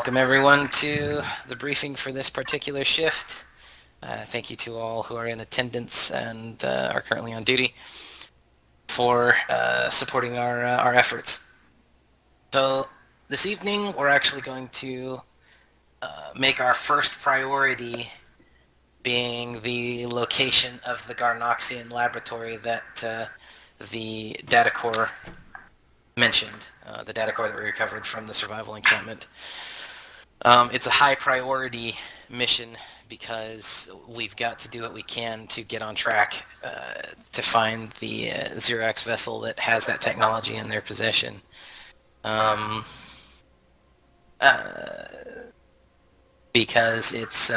Welcome everyone to the briefing for this particular shift. Thank you to all who are in attendance and are currently on duty for supporting our efforts. So this evening we're actually going to make our first priority being the location of the Garnoxian laboratory that the data core mentioned, the data core that we recovered from the survival encampment. It's a high priority mission because we've got to do what we can to get on track to find the Xerox vessel that has that technology in their possession. Because it's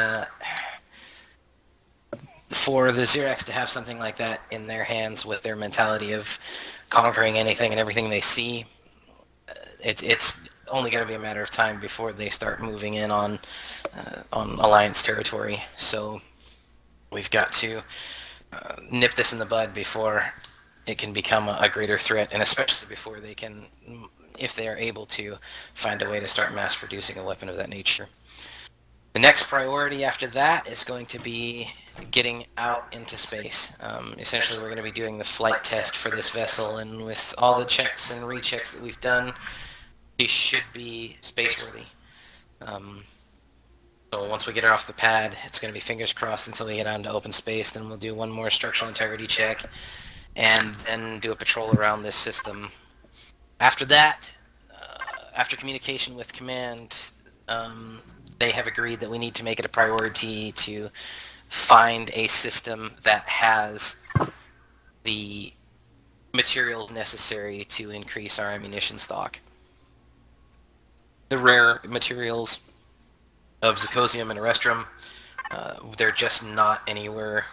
for the Xerox to have something like that in their hands with their mentality of conquering anything and everything they see, it's only going to be a matter of time before they start moving in on Alliance territory. So we've got to nip this in the bud before it can become a greater threat, and especially before they can, if they are able to, find a way to start mass producing a weapon of that nature. The next priority after that is going to be getting out into space. Essentially, we're going to be doing the flight test for this vessel, and with all the checks and rechecks that we've done, she should be spaceworthy. So once we get her off the pad, it's going to be fingers crossed until we get out into open space. Then we'll do one more structural integrity check, and then do a patrol around this system. After that, after communication with command, they have agreed that we need to make it a priority to find a system that has the materials necessary to increase our ammunition stock. The rare materials of zirconium and erestrum, they're just not anywhere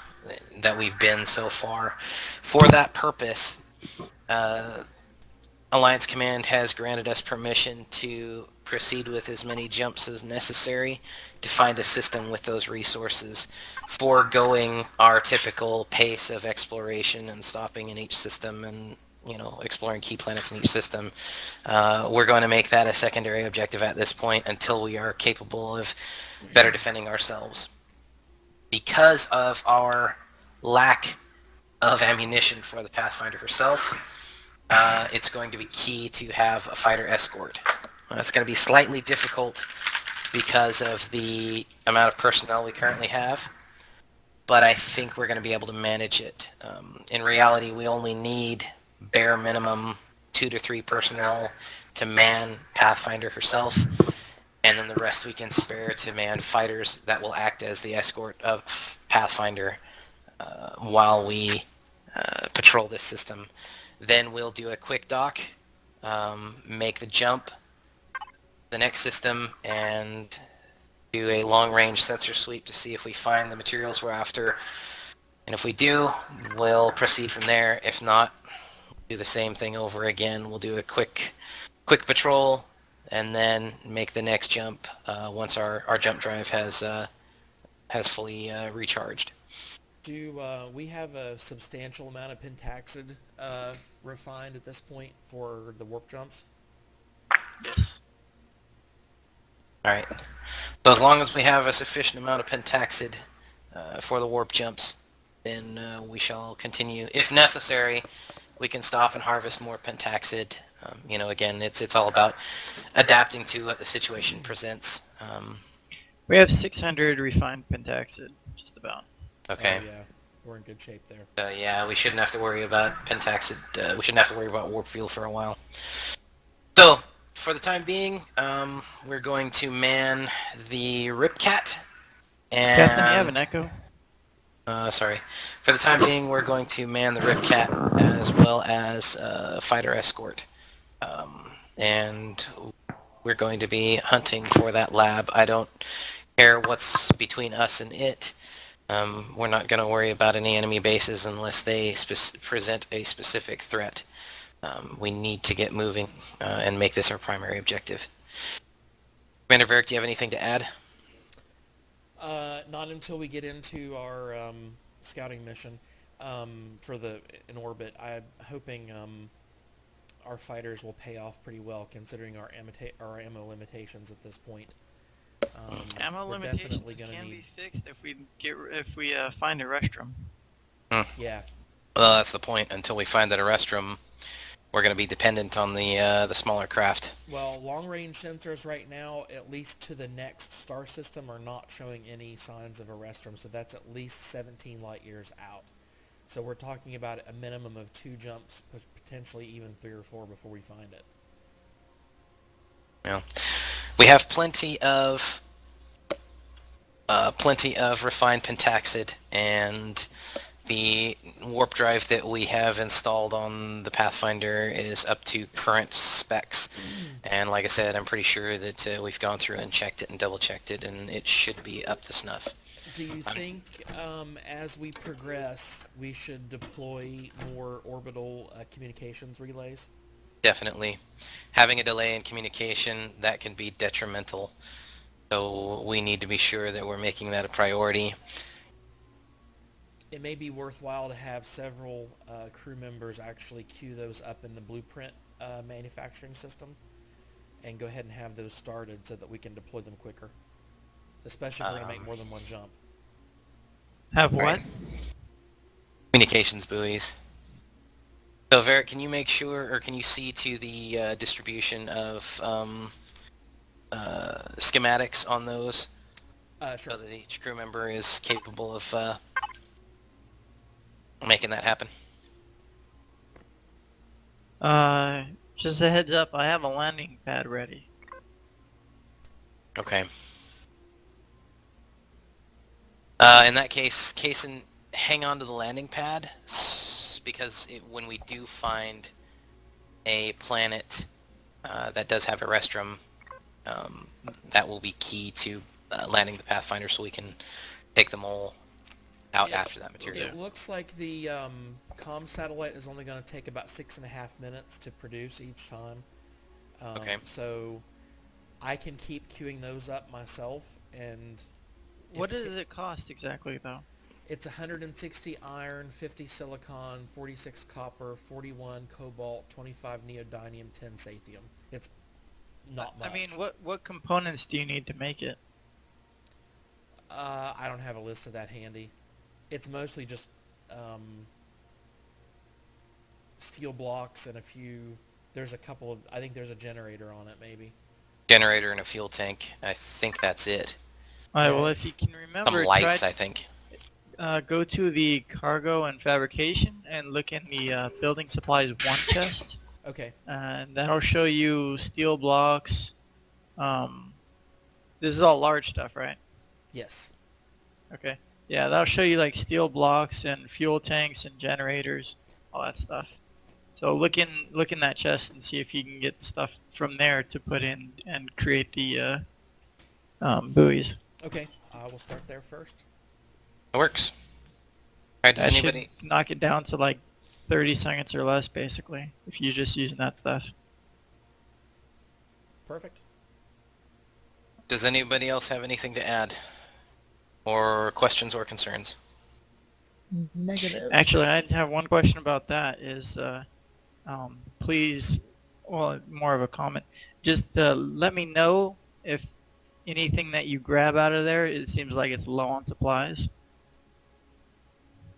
that we've been so far. For that purpose, Alliance Command has granted us permission to proceed with as many jumps as necessary to find a system with those resources, foregoing our typical pace of exploration and stopping in each system and exploring key planets in each system. We're going to make that a secondary objective at this point until we are capable of better defending ourselves. Because of our lack of ammunition for the Pathfinder herself, it's going to be key to have a fighter escort. It's going to be slightly difficult because of the amount of personnel we currently have, but I think we're going to be able to manage it. In reality, we only need bare minimum 2 to 3 personnel to man Pathfinder herself, and then the rest we can spare to man fighters that will act as the escort of Pathfinder while we patrol this system. Then we'll do a quick dock, make the jump, the next system, and do a long-range sensor sweep to see if we find the materials we're after. And if we do, we'll proceed from there. If not, do the same thing over again. We'll do a quick patrol, and then make the next jump once our jump drive has fully recharged. Do we have a substantial amount of pentaxid refined at this point for the warp jumps? Yes. Alright. So as long as we have a sufficient amount of pentaxid for the warp jumps, then we shall continue. If necessary, we can stop and harvest more pentaxid. Again, it's all about adapting to what the situation presents. We have 600 refined pentaxid, just about. Okay. Oh, yeah. We're in good shape there. Yeah, we shouldn't have to worry about pentaxid. We shouldn't have to worry about warp fuel for a while. So, for the time being, we're going to man the Ripcat. And Captain, you have an echo? sorry. For the time being, we're going to man the Ripcat as well as fighter escort. And we're going to be hunting for that lab. I don't care what's between us and it. We're not going to worry about any enemy bases unless they present a specific threat. We need to get moving and make this our primary objective. Commander Varric, do you have anything to add? Not until we get into our scouting mission in orbit. I'm hoping our fighters will pay off pretty well considering our ammo limitations at this point. Ammo We're limitations definitely gonna can need. be fixed if we find a restroom. Yeah. Well, that's the point. Until we find that a restroom, we're going to be dependent on the smaller craft. Well, long-range sensors right now, at least to the next star system, are not showing any signs of a restroom, so that's at least 17 light years out. So we're talking about a minimum of 2 jumps, potentially even 3 or 4 before we find it. Yeah. We have plenty of refined pentaxid, and the warp drive that we have installed on the Pathfinder is up to current specs. And like I said, I'm pretty sure that we've gone through and checked it and double-checked it, and it should be up to snuff. Do you think, as we progress, we should deploy more orbital communications relays? Definitely. Having a delay in communication, that can be detrimental. So we need to be sure that we're making that a priority. It may be worthwhile to have several crew members actually queue those up in the blueprint manufacturing system and go ahead and have those started so that we can deploy them quicker, especially if we're going to make more than one jump. Have what? Right. Communications buoys. So Varric, can you make sure, or can you see to the distribution of schematics on those, Sure. so that each crew member is capable of making that happen? Just a heads up, I have a landing pad ready. Okay. In that case, Kaysen, hang on to the landing pad, because when we do find a planet that does have a restroom, that will be key to landing the Pathfinder, so we can take them all out after that material. It looks like the comm satellite is only going to take about 6.5 minutes to produce each time. Okay. So I can keep queuing those up myself, and What does it cost exactly, though? it's 160 iron, 50 silicon, 46 copper, 41 cobalt, 25 neodymium, 10 sathium. It's not much. I mean, what components do you need to make it? I don't have a list of that handy. It's mostly just steel blocks and a few. There's a couple of. I think there's a generator on it, maybe. Generator and a fuel tank. I think that's it. Alright, well, Yes. if you can remember, Some lights, I think. go to the cargo and fabrication and look in the building supplies 1 chest, Okay. and that'll show you steel blocks. This is all large stuff, right? Yes. Okay. Yeah, that'll show you like steel blocks and fuel tanks and generators, all that stuff. So look in that chest and see if you can get stuff from there to put in and create the buoys. Okay. I will start there first. It works. Alright, does That anybody... should knock it down to like 30 seconds or less, basically, if you're just using that stuff. Perfect. Does anybody else have anything to add? Or questions or concerns? Negative. Actually, I have one question about that. Is please, well, more of a comment. Just let me know if anything that you grab out of there, it seems like it's low on supplies.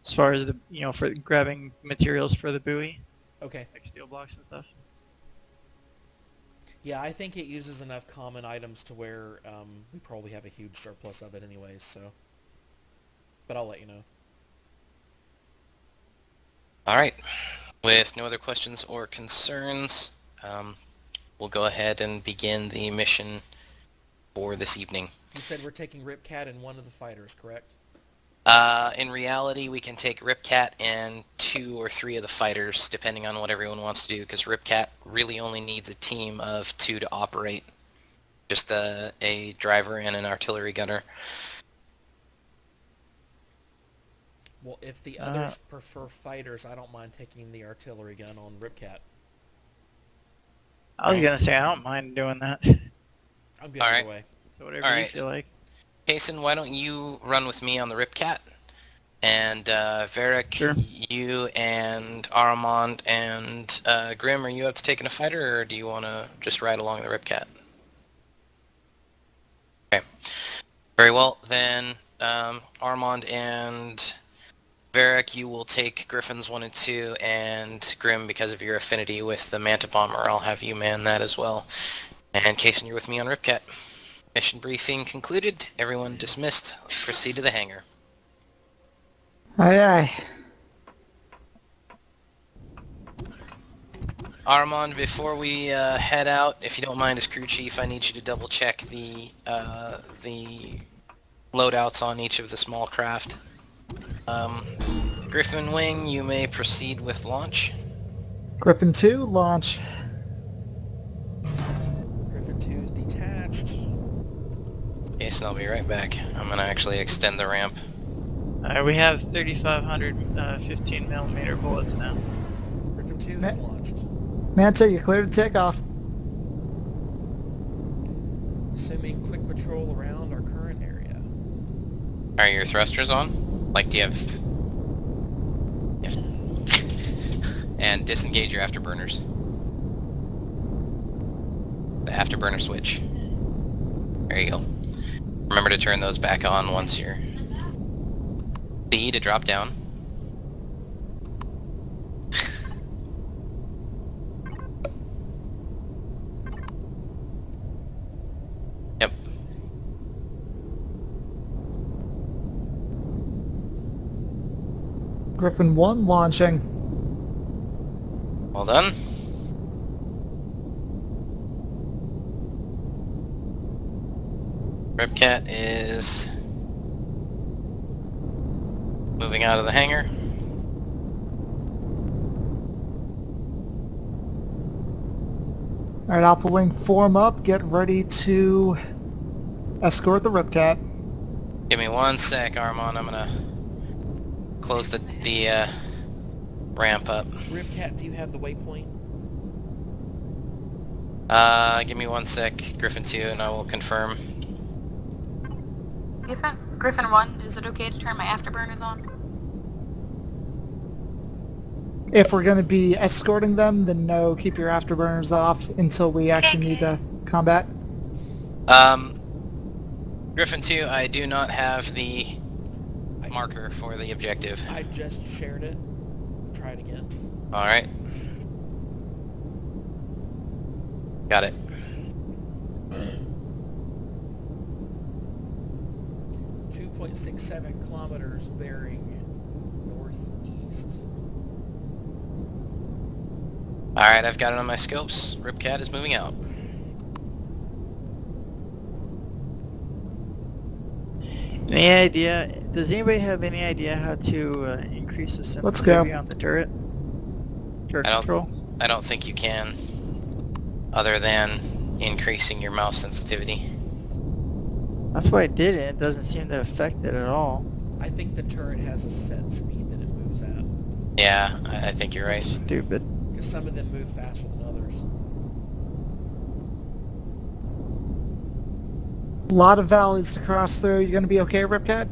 As far as the, for grabbing materials for the buoy, Okay. like steel blocks and stuff. Yeah, I think it uses enough common items to where we probably have a huge surplus of it anyways, so. But I'll let you know. Alright. With no other questions or concerns, we'll go ahead and begin the mission for this evening. You said we're taking Ripcat and one of the fighters, correct? In reality, we can take Ripcat and 2 or 3 of the fighters, depending on what everyone wants to do, because Ripcat really only needs a team of 2 to operate. Just a driver and an artillery gunner. Well, if the others prefer fighters, I don't mind taking the artillery gun on Ripcat. I was gonna say I don't mind doing that. I'm good All either right. way. So whatever All you right. feel like. Kason, why don't you run with me on the Ripcat, And Varric, Sure. you and Aramond and Grim, are you up to taking a fighter, or do you want to just ride along the Ripcat? Okay. Very well, then Aramond and Varric, you will take Griffins 1 and 2, and Grim, because of your affinity with the Manta Bomber, I'll have you man that as well. And Kason, you're with me on Ripcat. Mission briefing concluded. Everyone dismissed. Let's proceed to the hangar. Aye aye. Armand, before we head out, if you don't mind, as crew chief, I need you to double check the loadouts on each of the small craft. Griffin Wing, you may proceed with launch. Griffin 2, launch. Griffin 2 is detached. Yes, and I'll be right back. I'm gonna actually extend the ramp. We have 3,500 15mm bullets now. Griffin 2 has launched. Manta, you're clear to take off. Assuming quick patrol around our current area. Are your thrusters on? Like, do you have... And disengage your afterburners. The afterburner switch. There you go. Remember to turn those back on once you're... C to drop down. Yep. Griffin 1, launching. Well done. Ripcat is moving out of the hangar. Alright, Alpha Wing, form up. Get ready to escort the Ripcat. Give me 1 sec, Armand. I'm gonna close the ramp up. Ripcat, do you have the waypoint? Give me 1 sec, Griffin 2, and I will confirm. Griffin 1, is it okay to turn my afterburners on? If we're going to be escorting them, then no, keep your afterburners off until we actually need to combat. Griffin 2, I do not have the marker for the objective. I just shared it. Try it again. Alright. Got it. 2.67 kilometers bearing northeast. Alright, I've got it on my scopes. Ripcat is moving out. Any idea? Does anybody have any idea how to increase the Let's go. sensitivity on the turret? Turret I don't- control? I don't think you can, other than increasing your mouse sensitivity. That's why I did it. It doesn't seem to affect it at all. I think the turret has a set speed that it moves at. Yeah, I think you're right. Stupid. Because some of them move faster than others. A lot of valleys to cross through. You going to be okay, Ripcat?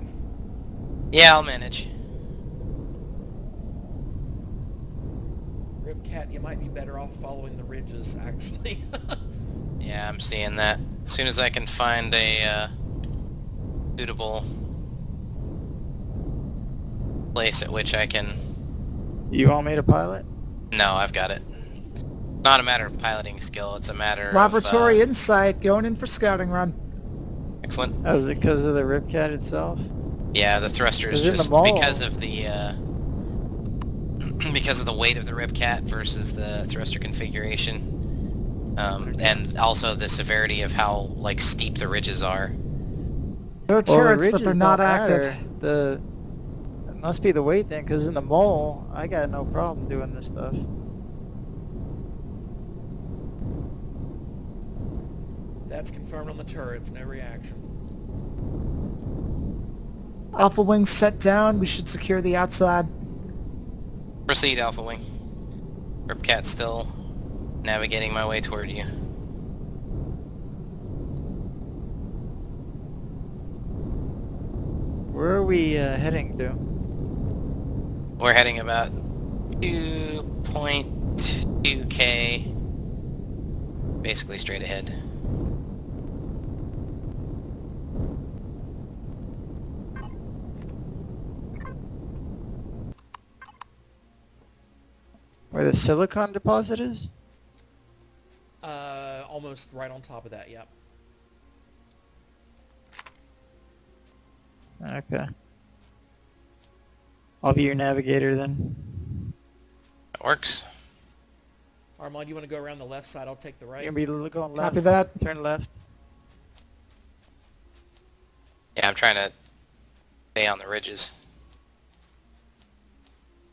Yeah, I'll manage. Ripcat, you might be better off following the ridges, actually. Yeah, I'm seeing that. As soon as I can find a suitable place at which I can... You want me to pilot? No, I've got it. Not a matter of piloting skill, it's a matter Laboratory of... insight, going in for scouting run. Excellent. Oh, is it because of the Ripcat itself? Yeah, the thrusters Is it in the just mall? because of the because of the weight of the Ripcat versus the thruster configuration, and also the severity of how like steep the ridges are. There are Well, the turrets, but ridges they're not don't active. matter. It must be the weight then, because in the mole, I got no problem doing this stuff. That's confirmed on the turrets, no reaction. Alpha Wing set down. We should secure the outside. Proceed, Alpha Wing. Ripcat's still navigating my way toward you. Where are we heading to? We're heading about 2.2k, basically straight ahead. Where the silicon deposit is? Almost right on top of that, yep. Okay. I'll be your navigator then. That works. Armand, you want to go around the left side? I'll take the right. You're gonna be going left. Copy that. Turn left. Yeah, I'm trying to stay on the ridges.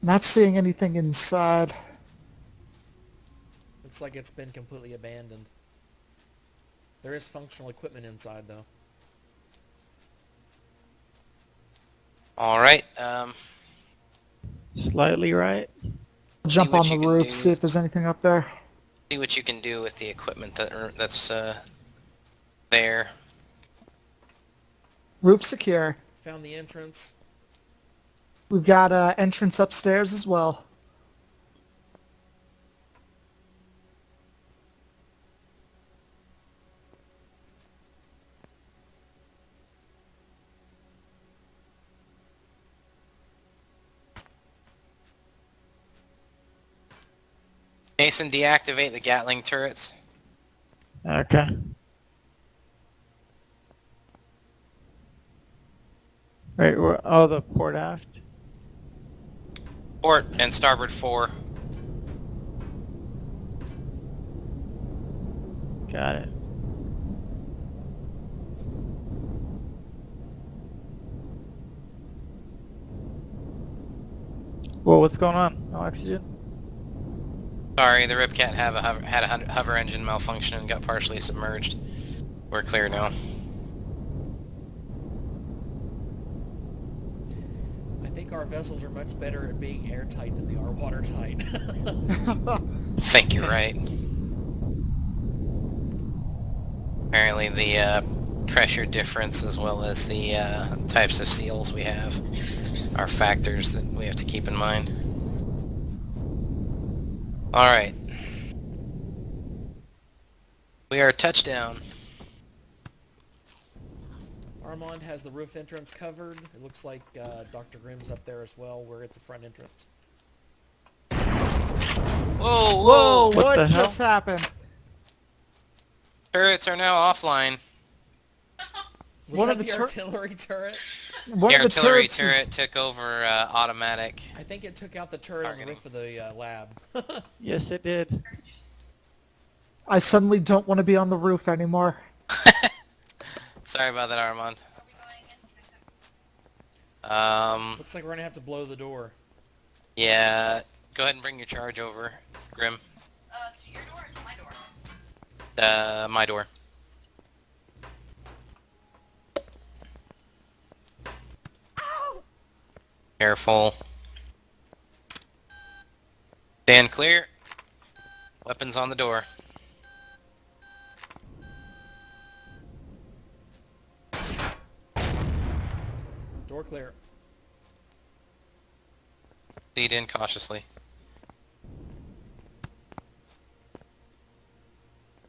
Not seeing anything inside. Looks like it's been completely abandoned. There is functional equipment inside, though. Alright, Slightly right. Jump what on the you can roof, do. see if there's anything up there. see what you can do with the equipment that's there. Roof secure. Found the entrance. We've got entrance upstairs as well. Jason, deactivate the Gatling turrets. Okay. Right, oh, the port aft. Port and starboard 4. Got it. Whoa, what's going on? No oxygen? Sorry, the Ripcat had a hover engine malfunction and got partially submerged. We're clear now. I think our vessels are much better at being airtight than they are watertight. I think you're right. Apparently the pressure difference as well as the types of seals we have are factors that we have to keep in mind. Alright. We are touchdown. Armand has the roof entrance covered. It looks like Dr. Grimm's up there as well. We're at the front entrance. Whoa, Whoa, whoa! what the hell? just happened? Turrets are now offline. Was One that of the the tur- artillery turret? One The of the artillery turrets is- turret took over automatic. I think it took out the turret on the Targeting. roof of the lab. Yes, it did. I suddenly don't want to be on the roof anymore. Sorry about that, Armand. Looks like we're gonna have to blow the door. Yeah, go ahead and bring your charge over, Grim. To your door or to my door? My door. Careful. Stand clear. Weapons on the door. Door clear. Lead in cautiously.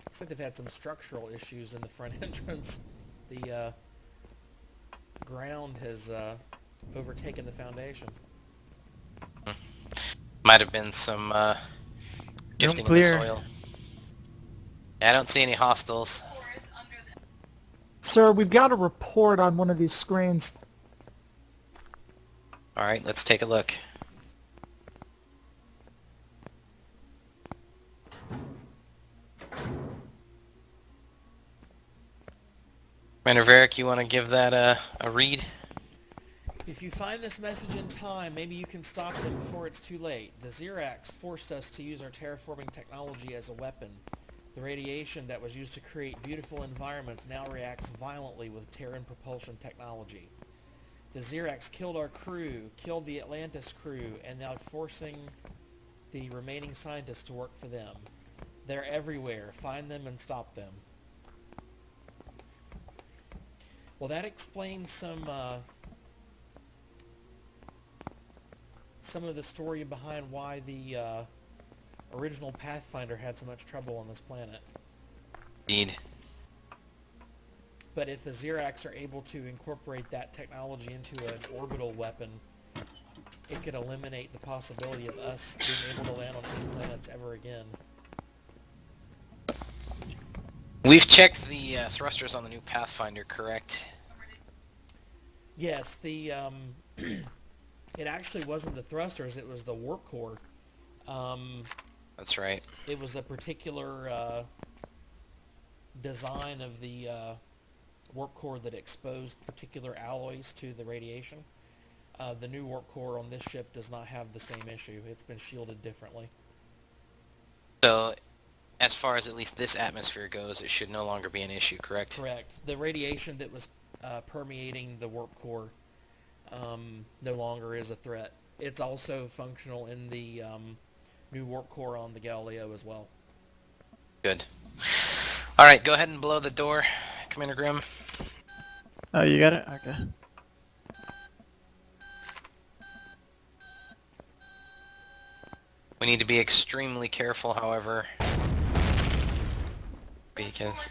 Looks like they've had some structural issues in the front entrance. The ground has overtaken the foundation. Might have been some shifting in the clear. soil. Yeah, I don't see any hostiles. Doors under the... Sir, we've got a report on one of these screens. Alright, let's take a look. Commander Varric, you want to give that a read? If you find this message in time, maybe you can stop them before it's too late. The Xerax forced us to use our terraforming technology as a weapon. The radiation that was used to create beautiful environments now reacts violently with Terran propulsion technology. The Xerax killed our crew, killed the Atlantis crew, and now forcing the remaining scientists to work for them. They're everywhere. Find them and stop them. Well, that explains some some of the story behind why the original Pathfinder had so much trouble on this planet. Indeed. But if the Xerax are able to incorporate that technology into an orbital weapon, it could eliminate the possibility of us being able to land on any planets ever again. We've checked the thrusters on the new Pathfinder, correct? Yes, the it actually wasn't the thrusters, it was the warp core. That's right. It was a particular design of the warp core that exposed particular alloys to the radiation. The new warp core on this ship does not have the same issue. It's been shielded differently. So, as far as at least this atmosphere goes, it should no longer be an issue, correct? Correct. The radiation that was permeating the warp core no longer is a threat. It's also functional in the new warp core on the Galileo as well. Good. Alright, go ahead and blow the door, Commander Grimm. Oh, you got it? Okay. We need to be extremely careful, however, because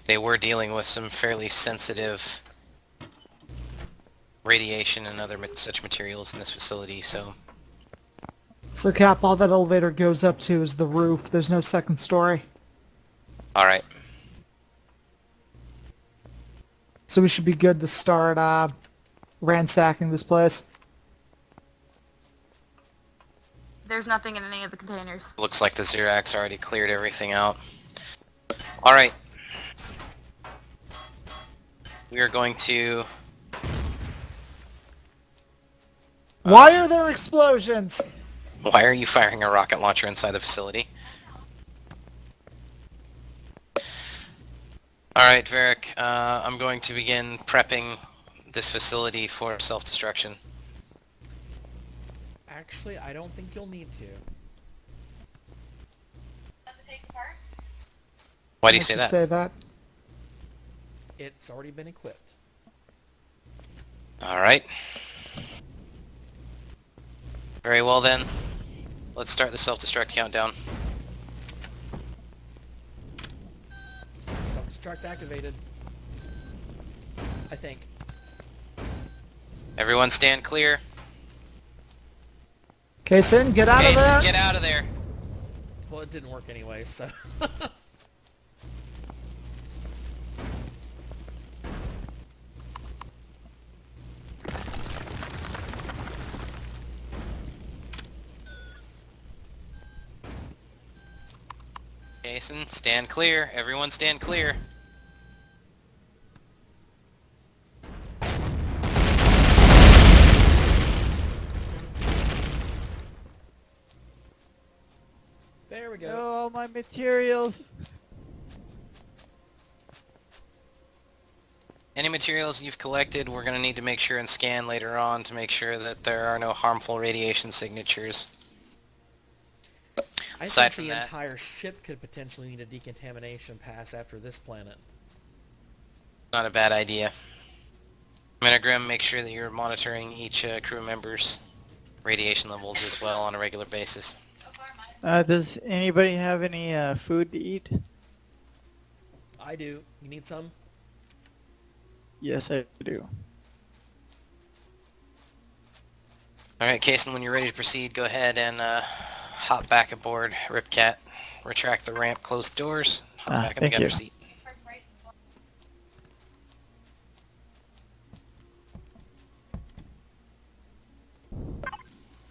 they were dealing with some fairly sensitive radiation and other such materials in this facility, so... So Cap, all that elevator goes up to is the roof. There's no second story. Alright. So we should be good to start ransacking this place. There's nothing in any of the containers. Looks like the Xerax already cleared everything out. Alright. We are going to... Why are there explosions? Why are you firing a rocket launcher inside the facility? Alright, Varric, I'm going to begin prepping this facility for self-destruction. Actually, I don't think you'll need to. Why do you Why'd say that? Say that? It's already been equipped. Alright. Very well then. Let's start the self-destruct countdown. Self-destruct activated. I think. Everyone stand clear. Kaysen, get out of Jason, there! get out of there. Well, it didn't work anyway, so... Jason, stand clear. Everyone stand clear. There we go. Oh, all my materials. Any materials you've collected, we're going to need to make sure and scan later on to make sure that there are no harmful radiation signatures. I Aside think from the that- entire ship could potentially need a decontamination pass after this planet. Not a bad idea. Commander Grimm, make sure that you're monitoring each crew member's radiation levels as well on a regular basis. Does anybody have any food to eat? I do. You need some? Yes, I do. Alright, Kaysen, when you're ready to proceed, go ahead and hop back aboard Ripcat. Retract the ramp, close the doors, hop back in the thank you. gunner seat.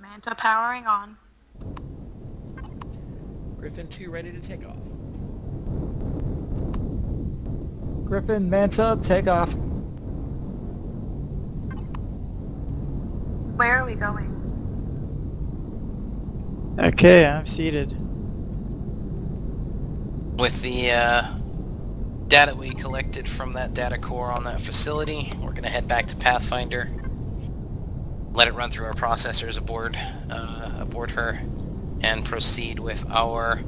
Manta powering on. Griffin 2 ready to take off. Griffin, Manta, take off. Where are we going? Okay, I'm seated. With the data we collected from that data core on that facility, we're going to head back to Pathfinder, let it run through our processors aboard her, and proceed with our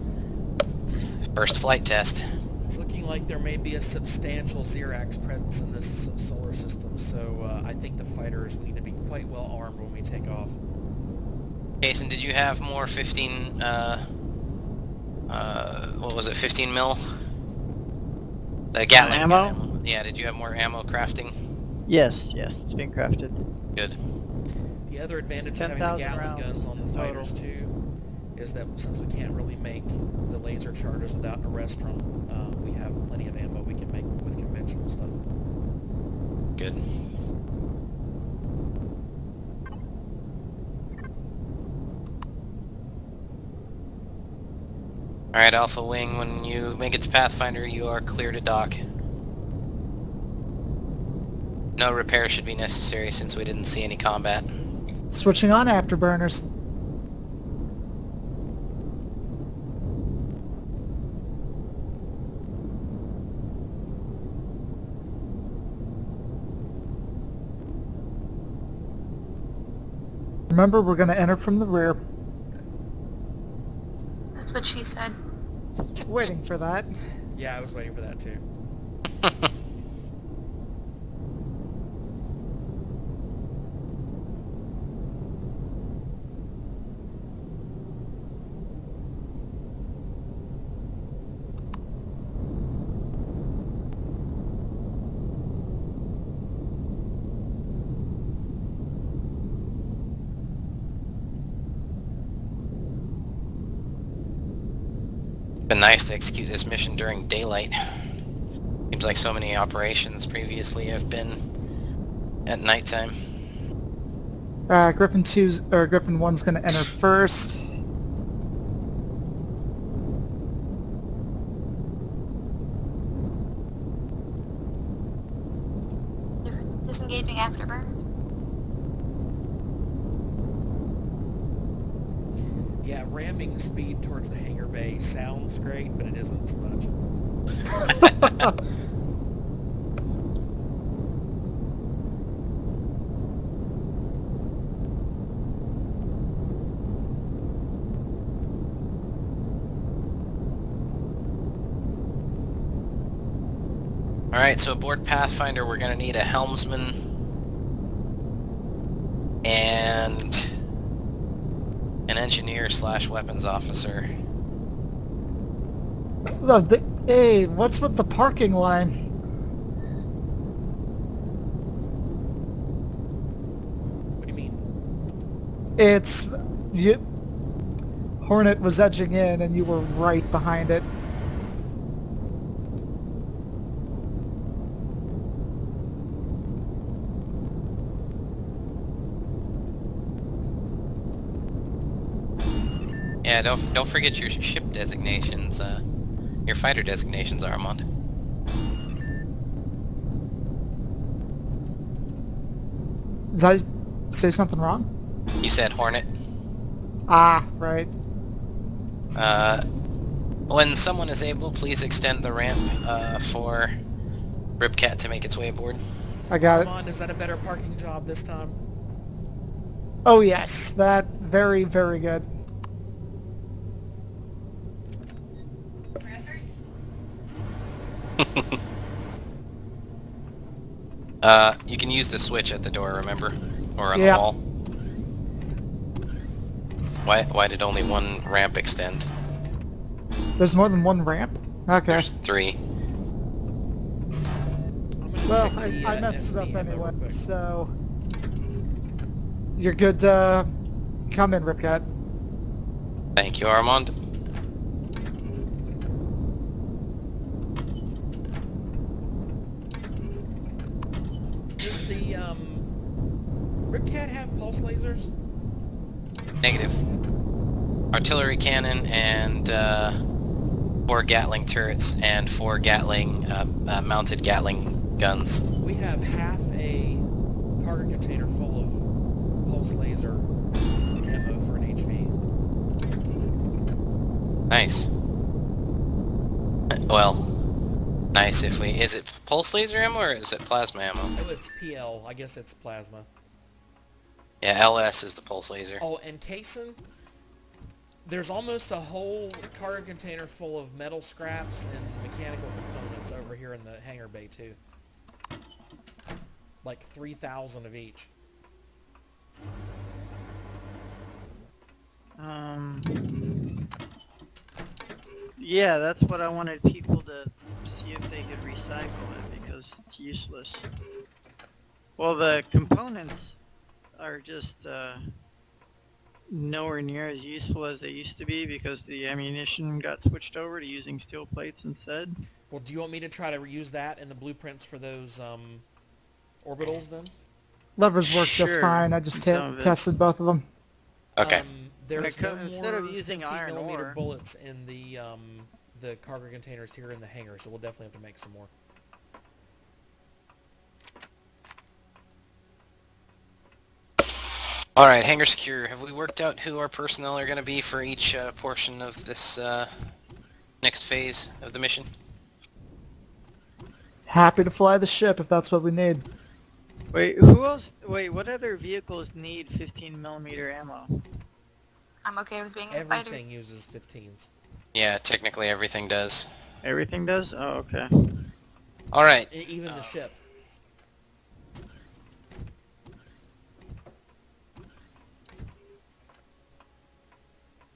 first flight test. It's looking like there may be a substantial Xerax presence in this solar system, so I think the fighters need to be quite well armed when we take off. Jason, did you have more 15, what was it, 15 mil? The Gatling ammo? Yeah, did you have more ammo crafting? Yes, it's being crafted. Good. The other advantage of having the 10,000 Gatling rounds guns on the fighters too is that since we can't really make the laser charges without a restrum, we have plenty of ammo we can make with conventional stuff. Good. Alright, Alpha Wing, when you make it to Pathfinder, you are clear to dock. No repair should be necessary since we didn't see any combat. Switching on afterburners. Remember, we're going to enter from the rear. That's what she said. Waiting for that. Yeah, I was waiting for that too. Been nice to execute this mission during daylight. Seems like so many operations previously have been at nighttime. Griffin 1's going to enter first. Disengaging afterburn. Yeah, ramming speed towards the hangar bay sounds great, but it isn't so much. Alright, so aboard Pathfinder we're going to need a helmsman and an engineer / weapons officer. Hey, what's with the parking line? What do you mean? It's... Hornet was edging in and you were right behind it. Yeah, don't forget your ship designations, your fighter designations, Armand. Did I say something wrong? You said Hornet. Ah, right. When someone is able, please extend the ramp for Ripcat to make its way aboard. I got it. Come on, is that a better parking job this time? Oh yes, that very, very good. You can use the switch at the door, remember? Or on Yeah. the wall. Why did only one ramp extend? There's more than one ramp? Okay. There's 3. I'm gonna Well, check the, I messed it SD up ammo real anyway, quick. so... You're good to come in, Ripcat. Thank you, Armand. Does the Ripcat have pulse lasers? Negative. Artillery cannon and 4 Gatling turrets and 4 Gatling mounted Gatling guns. We have half a cargo container full of pulse laser ammo for an HV. Nice. Well, nice if we... Is it pulse laser ammo or is it plasma ammo? Oh, it's PL. I guess it's plasma. Yeah, LS is the pulse laser. Oh, and Kaysen, There's almost a whole cargo container full of metal scraps and mechanical components over here in the hangar bay too. Like 3,000 of each. Yeah, that's what I wanted people to see if they could recycle it, because it's useless. Well, the components are just nowhere near as useful as they used to be, because the ammunition got switched over to using steel plates instead. Well, do you want me to try to reuse that in the blueprints for those orbitals then? Levers work just Sure, fine. I just some of it. tested both of them. Okay. There's no instead more of using 15 iron millimeter ore. bullets in the cargo containers here in the hangar, so we'll definitely have to make some more. Alright, hangar secure. Have we worked out who our personnel are going to be for each portion of this next phase of the mission? Happy to fly the ship if that's what we need. Wait, who else? Wait, what other vehicles need 15mm ammo? I'm okay with being a fighter. Everything uses 15s. Yeah, technically everything does. Everything does? Oh, okay. Alright. Even the ship.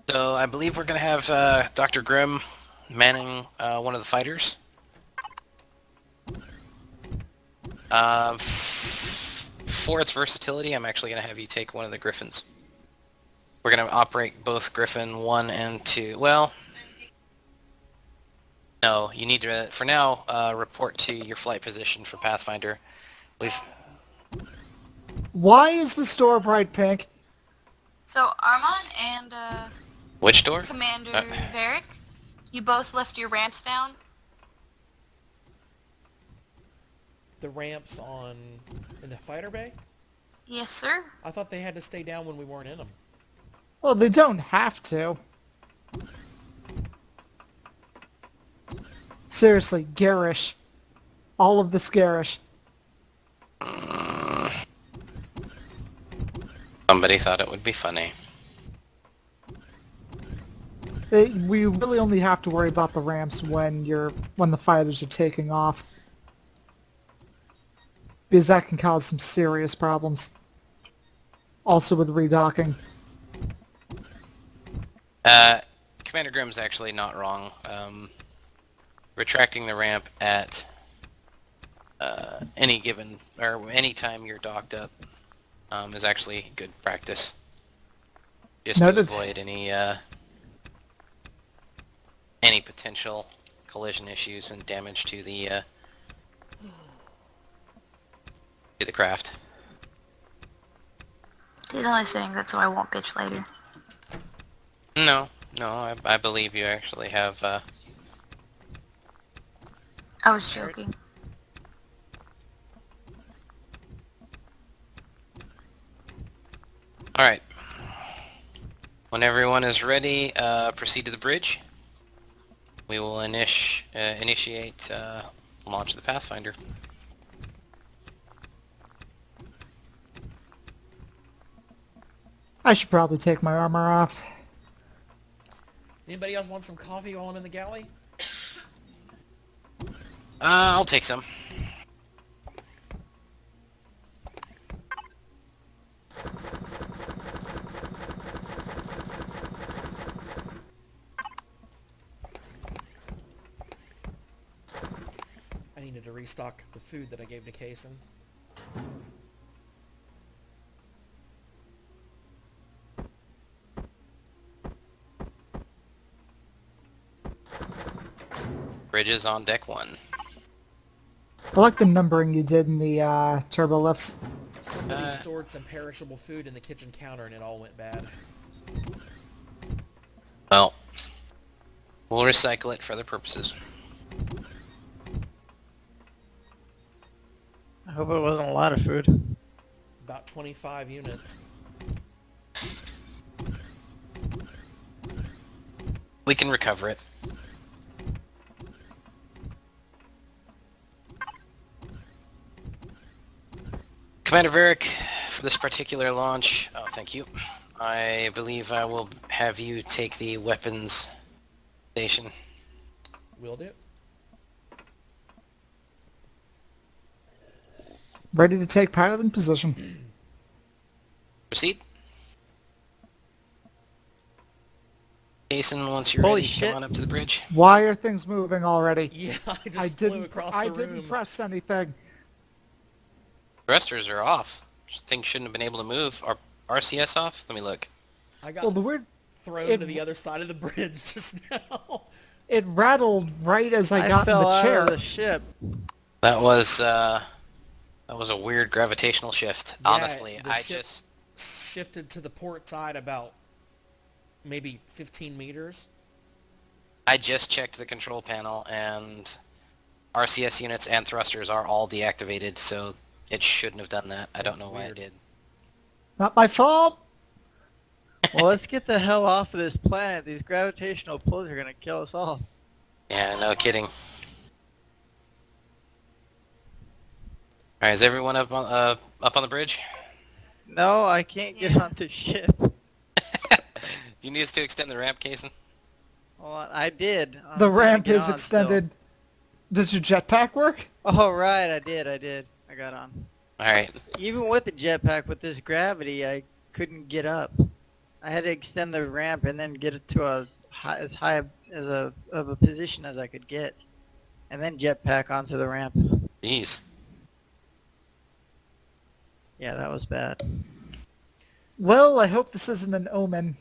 So I believe we're going to have Dr. Grimm manning one of the fighters. For its versatility, I'm actually going to have you take one of the Griffins. We're going to operate both Griffin 1 and 2. Well, no, you need to, for now, report to your flight position for Pathfinder. Why is the store bright pink? So Armand and Which door? Commander Varric, you both left your ramps down. The ramps in the fighter bay? Yes, sir. I thought they had to stay down when we weren't in them. Well, they don't have to. Seriously, garish. All of this garish. Somebody thought it would be funny. We really only have to worry about the ramps when the fighters are taking off. Because that can cause some serious problems. Also with redocking. Commander Grimm's actually not wrong. Retracting the ramp at any given, or any time you're docked up, is actually good practice. Just to Noted. avoid any potential collision issues and damage to the craft. He's only saying that so I won't bitch later. No, I believe you actually have. I was joking. All right. When everyone is ready, proceed to the bridge. We will initiate launch of the Pathfinder. I should probably take my armor off. Anybody else want some coffee while I'm in the galley? I'll take some. I needed to restock the food that I gave to Kason. Bridges on deck 1. I like the numbering you did in the turbo lifts. Somebody stored some perishable food in the kitchen counter and it all went bad. Well, we'll recycle it for other purposes. I hope it wasn't a lot of food. About 25 units. We can recover it. Commander Varric, for this particular launch, oh thank you, I believe I will have you take the weapons station. Will do. Ready to take piloting position. Proceed. Jason, once you're Holy ready, shit. come on up to the bridge. Why are things moving already? Yeah, I just I flew across I the didn't room. press anything. Thrusters are off. Things shouldn't have been able to move. Are RCS off? Let me look. I got Well, the weird thrown it- to the other side of the bridge just now. it rattled right as I got in fell the out chair. of the ship. That was a weird gravitational shift. Yeah, Honestly, the I ship just shifted to the port side about maybe 15 meters. checked the control panel, and RCS units and thrusters are all deactivated, so it shouldn't have done that. I don't That's know why it weird. did. Not my fault. Well, let's get the hell off of this planet. These gravitational pulls are gonna kill us all. Yeah, no kidding. Alright, is everyone up on the bridge? No, I can't get Yeah. on the ship. Do you need us to extend the ramp, Kason? Well, I did. I'm The trying to ramp get is on still. extended. Does your jetpack work? Oh, right, I did. I got on. Alright. Even with the jetpack, with this gravity, I couldn't get up. I had to extend the ramp and then get it to as high as of a position as I could get, and then jetpack onto the ramp. Jeez. Yeah, that was bad. Well, I hope this isn't an omen.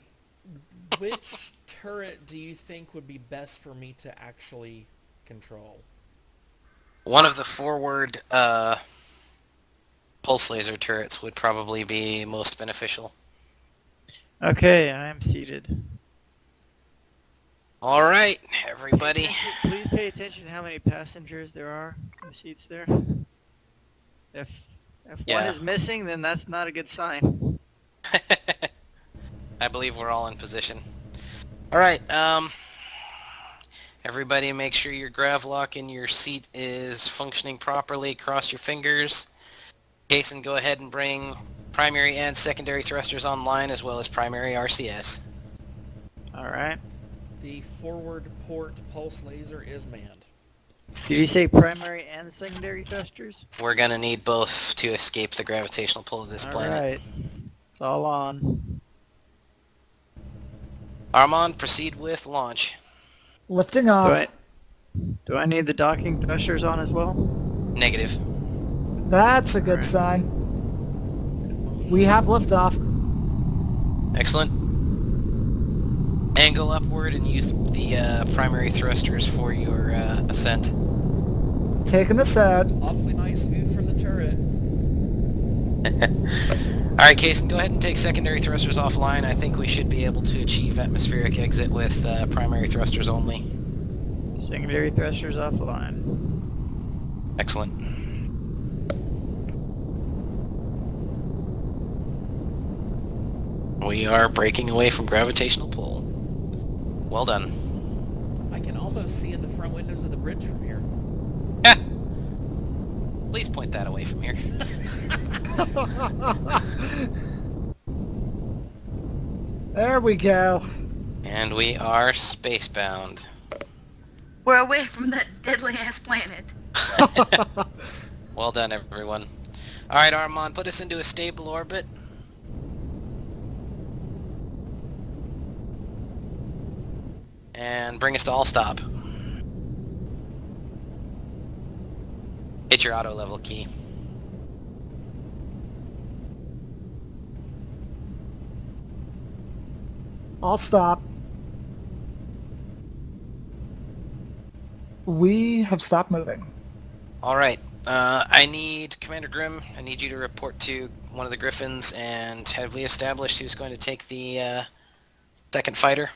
Which turret do you think would be best for me to actually control? One of the forward pulse laser turrets would probably be most beneficial. Okay, I am seated. Alright, everybody. Please pay attention to how many passengers there are in the seats there. If one Yeah. is missing, then that's not a good sign. I believe we're all in position. Alright, everybody make sure your grav lock in your seat is functioning properly. Cross your fingers. Jason, go ahead and bring primary and secondary thrusters online, as well as primary RCS. Alright. The forward port pulse laser is manned. Did you say primary and secondary thrusters? We're gonna need both to escape the gravitational pull of this planet. Alright. It's all on. Armand, proceed with launch. Lifting off. Do I need the docking thrusters on as well? Negative. That's a good Alright. sign. We have liftoff. Excellent. Angle upward and use the primary thrusters for your ascent. Taking us out. Awfully nice view from the turret. Alright, Kason, go ahead and take secondary thrusters offline. I think we should be able to achieve atmospheric exit with primary thrusters only. Secondary thrusters offline. Excellent. We are breaking away from gravitational pull. Well done. I can almost see in the front windows of the bridge from here. Ah! Please point that away from here. There we go. And we are spacebound. We're away from that deadly ass planet. Well done, everyone. Alright, Armand, put us into a stable orbit. And bring us to all stop. Hit your auto level key. I'll stop. We have stopped moving. Alright, I need Commander Grimm. I need you to report to one of the Griffins, and have we established who's going to take the second fighter?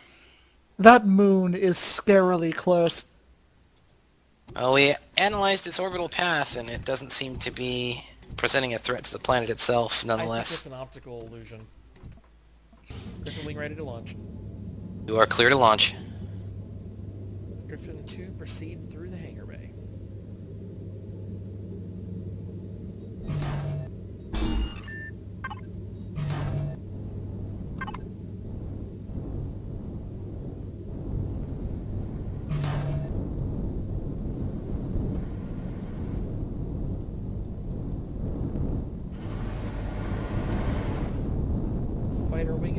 That moon is scarily close. Well, we analyzed its orbital path, and it doesn't seem to be presenting a threat to the planet itself, I think nonetheless. it's an optical illusion. Griffin wing ready to launch. You are clear to launch. Griffin 2 proceed through the hangar bay.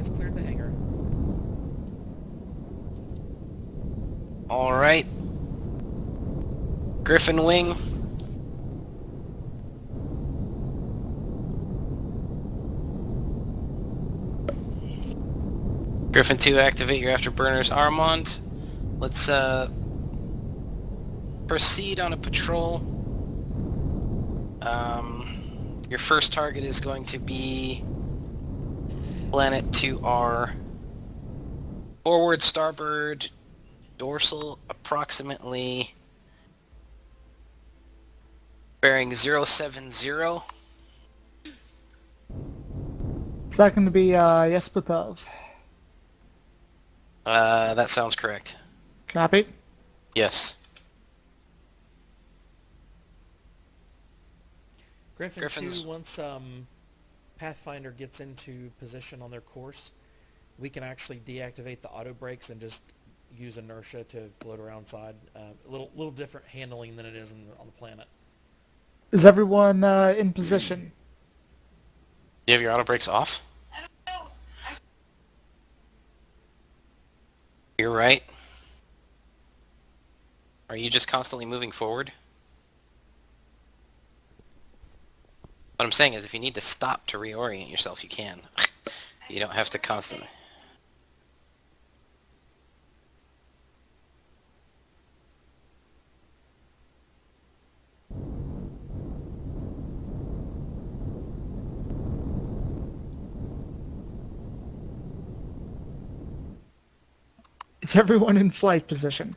has cleared the hangar. All right. Griffin Wing. Griffin 2, activate your afterburners. Armand, let's proceed on a patrol. Your first target is going to be planet to our forward starboard dorsal, approximately bearing 070. Is that going to be Yesputov? That sounds correct. Copy. Yes. Griffin Griffin's- 2, once Pathfinder gets into position on their course, we can actually deactivate the auto brakes and just use inertia to float around side. A little different handling than it is on the planet. Is everyone in position? You have your auto brakes off? I don't know. You're right. Are you just constantly moving forward? What I'm saying is if you need to stop to reorient yourself, you can. You don't have to constantly. Is everyone in flight position?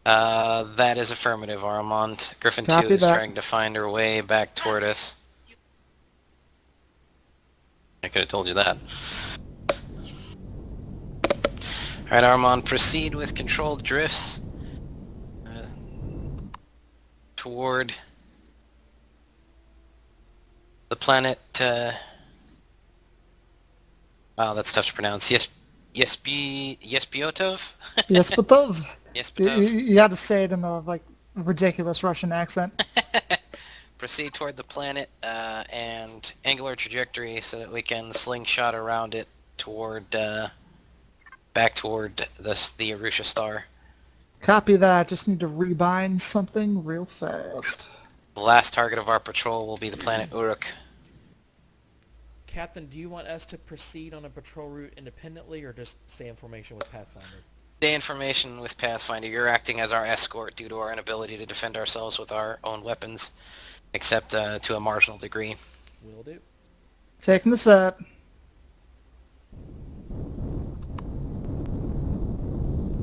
That is affirmative, Armand. Griffin 2 Copy is that. trying to find her way back toward us. I could have told you that. Alright, Armand, proceed with controlled drifts toward the planet, wow, that's tough to pronounce. Yespiotov? Yesputov? You, Yespotov. you had to say it in a ridiculous Russian accent. Proceed toward the planet and angular trajectory so that we can slingshot around it toward back toward the Arusha star. Copy that. Just need to rebind something real fast. The last target of our patrol will be the planet Uruk. Captain, do you want us to proceed on a patrol route independently or just stay in formation with Pathfinder? Stay in formation with Pathfinder. You're acting as our escort due to our inability to defend ourselves with our own weapons, except to a marginal degree. Will do. Taking the set.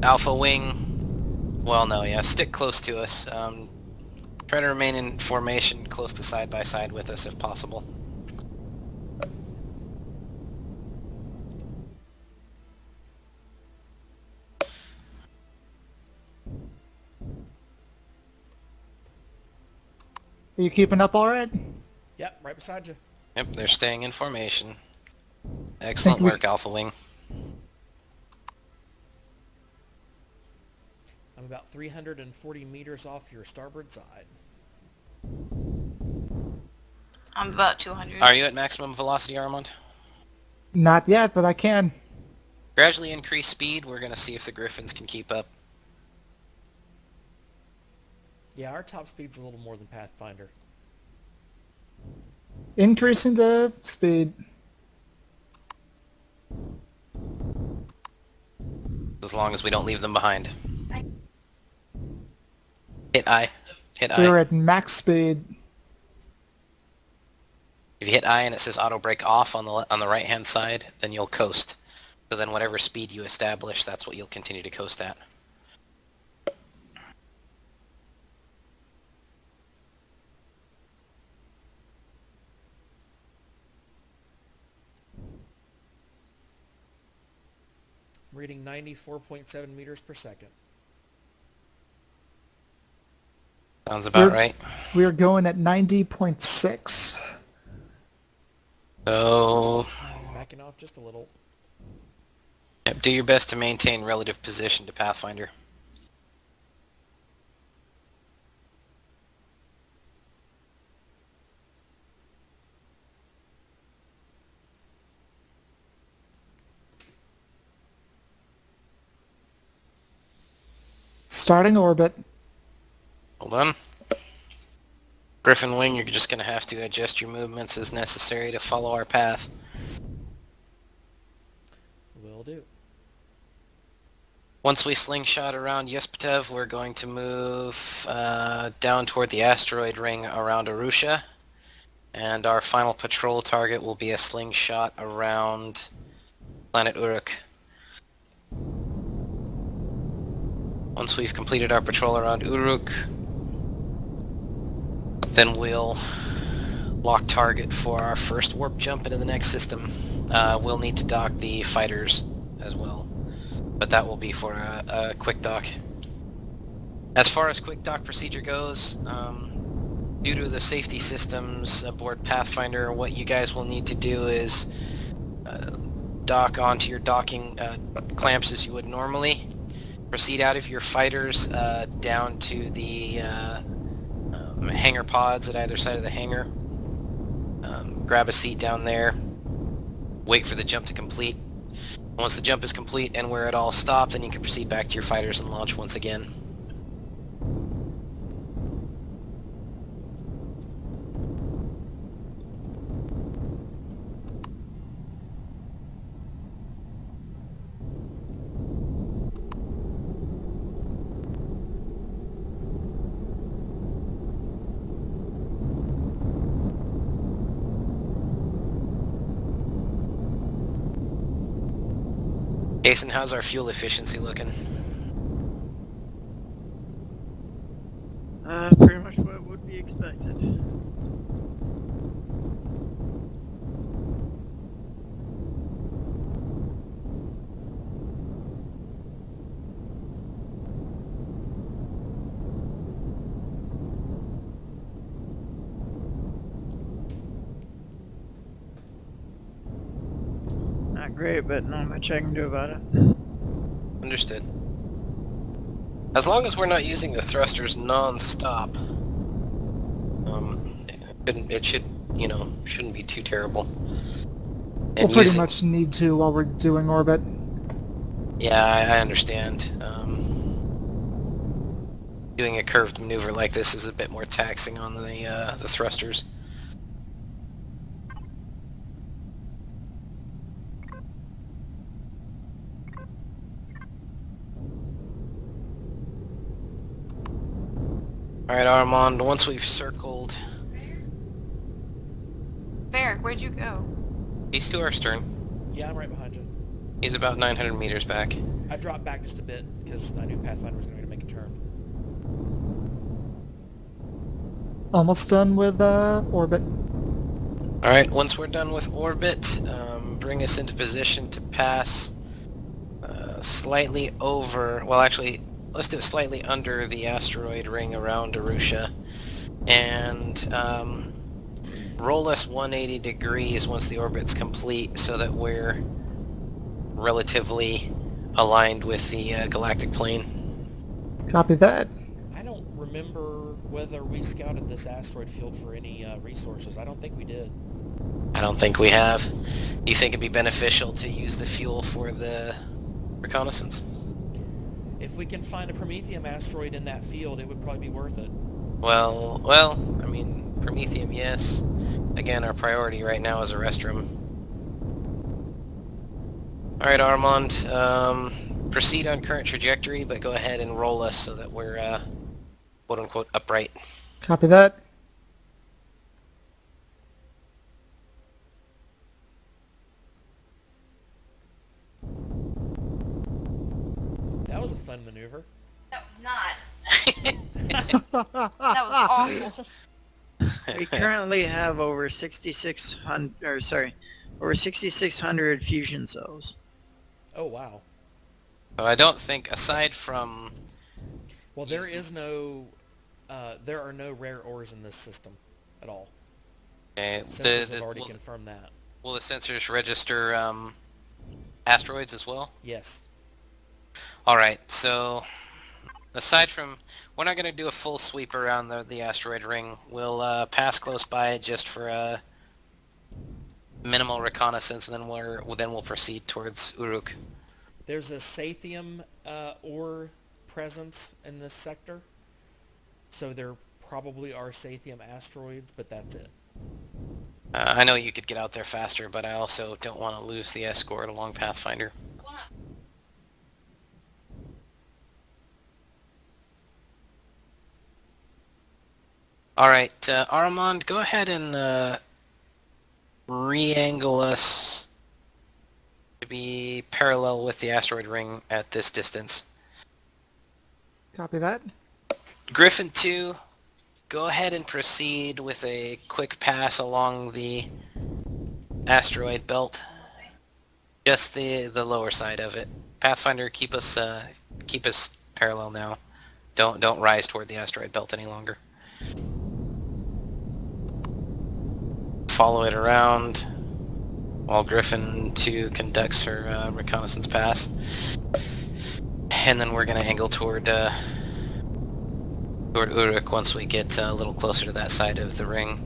Alpha Wing, well, no, yeah, stick close to us. Try to remain in formation close to side by side with us if possible. Are you keeping up all right? Yep, right beside you. Yep, they're staying in formation. Excellent we- work, Alpha Wing. I'm about 340 meters off your starboard side. I'm about 200. Are you at maximum velocity, Armand? Not yet, but I can. Gradually increase speed. We're going to see if the Griffins can keep up. Yeah, our top speed's a little more than Pathfinder. Increasing the speed. As long as we don't leave them behind. Hit I. Hit We're I. at max speed. If you hit I and it says auto brake off on the right hand side, then you'll coast. So then whatever speed you establish, that's what you'll continue to coast at. I'm reading 94.7 meters per second. Sounds about We're- right. We are going at 90.6. So, Backing off just a little. yep, do your best to maintain relative position to Pathfinder. Starting orbit. Hold on. Griffin Wing, you're just going to have to adjust your movements as necessary to follow our path. Will do. Once we slingshot around Yesptev, we're going to move down toward the asteroid ring around Arusha. And our final patrol target will be a slingshot around planet Uruk. Once we've completed our patrol around Uruk, then we'll lock target for our first warp jump into the next system. We'll need to dock the fighters as well, but that will be for a quick dock. As far as quick dock procedure goes, due to the safety systems aboard Pathfinder, what you guys will need to do is dock onto your docking clamps as you would normally. Proceed out of your fighters down to the hangar pods at either side of the hangar. Grab a seat down there. Wait for the jump to complete. Once the jump is complete and we're at all stopped, then you can proceed back to your fighters and launch once again. Jason, how's our fuel efficiency looking? Pretty much what would be expected. Not great, but not much I can do about it. Understood. As long as we're not using the thrusters non-stop, it should, shouldn't be too terrible. We'll pretty much need to while we're doing orbit. Yeah, I understand. Doing a curved maneuver like this is a bit more taxing on the thrusters. Alright, Armand, once we've circled... Fair, where'd you go? He's to our stern. Yeah, I'm right behind you. He's about 900 meters back. I dropped back just a bit because I knew Pathfinder was going to make a turn. Almost done with orbit. Alright, once we're done with orbit, bring us into position to pass slightly over... Well, actually, let's do it slightly under the asteroid ring around Arusha. And roll us 180 degrees once the orbit's complete so that we're relatively aligned with the galactic plane. Copy that. I don't remember whether we scouted this asteroid field for any resources. I don't think we did. I don't think we have. Do you think it'd be beneficial to use the fuel for the reconnaissance? If we can find a Promethium asteroid in that field, it would probably be worth it. Well, I mean, Promethium, yes. Again, our priority right now is a restroom. Alright, Armand, proceed on current trajectory, but go ahead and roll us so that we're, quote-unquote, upright. Copy that. That was a fun maneuver. That was not. That was awful. We currently have over 6,600 fusion cells. Oh, wow. So I don't think, aside from... Well, there is no... there are no rare ores in this system at all. Sensors have already confirmed that. Will the sensors register asteroids as well? Yes. Alright, so aside from... We're not going to do a full sweep around the asteroid ring. We'll pass close by it just for a minimal reconnaissance, and then we'll proceed towards Uruk. There's a Sathium ore presence in this sector. So there probably are Sathium asteroids, but that's it. I know you could get out there faster, but I also don't want to lose the escort along Pathfinder. Well, no. Alright, Armand, go ahead and re-angle us to be parallel with the asteroid ring at this distance. Copy that. Griffin 2, go ahead and proceed with a quick pass along the asteroid belt. Just the lower side of it. Pathfinder, keep us parallel now. Don't rise toward the asteroid belt any longer. Follow it around while Griffin 2 conducts her reconnaissance pass. And then we're going to angle toward Uruk once we get a little closer to that side of the ring.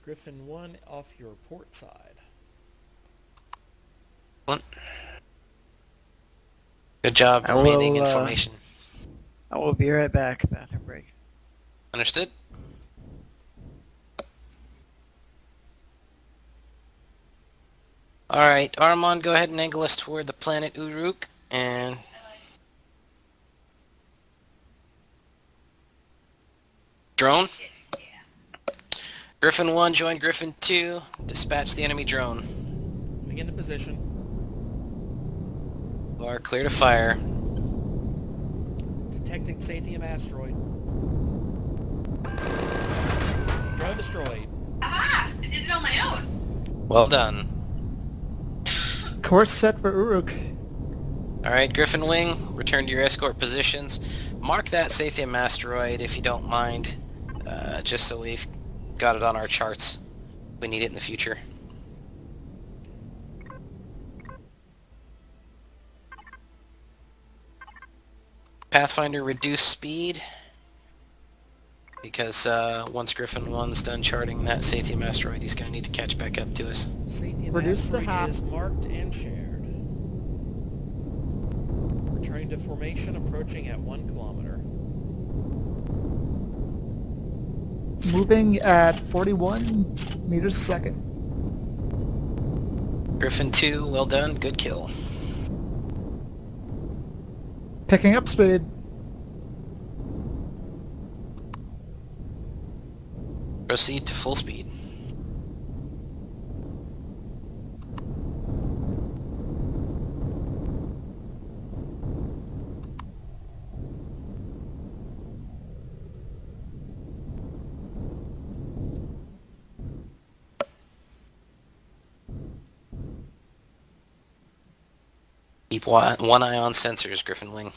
Griffin 1 off your port side. Excellent. Good job I remaining will, in formation. I will be right back. Bathroom break. Understood? Alright, Armand, go ahead and angle us toward the planet Uruk, and... Drone? Shit, yeah. Griffin 1, join Griffin 2, dispatch the enemy drone. Moving into position. You are clear to fire. Detecting Sathium asteroid. Drone destroyed. Aha! I did it on my own. Well done. Course set for Uruk. Alright, Griffin Wing, return to your escort positions. Mark that Sathium asteroid if you don't mind, just so we've got it on our charts. We need it in the future. Pathfinder, reduce speed, because once Griffin 1's done charting that Sathium asteroid, he's going to need to catch back up to us. Sathium Reduce to asteroid half. is marked and shared. Returning to formation, approaching at 1 kilometer. Moving at 41 meters a second. Griffin 2, well done, good kill. Picking up speed. Proceed to full speed. Keep one eye on sensors, Griffin Wing.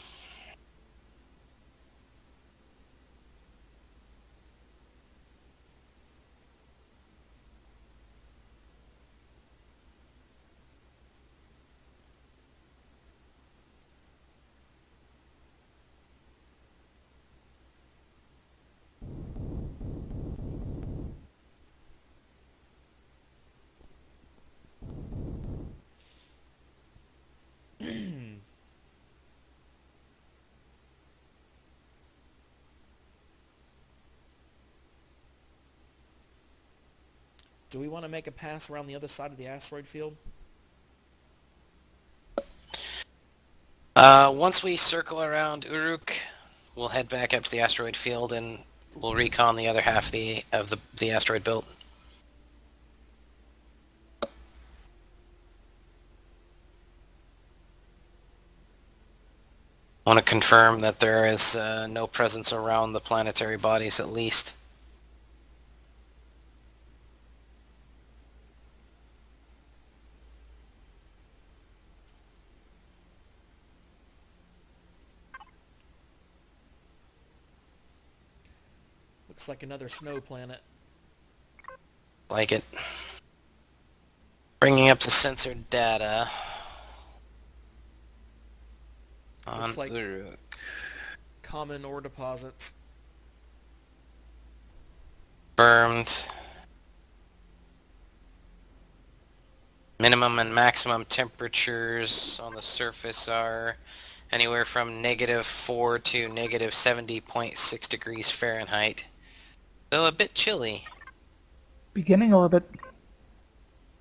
Do we want to make a pass around the other side of the asteroid field? Once we circle around Uruk, we'll head back up to the asteroid field and we'll recon the other half of the asteroid belt. I want to confirm that there is no presence around the planetary bodies, at least. Looks like another snow planet. Like it. Bringing up the sensor data on Looks like Uruk. common ore deposits. Confirmed. Minimum and maximum temperatures on the surface are anywhere from -4 to -70.6 degrees Fahrenheit. So a bit chilly. Beginning orbit.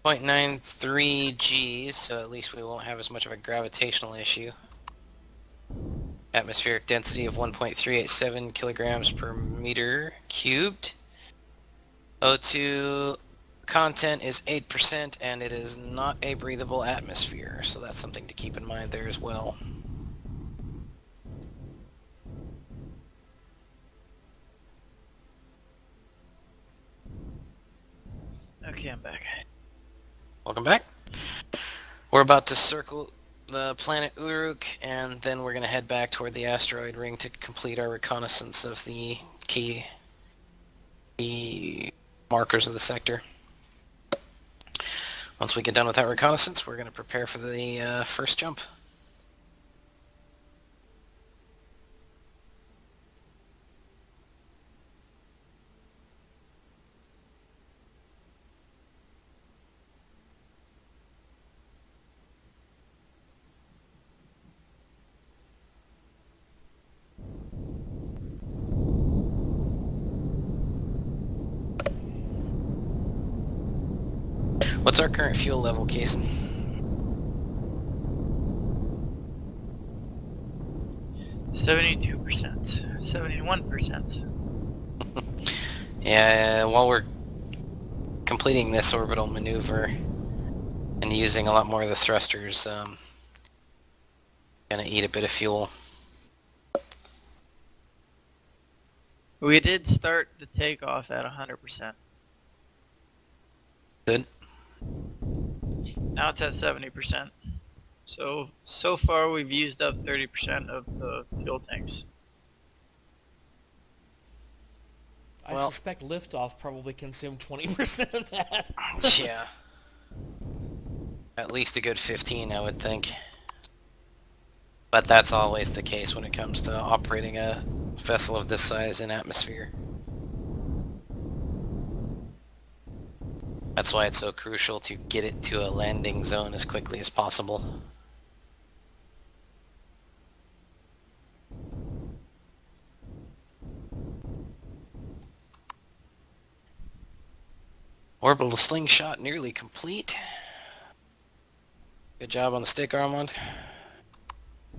0.93 Gs, so at least we won't have as much of a gravitational issue. Atmospheric density of 1.387 kilograms per meter cubed. O2 content is 8%, and it is not a breathable atmosphere, so that's something to keep in mind there as well. Okay, I'm back. Welcome back. We're about to circle the planet Uruk, and then we're going to head back toward the asteroid ring to complete our reconnaissance of the key markers of the sector. Once we get done with that reconnaissance, we're going to prepare for the first jump. What's our current fuel level, Kason? 72%. 71%. Yeah, while we're completing this orbital maneuver and using a lot more of the thrusters, gonna eat a bit of fuel. We did start the takeoff at 100%. Good. Now it's at 70%. So far we've used up 30% of the fuel tanks. I Well- suspect liftoff probably consumed 20% of that. Yeah. At least a good 15, I would think. But that's always the case when it comes to operating a vessel of this size in atmosphere. That's why it's so crucial to get it to a landing zone as quickly as possible. Orbital slingshot nearly complete. Good job on the stick, Armand.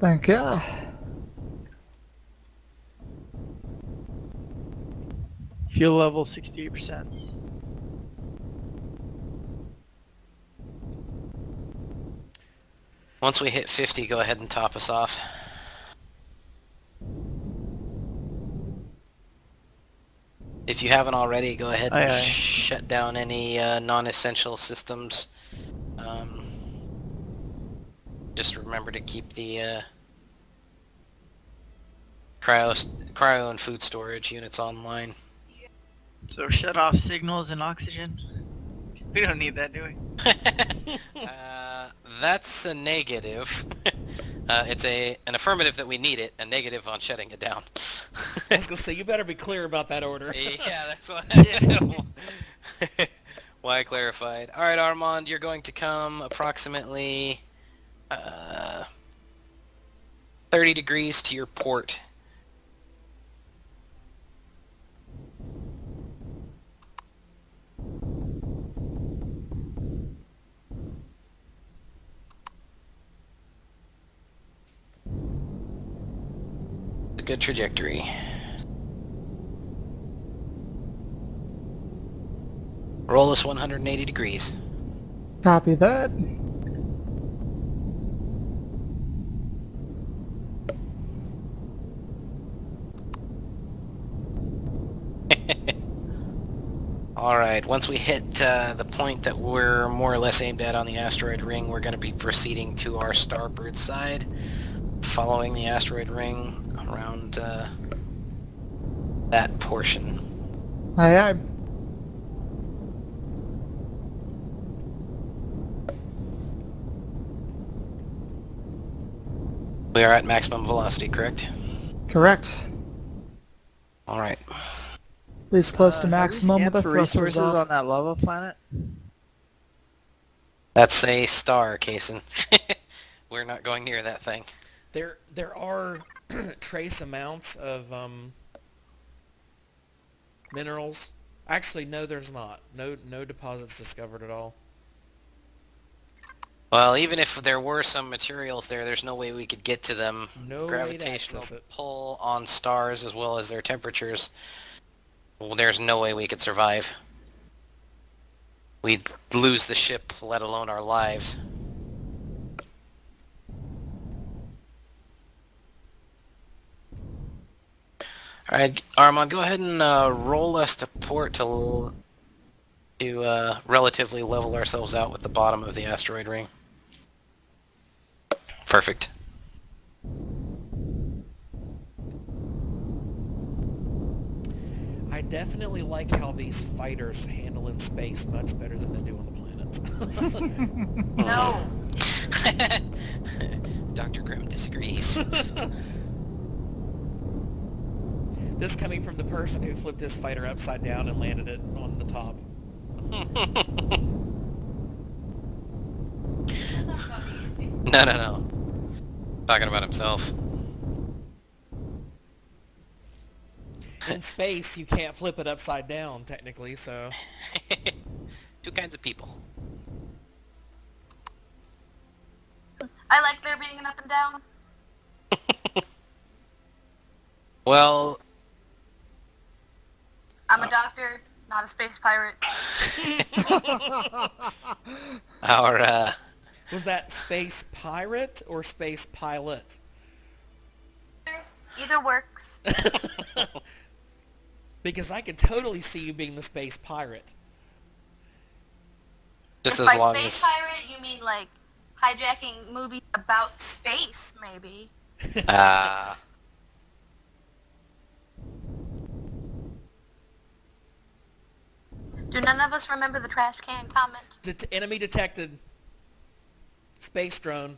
Thank you. Fuel level 68%. Once we hit 50, go ahead and top us off. If you haven't already, go ahead and Aye, aye. shut down any non-essential systems. Just remember to keep the cryo and food storage units online. So shut off signals and oxygen. We don't need that, do we? That's a negative. It's an affirmative that we need it, a negative on shutting it down. I was gonna say, you better be clear about that order. Yeah, that's why I clarified. All right, Armand, you're going to come approximately 30 degrees to your port. It's a good trajectory. Roll us 180 degrees. Copy that. Alright, once we hit the point that we're more or less aimed at on the asteroid ring, we're going to be proceeding to our starboard side, following the asteroid ring around that portion. Aye, aye. We are at maximum velocity, correct? Correct. Alright. At least close to Have we maximum scanned with the for thrusters resources off. on that lava planet? That's a star, Kaysen. We're not going near that thing. There are trace amounts of minerals. Actually, no, there's not. No deposits discovered at all. Well, even if there were some materials there, there's no way we could get to them. No way to Gravitational access it. pull on stars as well as their temperatures. Well, there's no way we could survive. We'd lose the ship, let alone our lives. Alright, Armand, go ahead and roll us to port to relatively level ourselves out with the bottom of the asteroid ring. Perfect. I definitely like how these fighters handle in space much better than they do on the planets. No. Dr. Grimm disagrees. This coming from the person who flipped his fighter upside down and landed it on the top. No. Talking about himself. In space, you can't flip it upside down, technically, so... Two kinds of people. I like there being an up and down. Well, I'm a doctor, not a space pirate. our, Was that space pirate or space pilot? Either works. Because I could totally see you being the space pirate. just If as by long space as... pirate, you mean like hijacking movies about space, maybe. Do none of us remember the trash can comment? Enemy detected. Space drone.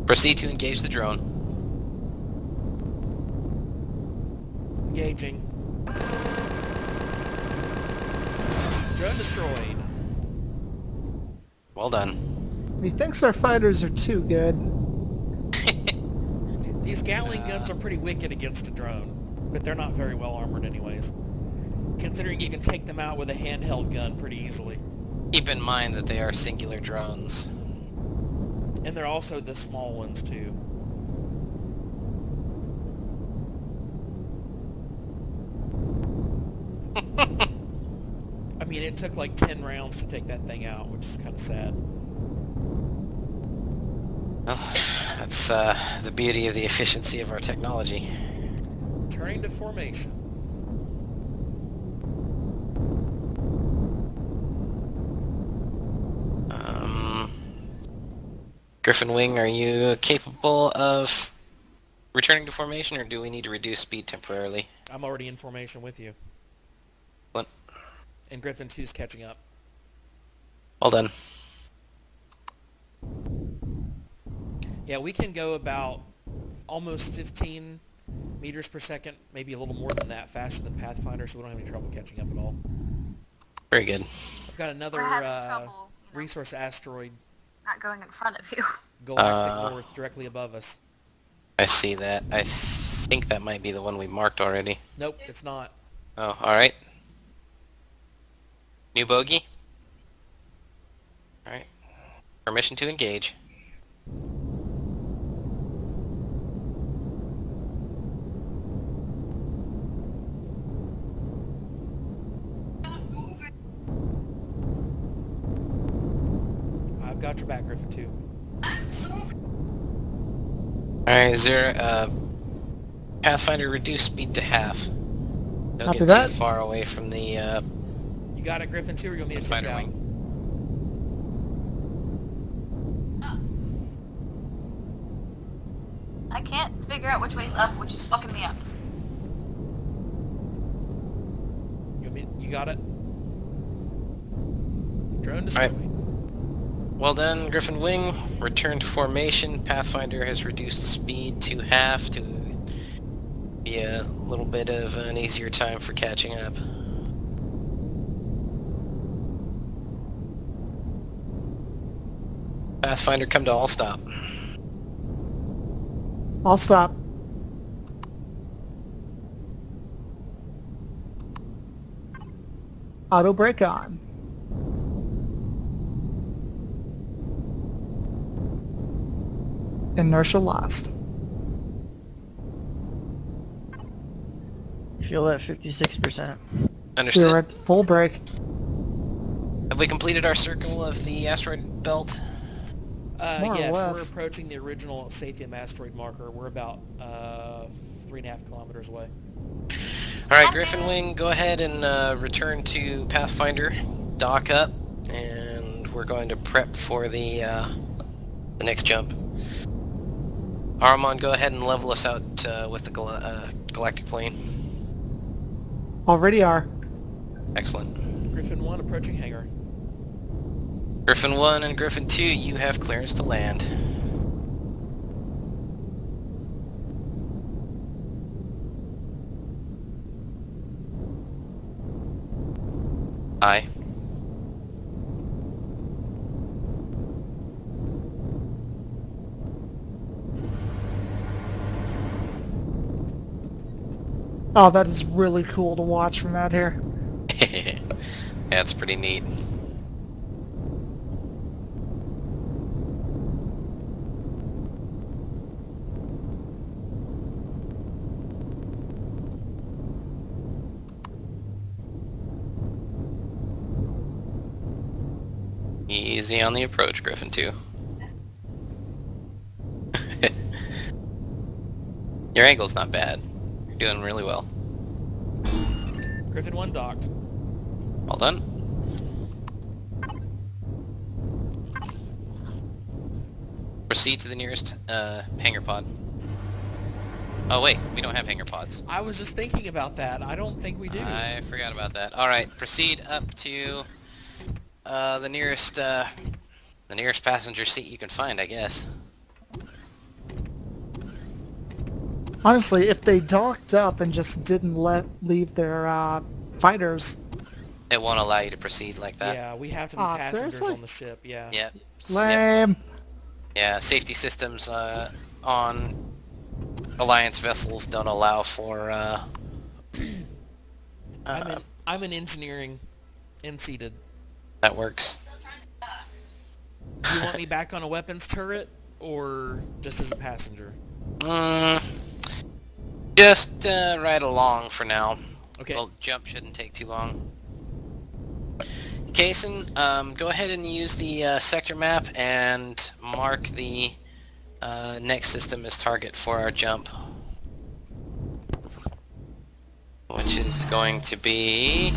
Proceed to engage the drone. Engaging. Drone destroyed. Well done. He thinks our fighters are too good. These Gatling guns are pretty wicked against a drone, but they're not very well armored anyways. Considering you can take them out with a handheld gun pretty easily. Keep in mind that they are singular drones. And they're also the small ones too. I mean, it took like 10 rounds to take that thing out, which is kind of sad. Well, that's the beauty of the efficiency of our technology. Turning to formation. Griffin Wing, are you capable of returning to formation, or do we need to reduce speed temporarily? I'm already in formation with you. What? And Griffin 2's catching up. Well done. Yeah, we can go about almost 15 meters per second, maybe a little more than that, faster than Pathfinder, so we don't have any trouble catching up at all. Very good. I've got another We're having trouble, resource asteroid, not going in front of you. Galactic North, directly above us. I see that. I think that might be the one we marked already. Nope, it's not. Oh, alright. New bogey? Alright. Permission to engage. I've got your back, Griffin 2. Alright, is there Pathfinder reduce speed to half? Don't Copy get that. too far away from the You got it, Griffin 2, or you want me to take it fighter out? wing. I can't figure out which way's up, which is fucking me up. You got it? Drone destroyed. Well done, Griffin Wing. Return to formation. Pathfinder has reduced speed to half to be a little bit of an easier time for catching up. Pathfinder, come to all stop. I'll stop. Auto brake on. Inertia lost. Fuel at 56%. Understood. We're at full brake. Have we completed our circle of the asteroid belt? More or Yes, we're less. approaching the original Sathium asteroid marker. We're about 3.5 kilometers away. Alright, Griffin Wing, go ahead and return to Pathfinder. Dock up, and we're going to prep for the next jump. Armand, go ahead and level us out with the Galactic plane. Already are. Excellent. Griffin 1 approaching hangar. Griffin 1 and Griffin 2, you have clearance to land. Aye. Oh, that is really cool to watch from out here. That's pretty neat. Easy on the approach, Griffin 2. Your angle's not bad. You're doing really well. Griffin 1 docked. Well done. Proceed to the nearest hangar pod. Oh wait, we don't have hangar pods. I was just thinking about that. I don't think we do. I forgot about that. Alright, proceed up to the nearest passenger seat you can find, I guess. Honestly, if they docked up and just didn't leave their fighters, It won't allow you to proceed like that. Yeah, we have to be Aw, passengers seriously? on the ship, yeah. Yep. lame. Yeah, safety systems on Alliance vessels don't allow for I'm in engineering and seated. that works. Do you want me back on a weapons turret or just as a passenger? Just ride along for now. Okay. Well, jump shouldn't take too long. Kason, go ahead and use the sector map and mark the next system as target for our jump. Which is going to be...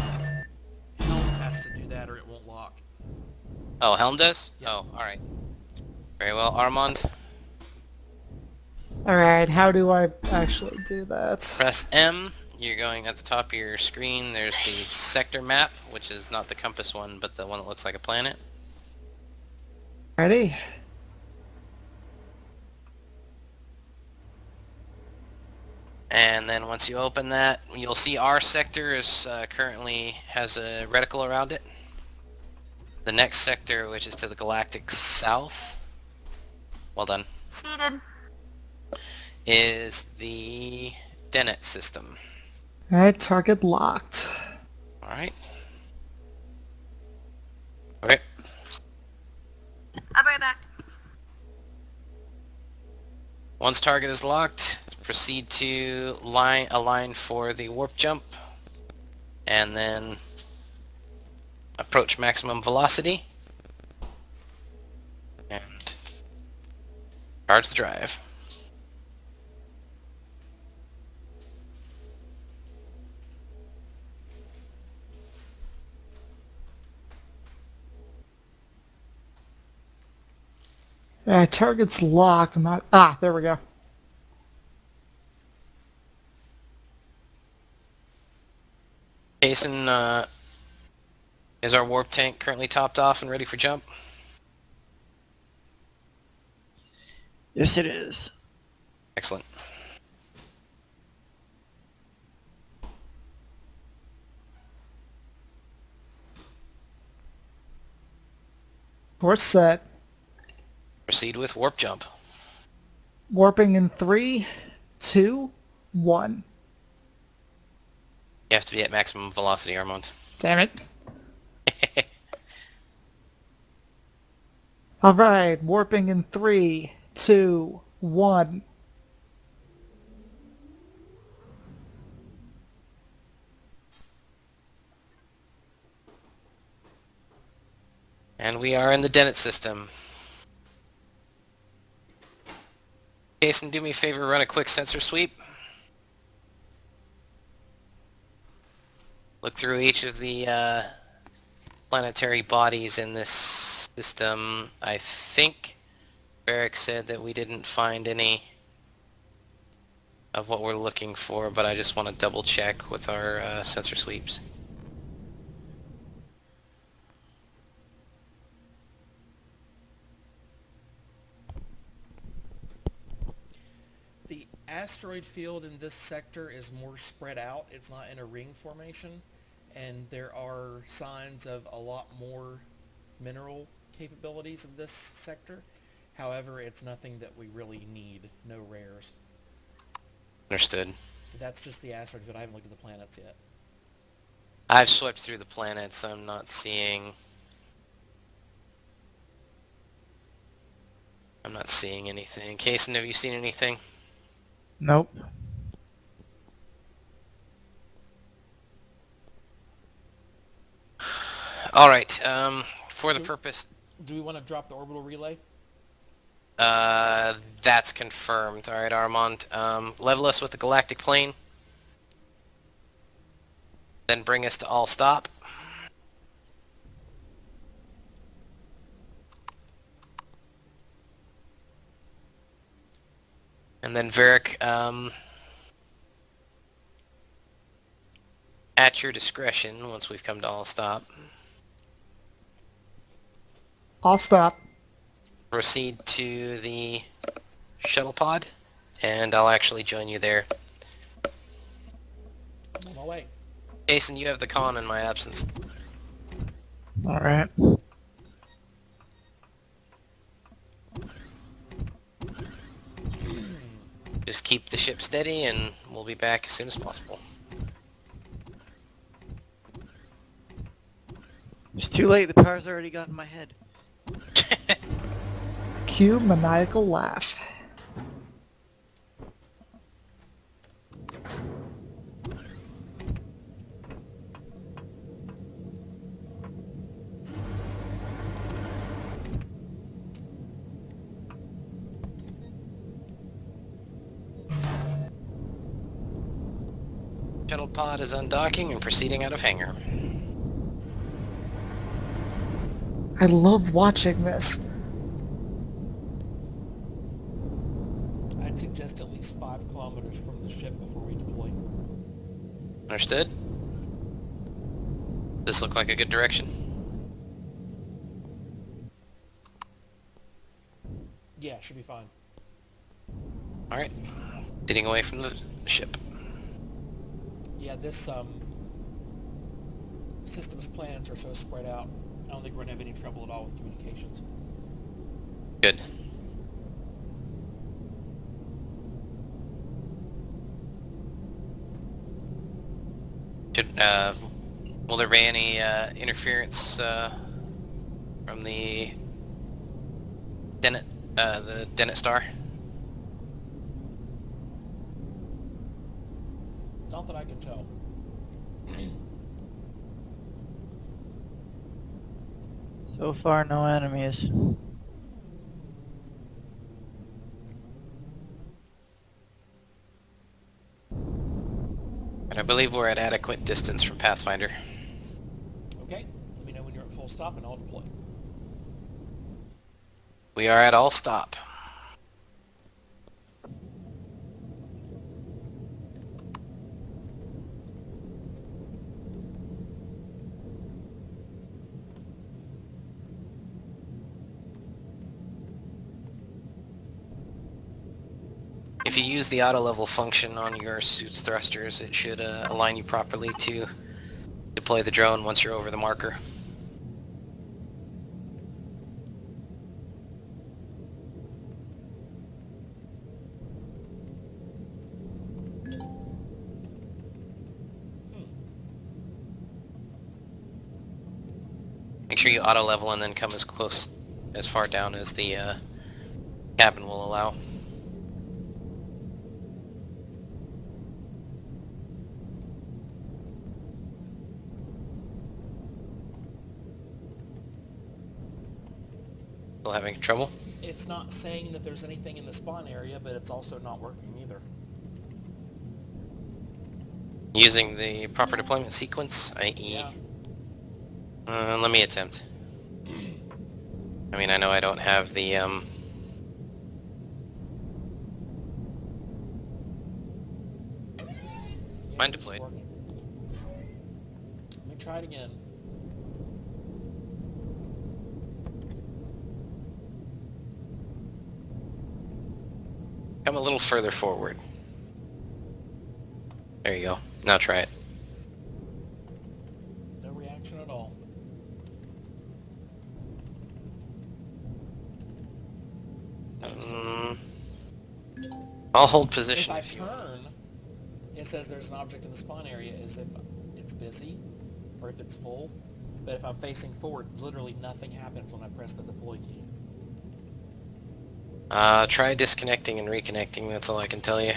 Helm has to do that or it won't lock. Oh, Helm does? Yep. Oh, alright. Very well. Armand, Alright, how do I actually do that? press M. You're going at the top of your screen. There's the sector map, which is not the compass one, but the one that looks like a planet. Ready? And then once you open that, you'll see our sector is currently has a reticle around it. The next sector, which is to the Galactic south, well done, Seated. is the Dennett system. Alright, target locked. Alright. Okay. I'll be right back. Once target is locked, proceed to align for the warp jump, and then approach maximum velocity, and charge the drive. Alright, target's locked. I'm not... Ah, there we go. Jason, is our warp tank currently topped off and ready for jump? Yes, it is. Excellent. We're set. Proceed with warp jump. Warping in 3, 2, 1. You have to be at maximum velocity, Armand. Damn it. Alright, warping in 3, 2, 1. And we are in the Dennett system. Jason, do me a favor, run a quick sensor sweep. Look through each of the planetary bodies in this system. I think Eric said that we didn't find any of what we're looking for, but I just want to double check with our sensor sweeps. The asteroid field in this sector is more spread out. It's not in a ring formation, and there are signs of a lot more mineral capabilities of this sector. However, it's nothing that we really need. No rares. Understood. That's just the asteroid field. I haven't looked at the planets yet. I've swept through the planets. I'm not seeing anything. Kason, have you seen anything? Nope. Alright, for the purpose... Do we want to drop the orbital relay? That's confirmed. Alright, Armand. Level us with the galactic plane. Then bring us to all stop. And then Varric, at your discretion, once we've come to all stop, I'll stop. proceed to the shuttle pod, and I'll actually join you there. I'm on my way. Jason, you have the con in my absence. Alright. Just keep the ship steady, and we'll be back as soon as possible. It's too late, the power's already got in my head. Cue maniacal laugh. Shuttle pod is undocking and proceeding out of hangar. I love watching this. I'd suggest at least 5 kilometers from the ship before we deploy. Understood? This look like a good direction? Yeah, should be fine. Alright. Getting away from the ship. Yeah, this system's plans are so spread out. I don't think we're going to have any trouble at all with communications. Good. Will there be any interference from the Dennett star? Not that I can tell. So far, no enemies. And I believe we're at adequate distance from Pathfinder. Okay, let me know when you're at full stop and I'll deploy. We are at all stop. If you use the auto level function on your suit's thrusters, it should align you properly to deploy the drone once you're over the marker. sure you auto level and then come as far down as the cabin will allow. Still having trouble? It's not saying that there's anything in the spawn area, but it's also not working either. Using the proper deployment sequence, i.e. Yeah. Let me attempt. I mean, I know I don't have the, Mine It's deployed. working. Let me try it again. Come a little further forward. There you go. Now try it. No reaction at all. I'll hold If position I if you... turn, it says there's an object in the spawn area as if it's busy or if it's full. But if I'm facing forward, literally nothing happens when I press the deploy key. Try disconnecting and reconnecting, that's all I can tell you.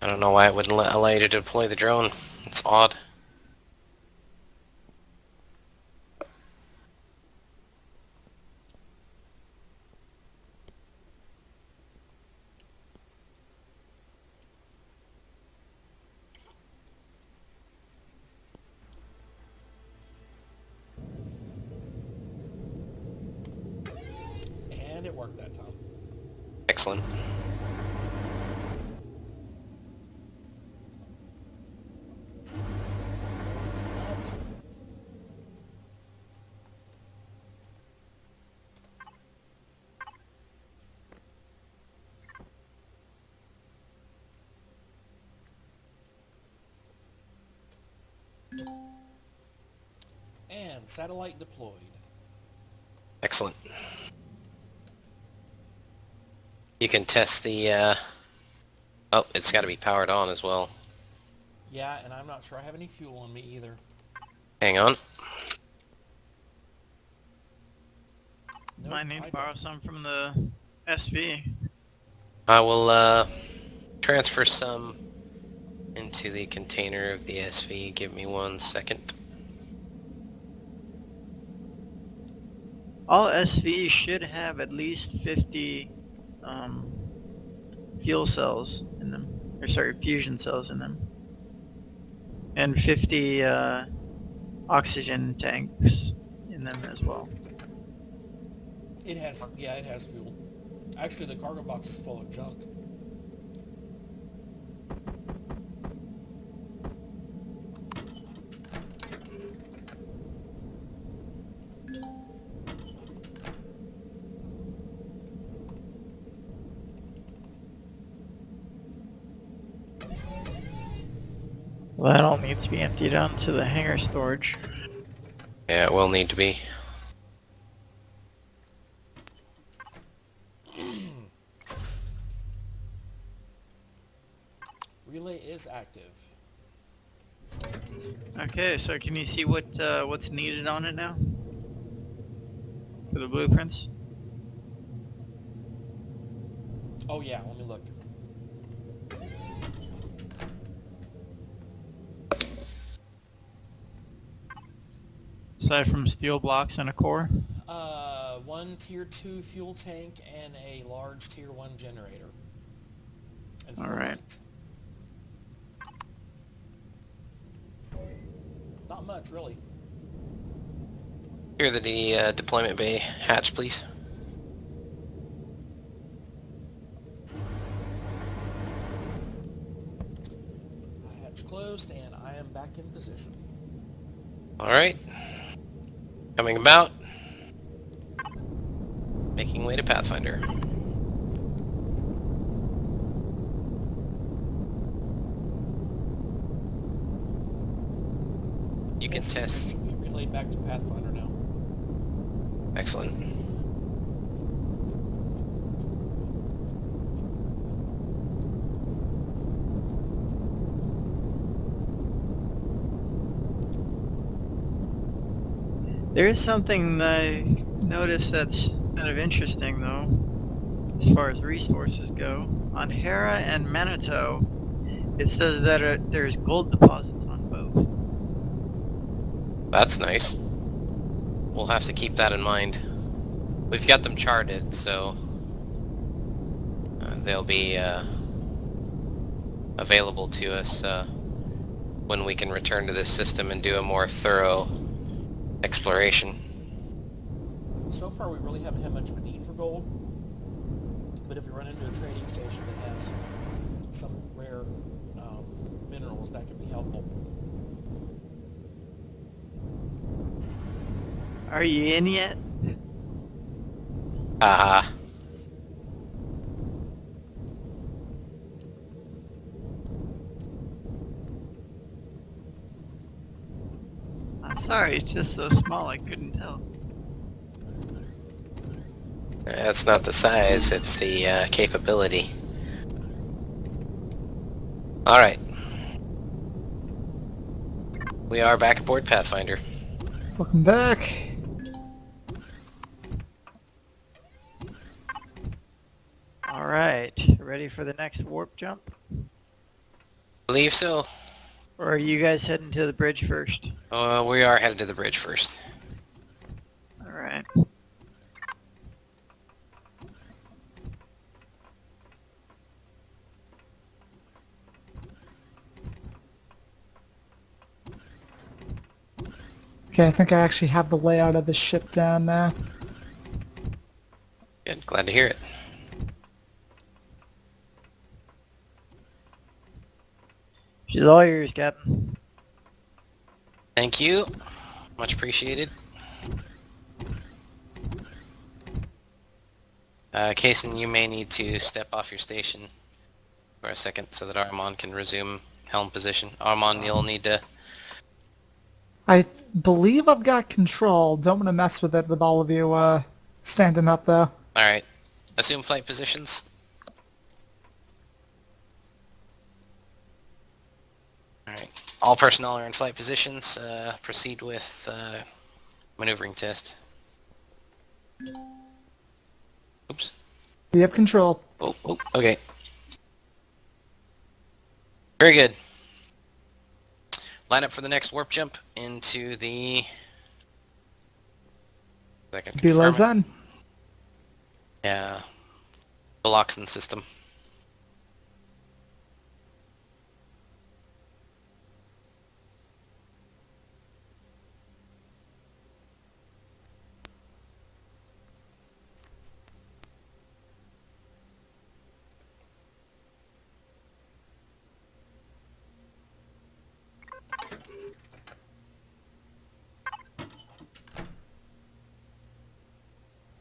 I don't know why it wouldn't allow you to deploy the drone. It's odd. And it worked that time. Excellent. It's out. And satellite deployed. Excellent. You can test the, Oh, it's gotta be powered on as well. Yeah, and I'm not sure I have any fuel on me either. Hang on. Nope, Might need I to borrow don't. some from the SV. I will, transfer some into the container of the SV. Give me 1 second. All SVs should have at least 50 fuel cells in them, or sorry, fusion cells in them, and 50 oxygen tanks in them as well. It has, yeah, it has fuel. Actually, the cargo box is full of junk. Well, that all needs to be emptied out to the hangar storage. Yeah, it will need to be. Relay is active. Okay, so can you see what's needed on it now? For the blueprints? Oh yeah, let me look. Aside from steel blocks and a core? One tier 2 fuel tank and a large tier 1 generator. And 4 Alright. lights. Not much, really. Clear the deployment bay hatch, please. Hatch closed, and I am back in position. Alright. Coming about. Making way to Pathfinder. You can test. Should be relayed back to Pathfinder now. Excellent. There is something I noticed that's kind of interesting, though, as far as resources go. On Hera and Manitou, it says that there's gold deposits on both. That's nice. We'll have to keep that in mind. We've got them charted, so they'll be available to us when we can return to this system and do a more thorough exploration. So far, we really haven't had much of a need for gold, but if we run into a trading station that has some rare minerals, that could be helpful. Are you in yet? Haha. I'm sorry, it's just so small I couldn't tell. That's not the size, it's the capability. Alright. We are back aboard Pathfinder. Welcome back. Alright, ready for the next warp jump? Believe so. Or are you guys heading to the bridge first? We are headed to the bridge first. Alright. Okay, I think I actually have the layout of the ship down now. Good, glad to hear it. She's all yours, Captain. Thank you. Much appreciated. Kaysen, you may need to step off your station for a second so that Armand can resume helm position. Armand, you'll need to... I believe I've got control. Don't want to mess with it with all of you standing up, though. Alright. Assume flight positions. Alright. All personnel are in flight positions. Proceed with maneuvering test. Oops. You have control. Oh, okay. Very good. Line up for the next warp jump into the... Second Below confirm it. Zen. Yeah. Biloxan system.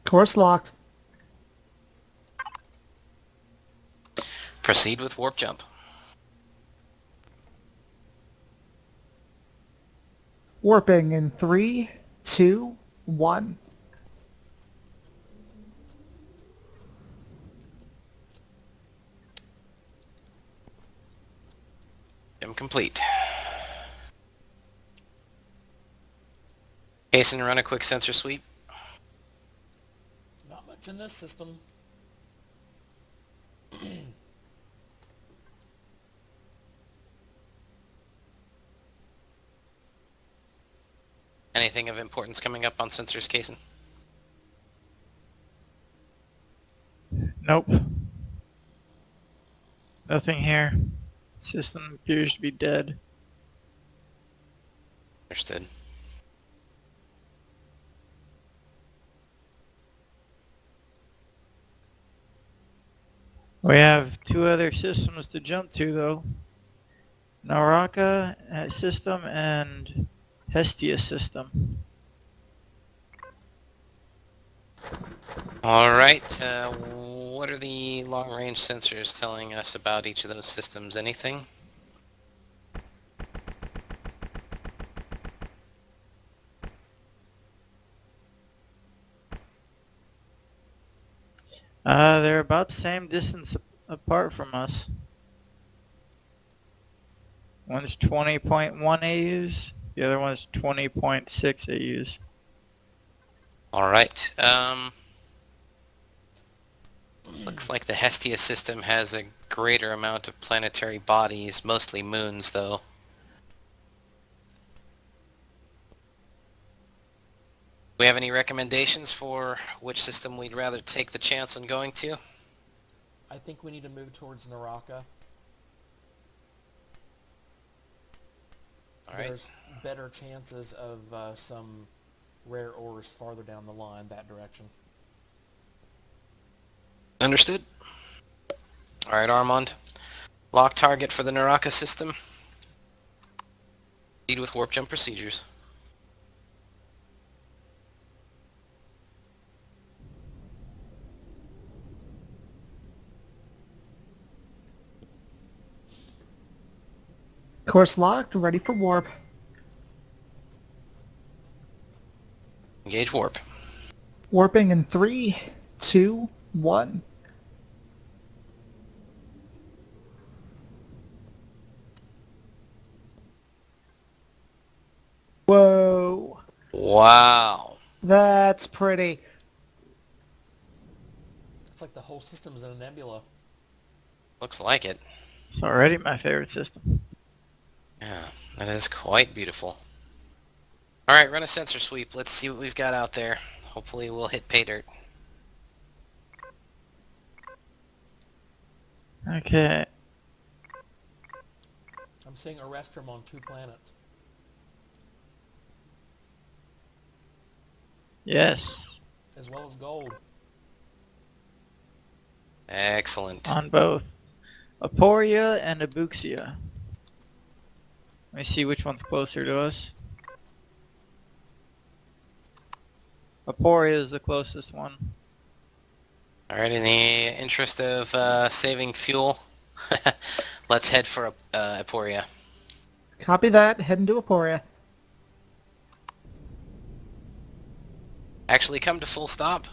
Course locked. Proceed with warp jump. Warping in 3, 2, 1. Jump complete. Hasten to run a quick sensor sweep. Not much in this system. Anything of importance coming up on sensors, Kaysen? Nope. Nothing here. System appears to be dead. Understood. We have 2 other systems to jump to, though. Naraka system and Hestia system. Alright, what are the long-range sensors telling us about each of those systems? Anything? They're about the same distance apart from us. One's 20.1 AUs, the other one's 20.6 AUs. Alright, looks like the Hestia system has a greater amount of planetary bodies, mostly moons, though. Do we have any recommendations for which system we'd rather take the chance on going to? I think we need to move towards Naraka. Alright. There's better chances of some rare ores farther down the line that direction. Understood. Alright, Armand. Lock target for the Naraka system. Proceed with warp jump procedures. Course locked, ready for warp. Engage warp. Warping in 3, 2, 1. Whoa. Wow. That's pretty. It's like the whole system's in a nebula. Looks like it. It's already my favorite system. Yeah, that is quite beautiful. Alright, run a sensor sweep. Let's see what we've got out there. Hopefully we'll hit pay dirt. Okay. I'm seeing Erestrum on 2 planets. Yes. As well as gold. Excellent. On both. Aporia and Abuxia. Let me see which one's closer to us. Aporia is the closest one. Alright, in the interest of saving fuel, let's head for Emporia. Copy that, heading to Aporia. Actually come to full stop.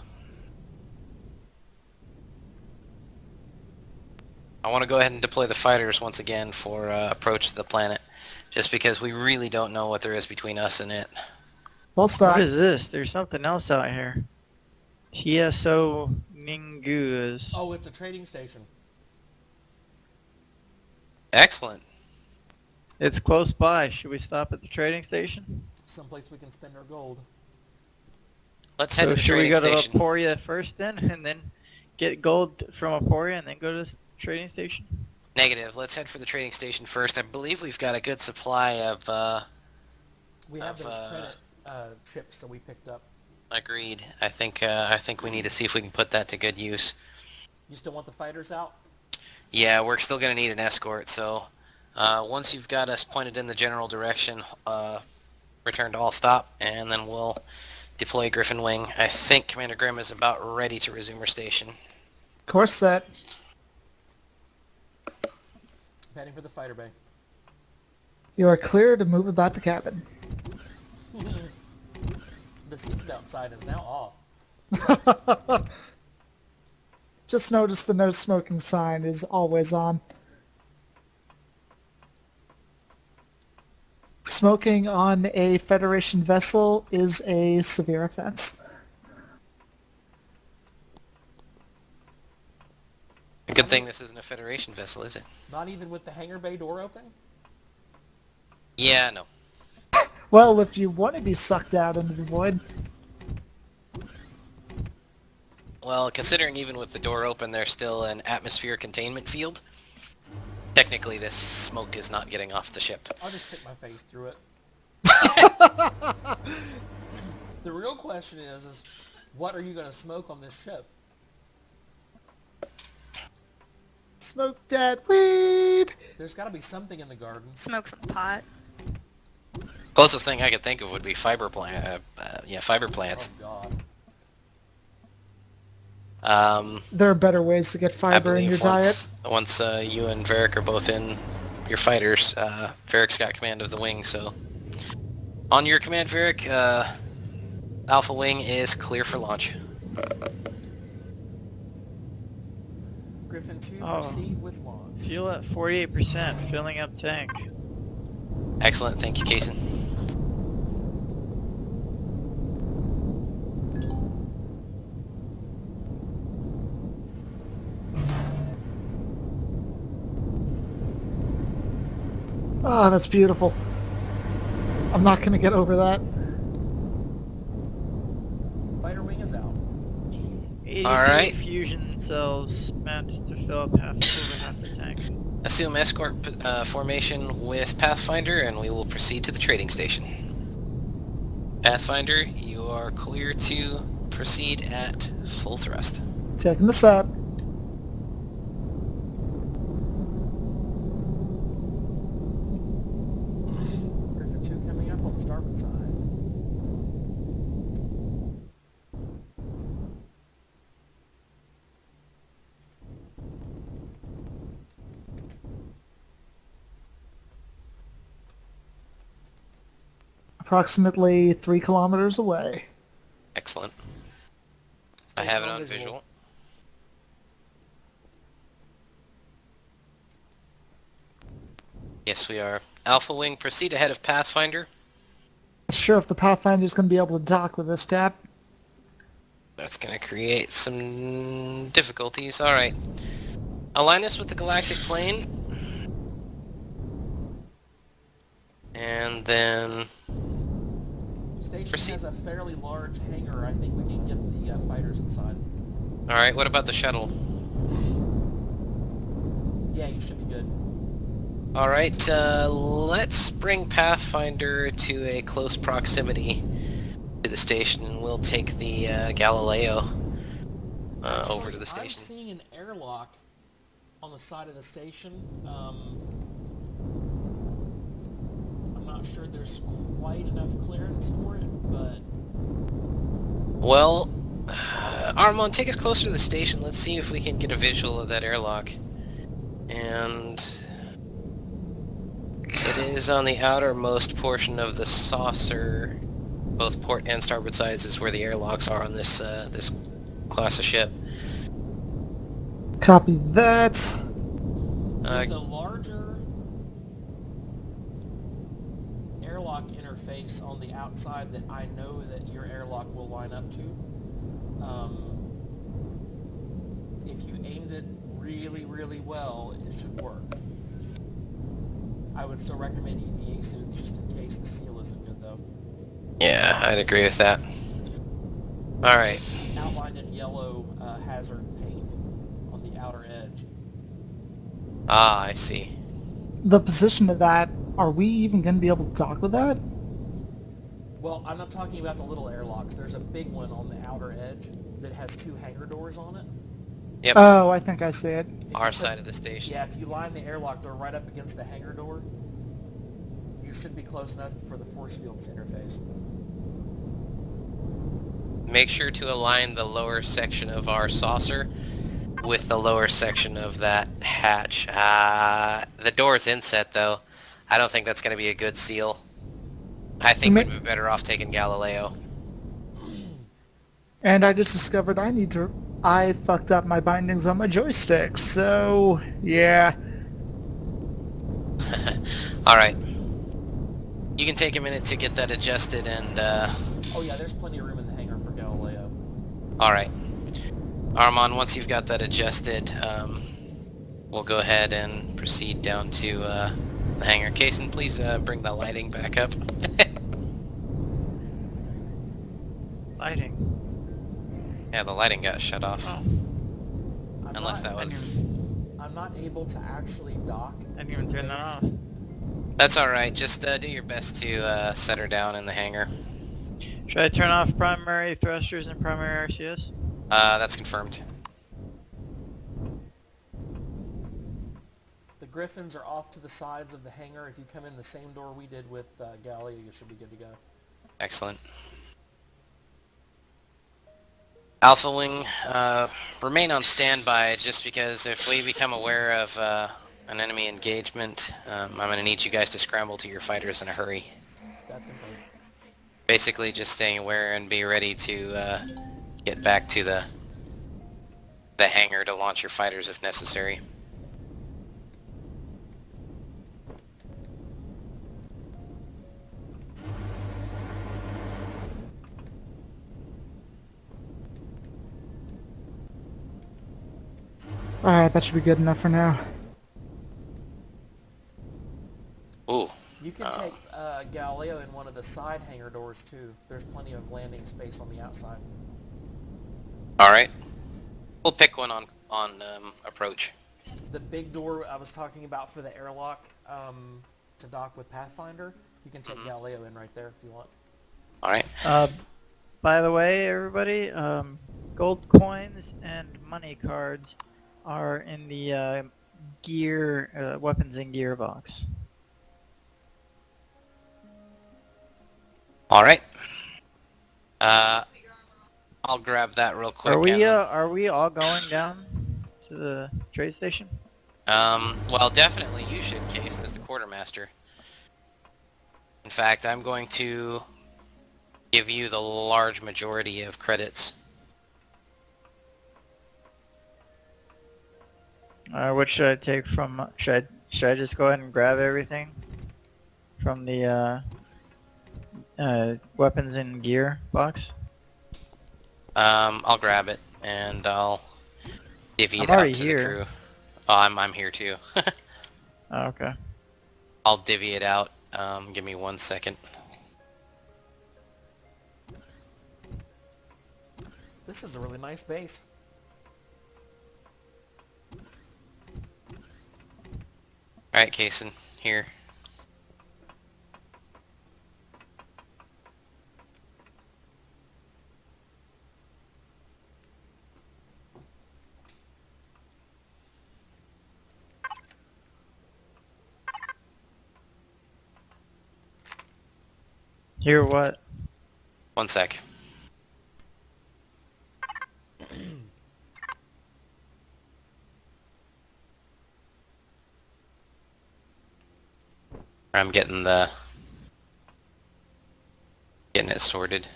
I want to go ahead and deploy the fighters once again for approach to the planet, just because we really don't know what there is between us and it. Full stop. What is this? There's something else out here. TSO Ningu is... Oh, it's a trading station. Excellent. It's close by. Should we stop at the trading station? Someplace we can spend our gold. Let's head So to the should we trading go station. to Aporia first then, and then get gold from Aporia and then go to the trading station? Negative. Let's head for the trading station first. I believe we've got a good supply of, We have Of, those credit chips that we picked up. agreed. I think we need to see if we can put that to good use. You still want the fighters out? Yeah, we're still going to need an escort, so once you've got us pointed in the general direction, return to all stop, and then we'll deploy Griffin Wing. I think Commander Grimm is about ready to resume her station. Course set. Heading for the fighter bay. You are clear to move about the cabin. The seatbelt sign is now off. Just notice the no smoking sign is always on. Smoking on a Federation vessel is a severe offense. A good thing this isn't a Federation vessel, is it? Not even with the hangar bay door open? Yeah, no. Well, if you want to be sucked out into the void. Well, considering even with the door open, there's still an atmosphere containment field. Technically, this smoke is not getting off the ship. I'll just stick my face through it. The real question is what are you going to smoke on this ship? Smoke that weed! There's got to be something in the garden. Smoke some pot. Closest thing I could think of would be fiber plants. Oh, God. There are better ways to get I fiber in your believe diet. once you and Varric are both in your fighters, Varric's got command of the wing, so... On your command, Varric, Alpha Wing is clear for launch. Griffin 2, Oh. proceed with launch. Fuel at 48%, filling up tank. Excellent, thank you, Kaysen. Oh, that's beautiful. I'm not gonna get over that. Fighter wing is out. 83 Alright. fusion cells spent to fill up over half the tank. Assume escort formation with Pathfinder, and we will proceed to the trading station. Pathfinder, you are clear to proceed at full thrust. Taking this out. Griffin 2 coming up on the starboard side. Approximately 3 kilometers away. Excellent. I Station have it on visual. Yes, we are. Alpha Wing, proceed ahead of Pathfinder. Sure if the Pathfinder's gonna be able to dock with this, Cap. That's going to create some difficulties. Alright. Align us with the Galactic plane. And then... Station Proceed. has a fairly large hangar. I think we can get the fighters inside. Alright, what about the shuttle? Yeah, you should be good. Alright, let's bring Pathfinder to a close proximity to the station, and we'll take the Galileo over to the I'm station. seeing an airlock on the side of the station. I'm not sure there's quite enough clearance for it, but... Well, Armand, take us closer to the station. Let's see if we can get a visual of that airlock. And... it is on the outermost portion of the saucer. Both port and starboard sides is where the airlocks are on this this class of ship. Copy that. There's a larger airlock interface on the outside that I know that your airlock will line up to. If you aimed it really, really well, it should work. I would still recommend EVA suits just in case the seal isn't good, though. Yeah, I'd agree with that. Alright. It's outlined in yellow hazard paint on the outer edge. Ah, I see. The position of that, are we even gonna be able to dock with that? Well, I'm not talking about the little airlocks. There's a big one on the outer edge that has 2 hangar doors on it. Yep, Oh, I think I see it. If our you side of the station. Yeah, if you line the airlock door right up against the hangar door, you should be close enough for the force fields to interface. Make sure to align the lower section of our saucer with the lower section of that hatch. The door's inset, though. I don't think that's going to be a good seal. I think we'd be better off taking Galileo. And I just discovered I fucked up my bindings on my joystick, so yeah. Alright. You can take a minute to get that adjusted and, Oh yeah, there's plenty of room in the hangar for Galileo. alright. Armand, once you've got that adjusted, we'll go ahead and proceed down to, the hangar. Kason, please, bring the lighting back up. Lighting. Yeah, the lighting got shut off. Oh, Unless that was... I'm not able to actually dock. I didn't even to the turn that base. off. That's alright, just do your best to set her down in the hangar. Should I turn off primary thrusters and primary RCS? That's confirmed. The Griffins are off to the sides of the hangar. If you come in the same door we did with Galileo, you should be good to go. Excellent. Alpha Wing, remain on standby just because if we become aware of an enemy engagement, I'm going to need you guys to scramble to your fighters in a hurry. That's complete. Basically just staying aware and be ready to get back to the hangar to launch your fighters if necessary. Alright, that should be good enough for now. Ooh, You can take Galileo in one of the side hangar doors too. There's plenty of landing space on the outside. All right. We'll pick one on approach. The big door I was talking about for the airlock to dock with Pathfinder, you can take Galileo in right there if you want. All right. By the way, everybody, gold coins and money cards are in the gear, weapons and gear box. All right. I'll grab that real quick. Are we all going down to the trade station? Well, definitely you should, Case, as the quartermaster. In fact, I'm going to give you the large majority of credits. What should I take from? Should I just go ahead and grab everything from the weapons and gear box? I'll grab it and I'll divvy it I'm out already to here. the crew. Oh, I'm here too. Oh, okay. I'll divvy it out. Give me 1 second. This is a really nice base. All right, Kason, here. Here what? 1 sec. I'm getting it sorted.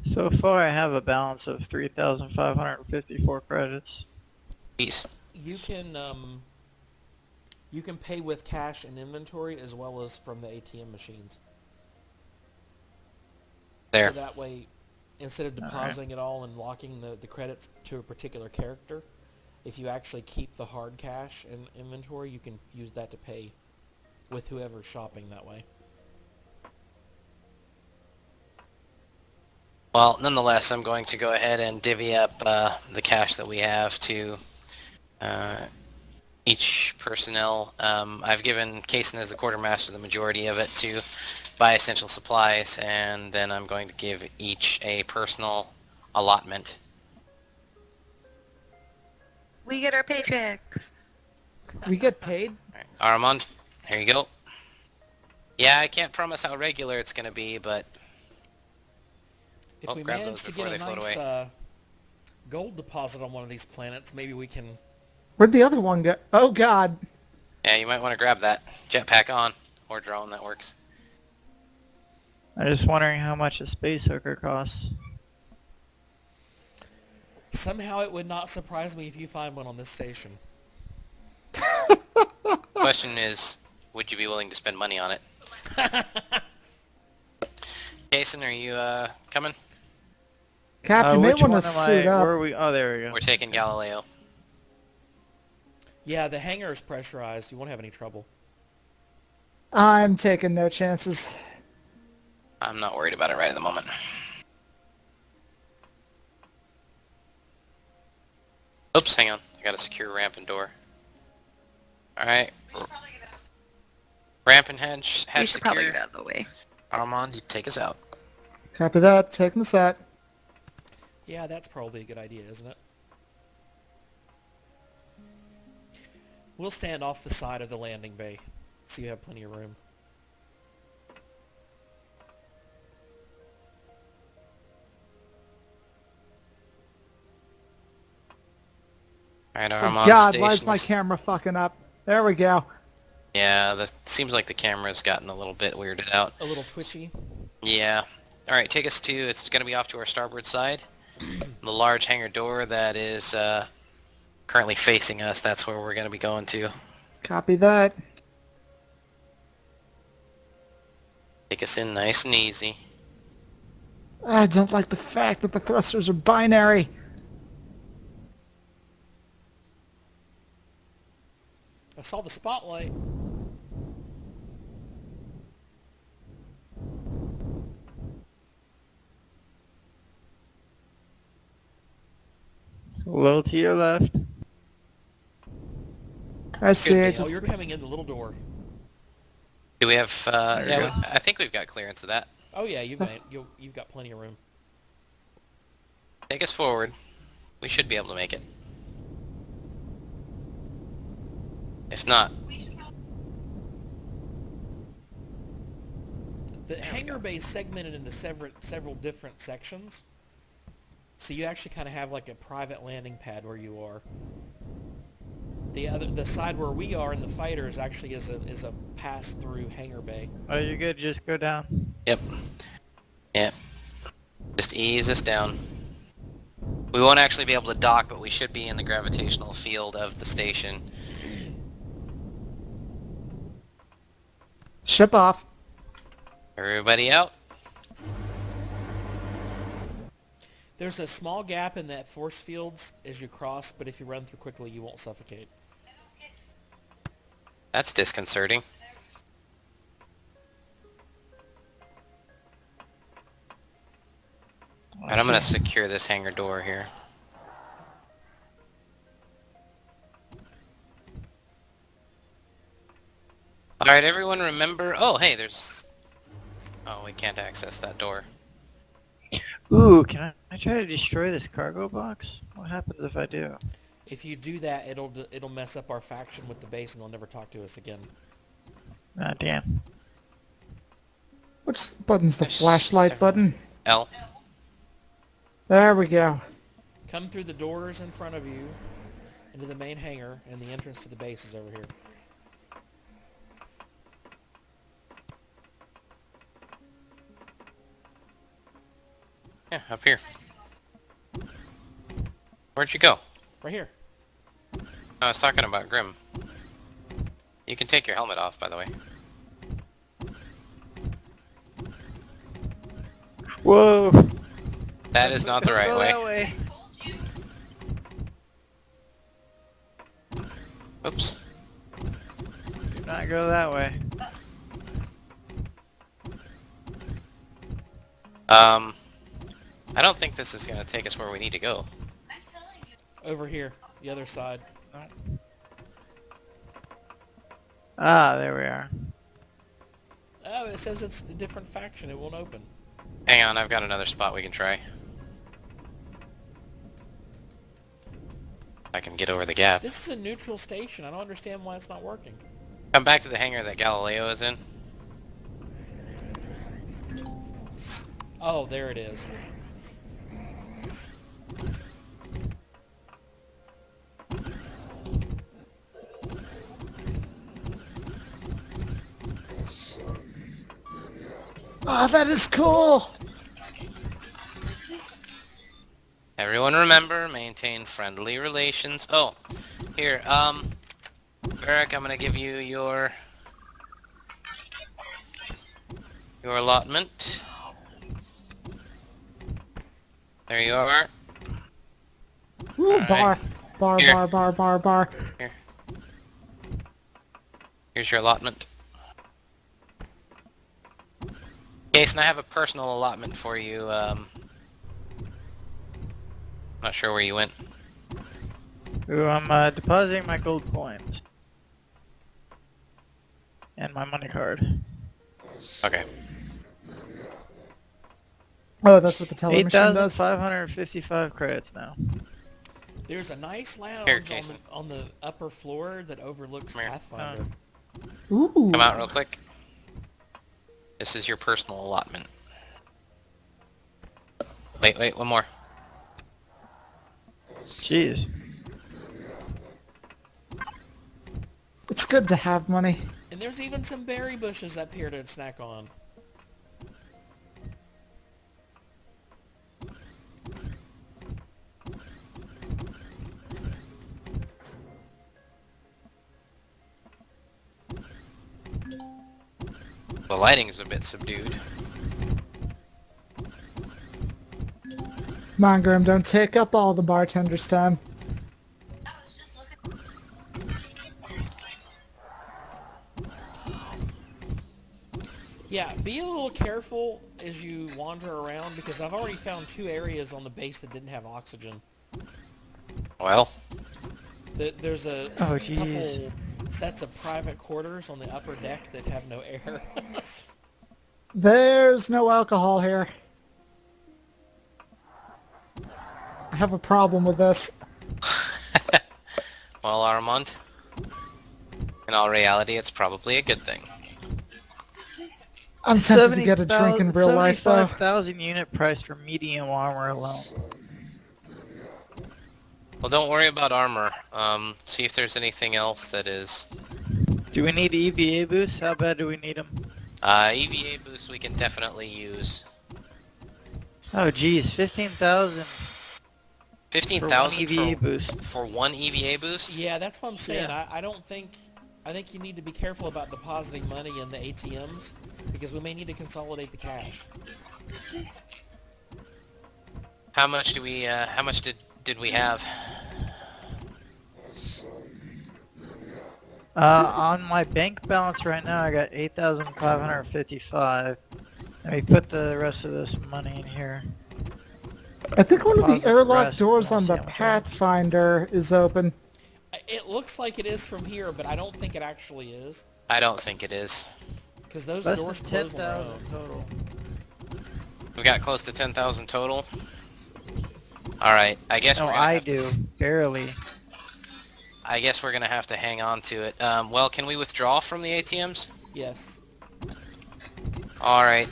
So far, I have a balance of 3,554 credits. Jeez. You can pay with cash and inventory as well as from the ATM machines. There. So that way, instead of depositing it all and locking the credits to a particular character, if you actually keep the hard cash and inventory, you can use that to pay with whoever's shopping that way. Well, nonetheless, I'm going to go ahead and divvy up the cash that we have to each personnel. I've given Kason as the quartermaster the majority of it to buy essential supplies, and then I'm going to give each a personal allotment. We get our paychecks. We get paid? All right, Armand, here you go. Yeah, I can't promise how regular it's going to be, but... If we grab manage those to before get a they float nice away. gold deposit on one of these planets, maybe we can... Where'd the other one go? Oh god. Yeah, you might want to grab that. Jetpack on, or drone, that works. I'm just wondering how much a space hooker costs. Somehow it would not surprise me if you find one on this station. Question is, would you be willing to spend money on it? Jason, are you coming? Cap, you may Which want one to am suit I? up. Where are we? Oh, there we go. We're taking Galileo. Yeah, the hangar is pressurized. You won't have any trouble. I'm taking no chances. I'm not worried about it right at the moment. Oops, hang on. I got a secure ramp and door. Alright. Ramp and hatch We should probably secure. get out of the way. Armand, you take us out. Copy that. Taking the set. Yeah, that's probably a good idea, isn't it? We'll stand off the side of the landing bay, so you have plenty of room. Alright, Oh Armand, god, station why is my is- camera fucking up? There we go. Yeah, seems like the camera's gotten a little bit weirded out. A little twitchy. Yeah. Alright, take us to, it's going to be off to our starboard side. The large hangar door that is currently facing us, that's where we're going to be going to. Copy that. Take us in nice and easy. I don't like the fact that the thrusters are binary. I saw the spotlight. A little to your left. I see Could it. be. Oh, Just you're coming in the little door. Do we have? There we go. I think we've got clearance of that. Oh yeah, you've got plenty of room. Take us forward. We should be able to make it. If not, The hangar bay is segmented into several different sections. So you actually kind of have like a private landing pad where you are. The side where we are in the fighters actually is a pass through hangar bay. Oh, you're good. Just go down. yep. Yep. Just ease us down. We won't actually be able to dock, but we should be in the gravitational field of the station. ship off. Everybody out. There's a small gap in that force fields as you cross, but if you run through quickly, you won't suffocate. That's disconcerting. Alright, I'm gonna secure this hangar door here. Alright, everyone remember... Oh, hey, there's... Oh, we can't access that door. Ooh, can I try to destroy this cargo box? What happens if I do? If you do that, it'll mess up our faction with the base, and they'll never talk to us again. Ah, damn. Which button's the There's flashlight several. button? L. There we go. Come through the doors in front of you into the main hangar, and the entrance to the base is over here. Yeah, up here. Where'd you go? Right here. I was talking about Grim. You can take your helmet off, by the way. Whoa! That is not the right Go way. that way. Oops. Do not go that way. I don't think this is gonna take us where we need to go. Over here, the other side. Ah, there we are. Oh, it says it's a different faction. It won't open. Hang on, I've got another spot we can try. I can get over the gap. This is a neutral station. I don't understand why it's not working. Come back to the hangar that Galileo is in. Oh, there it is. Oh, that is cool. Everyone remember, maintain friendly relations. Oh, here, Varric, I'm gonna give you your allotment. There you are. Ooh, Alright. bar, Here. bar. Here. Here's your allotment. Jason, I have a personal allotment for you. Not sure where you went. Ooh, I'm depositing my gold coins. And my money card. Okay. Oh, that's what the teller machine does. 8,555 credits now. There's a nice lounge Here, on Jason. on the upper floor that overlooks Come here. Pathfinder. Ooh. Come out real quick. This is your personal allotment. Wait, one more. Jeez. It's good to have money. And there's even some berry bushes up here to snack on. The lighting is a bit subdued. Come on, Grim, don't take up all the bartender's time. Yeah, be a little careful as you wander around because I've already found 2 areas on the base that didn't have oxygen. Well, There's a Oh, jeez. couple sets of private quarters on the upper deck that have no air. There's no alcohol here. I have a problem with this. well, Armand, in all reality, it's probably a good thing. I'm tempted to get a drink in real life, though. 75,000 unit price for medium armor alone. Well, don't worry about armor. See if there's anything else that is... Do we need EVA boosts? How bad do we need them? EVA boost we can definitely use. Oh, geez, 15,000 for one 15,000 EVA boost. for one EVA boost? Yeah, that's what I'm saying. Yeah. I don't think... I think you need to be careful about depositing money in the ATMs, because we may need to consolidate the cash. How much do we, how much did we have? On my bank balance right now, I got 8,555. Let me put the rest of this money in here. I think one of Pause the the airlock rest, doors and I'll on see the how much I have. Pathfinder is open. It looks like it is from here, but I don't think it actually is, I don't think it is. because those Less doors than close on their 10,000 own. total. We got close to 10,000 total. Alright, I guess No, we're gonna I have do. to... Barely. I guess we're gonna have to hang on to it. Well, can we withdraw from the ATMs? Yes. Alright.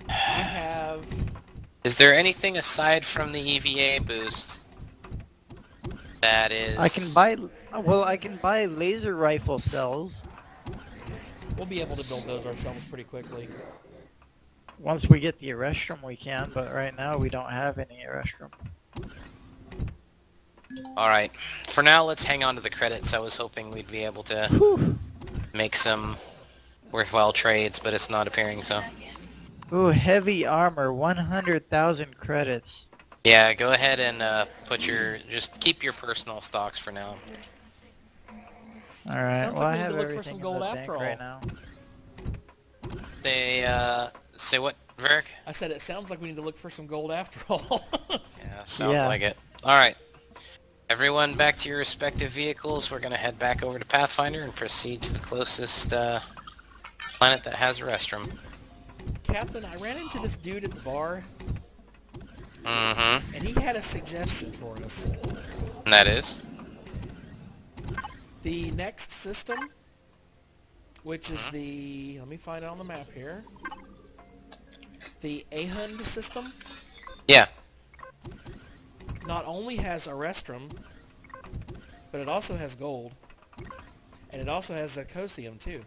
I have... Is there anything aside from the EVA boost that is... I can buy... Well, I can buy laser rifle cells We'll be able to build those ourselves pretty quickly. once we get the Arrestrum. We can, but right now we don't have any Arrestrum. Alright. For now, let's hang on to the credits. I was hoping we'd be able to Whew. make some worthwhile trades, but it's not appearing so. Ooh, heavy armor, 100,000 credits. Yeah, go ahead and put your... just keep your personal stocks for now. All right. Sounds Well, like I we need have to look for everything some in gold the after bank all. right now. They, say what, Varric? I said it sounds like we need to look for some gold after all. Yeah, sounds Yeah. like it. Alright. Everyone back to your respective vehicles. We're gonna head back over to Pathfinder and proceed to the closest, planet that has a restroom. Captain, I ran into this dude at the bar, Mm-hmm. and he had a suggestion for us. And that is? The next system, which is the... let me find it on the map here. The Ahund system Yeah. not only has a Arrestrum, but it also has gold. And it also has Zirconium too.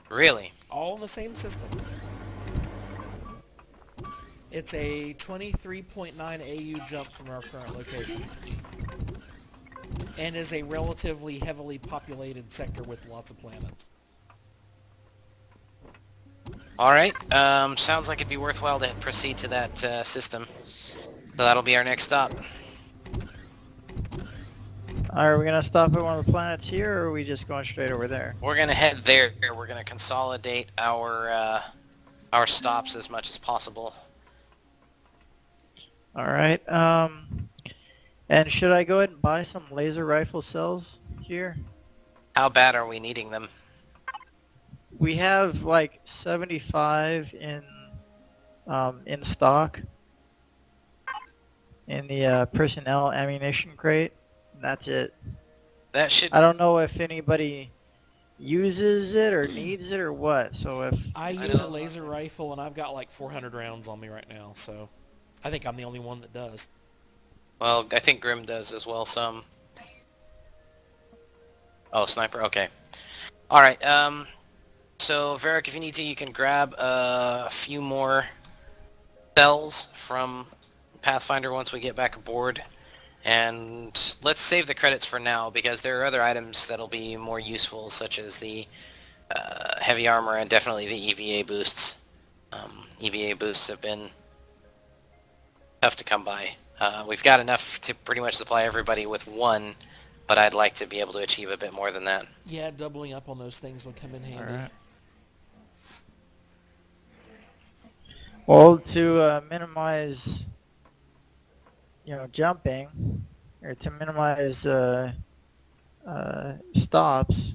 Really? All in the same system. It's a 23.9 AU jump from our current location. And is a relatively heavily populated sector with lots of planets. Alright, sounds like it'd be worthwhile to proceed to that, system. So that'll be our next stop. Are we gonna stop at one of the planets here, or are we just going straight over there? We're gonna head there. We're gonna consolidate our stops as much as possible. All right. And should I go ahead and buy some laser rifle cells here? How bad are we needing them? We have like 75 in stock in the personnel ammunition crate. That's it. That should... I don't know if anybody uses it or needs it or what. So if I use a laser rifle and I've got like 400 rounds on me right now, so I think I'm the only one that does. Well, I think Grim does as well, some. Oh, sniper? Okay. Alright, so Varric, if you need to, you can grab a few more cells from Pathfinder once we get back aboard. And let's save the credits for now, because there are other items that'll be more useful, such as the heavy armor and definitely the EVA boosts. EVA boosts have been tough to come by. We've got enough to pretty much supply everybody with one, but I'd like to be able to achieve a bit more than that. Yeah, doubling up on those things would come in handy. Alright. Well, to minimize jumping, or to minimize stops,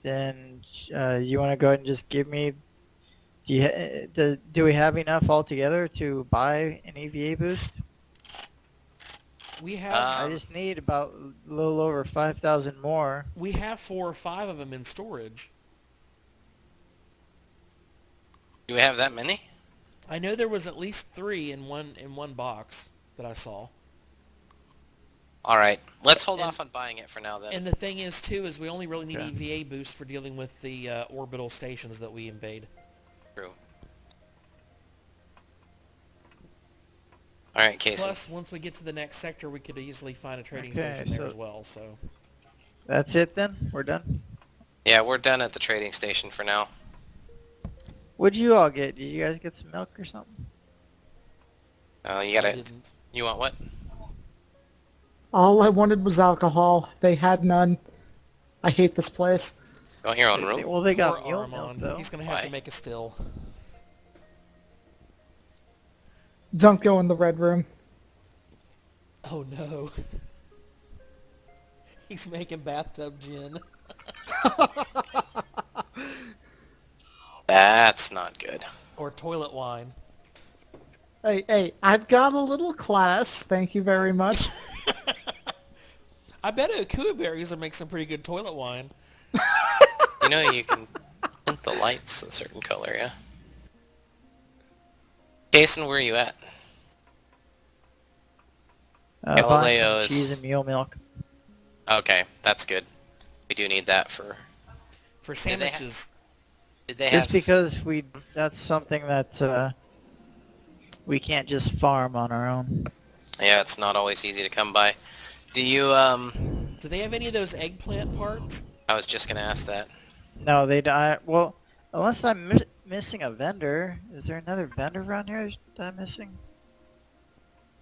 then you want to go ahead and just give me. Do we have enough altogether to buy an EVA boost? We have I just need about a little over 5,000 more. 4 or 5 of them in storage. Do we have that many? I know there was at least 3 in one box that I saw. All right, let's hold off on buying it for now then. And the thing is, too, is we only really need Okay. EVA boosts for dealing with the orbital stations that we invade. True. All right, Casey. Plus, once we get to the next sector, we could easily find a trading Okay, station there so- as well. So That's it then? We're done? Yeah, we're done at the trading station for now. What'd you all get? Did you guys get some milk or something? You I gotta. didn't. You want what? All I wanted was alcohol. They had none. I hate this place. You want your own room? Well, they got Poor mule milk Armand. though. He's gonna have Why? to make a still. Don't go in the red room. Oh no. He's making bathtub gin. That's not good. Or toilet wine. Hey, I've got a little class. Thank you very much. I bet Akua berries would make some pretty good toilet wine. You know you can tint the lights a certain color, yeah? Jason, where are you at? Buying Galileo some is- cheese and mule milk. Okay, that's good. We do need that for... For they have- sandwiches. Did they have... Just because that's something that we can't just farm on our own. Yeah, it's not always easy to come by. Do you, Do they have any of those eggplant parts? I was just gonna ask that. No, they die. Well, unless I'm missing a vendor. Is there another vendor around here that I'm missing?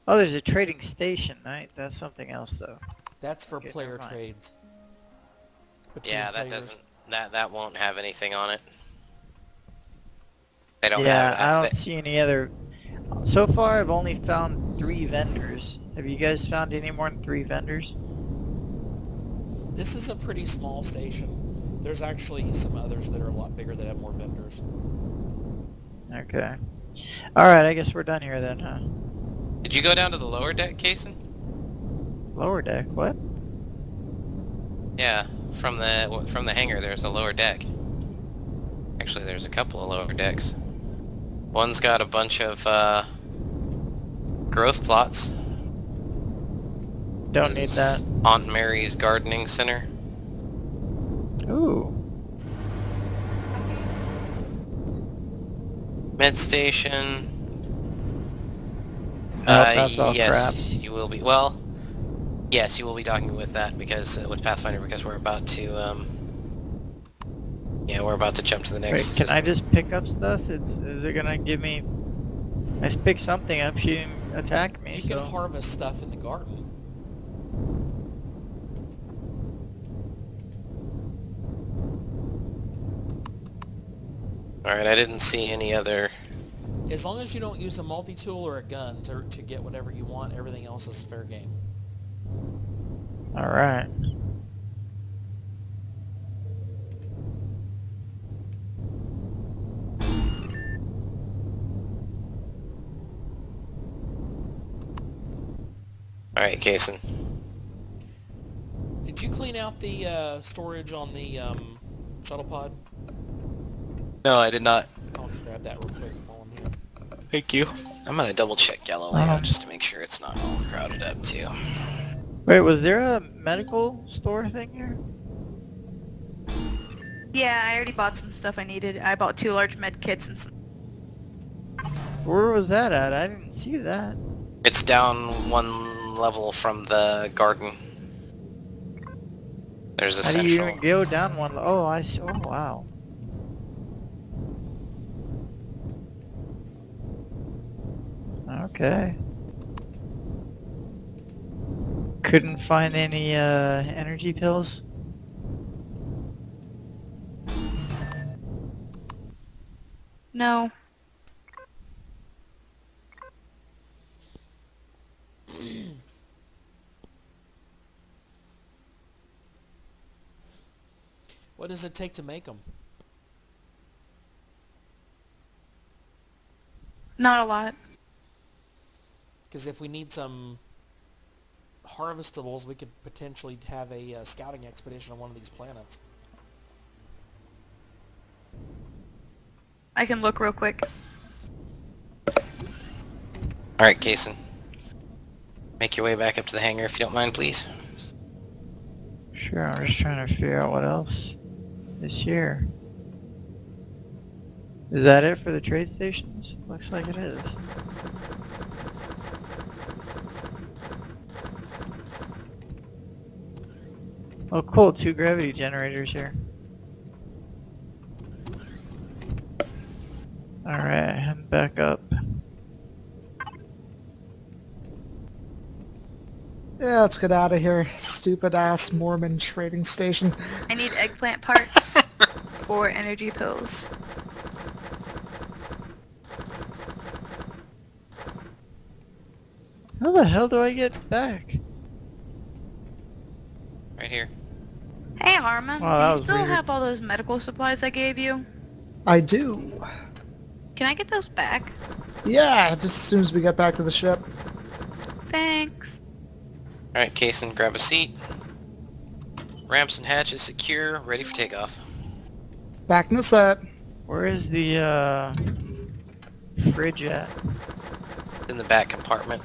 Oh, there's a trading station, right? That's something else, though. That's for Okay, player never mind. trades. Between Yeah, that players. doesn't... That won't have anything on it. They don't Yeah, have... I don't see any other. So far, I've only found 3 vendors. Have you guys found any more than 3 vendors? This is a pretty small station. There's actually some others that are a lot bigger that have more vendors. Okay. Alright, I guess we're done here then, huh? Did you go down to the lower deck, Kason? Lower deck, what? Yeah, from the hangar there's a lower deck. Actually, there's a couple of lower decks. One's got a bunch of growth plots. Don't need that. Aunt Mary's Gardening Center. Ooh. Med station. Nope, that's all yes, crap. you will be. Well, yes, you will be talking with that because with Pathfinder because we're about to. Yeah, we're about to jump to the Wait, next. can I system. just pick up stuff? Is it gonna give me... I pick something up, she didn't attack me, You so... can harvest stuff in the garden. All right, I didn't see any other. As long as you don't use a multi-tool or a gun to get whatever you want, everything else is fair game. Alright. All right, Kason. Did you clean out the storage on the shuttle pod? No, I did not. I'll grab that real quick while I'm here. Thank you. I'm gonna double check Galileo Uh-huh. just to make sure it's not all crowded up too. Wait, was there a medical store thing here? Yeah, I already bought some stuff I needed. I bought 2 large med kits and some... Where was that at? I didn't see that. It's down one level from the garden. There's a How do you central. even go down one? Oh, I see. Oh, wow. Okay. Couldn't find any energy pills. No. What does it take to make them? Not a lot. Because if we need some harvestables, we could potentially have a scouting expedition on one of these planets. I can look real quick. Alright, Kason. Make your way back up to the hangar if you don't mind, please. Sure, I'm just trying to figure out what else is here. Is that it for the trade stations? Looks like it is. Oh cool, 2 gravity generators here. Alright, heading back up. Yeah, let's get out of here. Stupid ass Mormon trading station. I need eggplant parts for energy pills. How the hell do I get back? Right here. Hey, Arma. Wow, that do you was still weird. have all those medical supplies I gave you? I do. Can I get those back? Yeah, just as soon as we get back to the ship. Thanks. Alright, Kason, grab a seat. Ramps and hatches secure, ready for takeoff. Back in the set. Where is the fridge at? In the back compartment.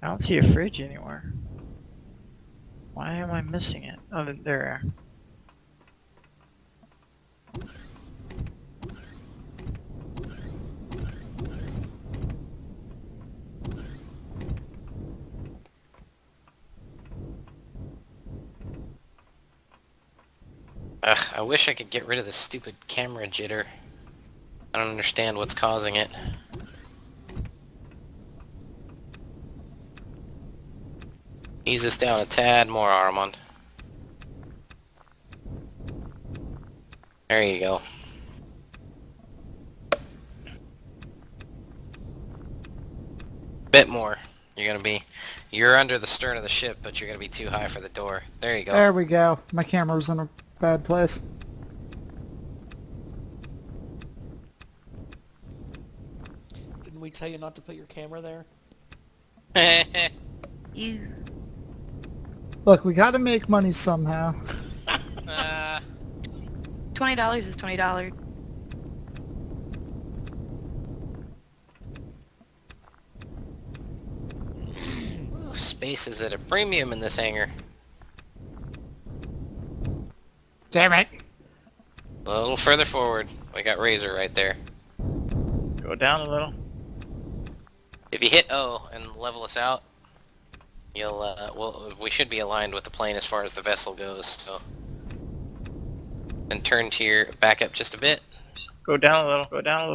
I don't see a fridge anywhere. Why am I missing it? Oh, there. Ugh, I wish I could get rid of this stupid camera jitter. I don't understand what's causing it. Ease this down a tad more, Armand. There you go. Bit more. You're under the stern of the ship, but you're gonna be too high for the door. There you go. There we go. My camera was in a bad place. Didn't we tell you not to put your camera there? You. Look, we gotta make money somehow. $20 is $20. Ooh, space is at a premium in this hangar. Damn it. A little further forward. We got Razor right there. Go down a little. If you hit O and level us out, you'll, we should be aligned with the plane as far as the vessel goes, so. And turn to your back up just a bit. Go down a little. Go down a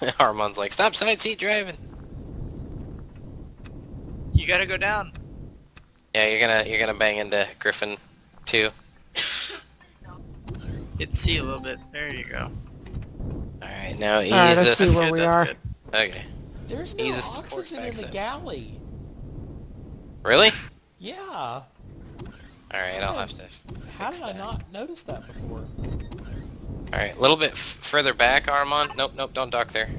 little. Armand's like, stop side seat driving. You gotta go down. Yeah, you're gonna bang into Griffin too. Hit C a little bit. There you go. Alright, now ease Alright, let's us. see where we are. Good. Okay. There's no Ease us to port oxygen in the back galley. Really? Yeah. Alright, I'll have to How fix did I that. not notice that before? Alright, a little bit further back, Armand. Nope, don't dock there.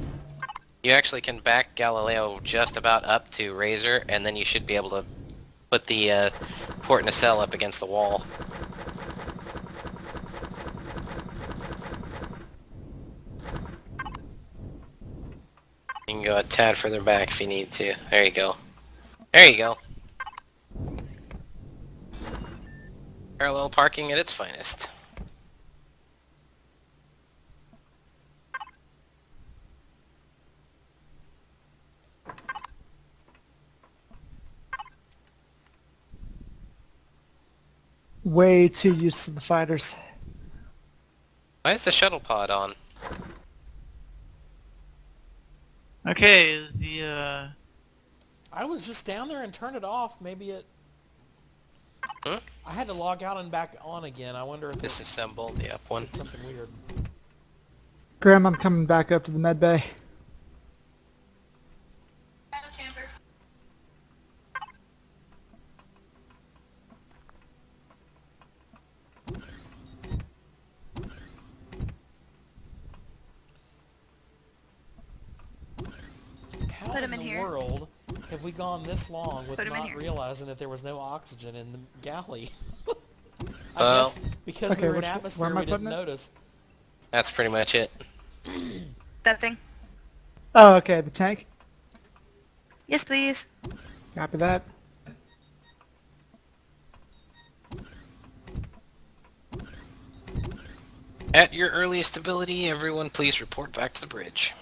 You actually can back Galileo just about up to Razor, and then you should be able to put the port nacelle up against the wall. You can go a tad further back if you need to. There you go. There you go. Parallel parking at its finest. Way too used to the fighters. Why is the shuttle pod on? Okay, is the I was just down there and turned it off. Maybe it... Hmm? I had to log out and back on again. I wonder if it Disassemble the up one. did something weird. Graham, I'm coming back up to the med bay. Echo chamber. How Put in 'em in the here. world have we gone this long with Put 'em in not here. realizing that there was no oxygen in the galley? I Well- guess because Okay, we were in where am atmosphere, I we didn't putting it? notice. That's pretty much it. That thing. Oh, okay, the tank. Yes, please. Copy that. At your earliest ability, everyone please report back to the bridge.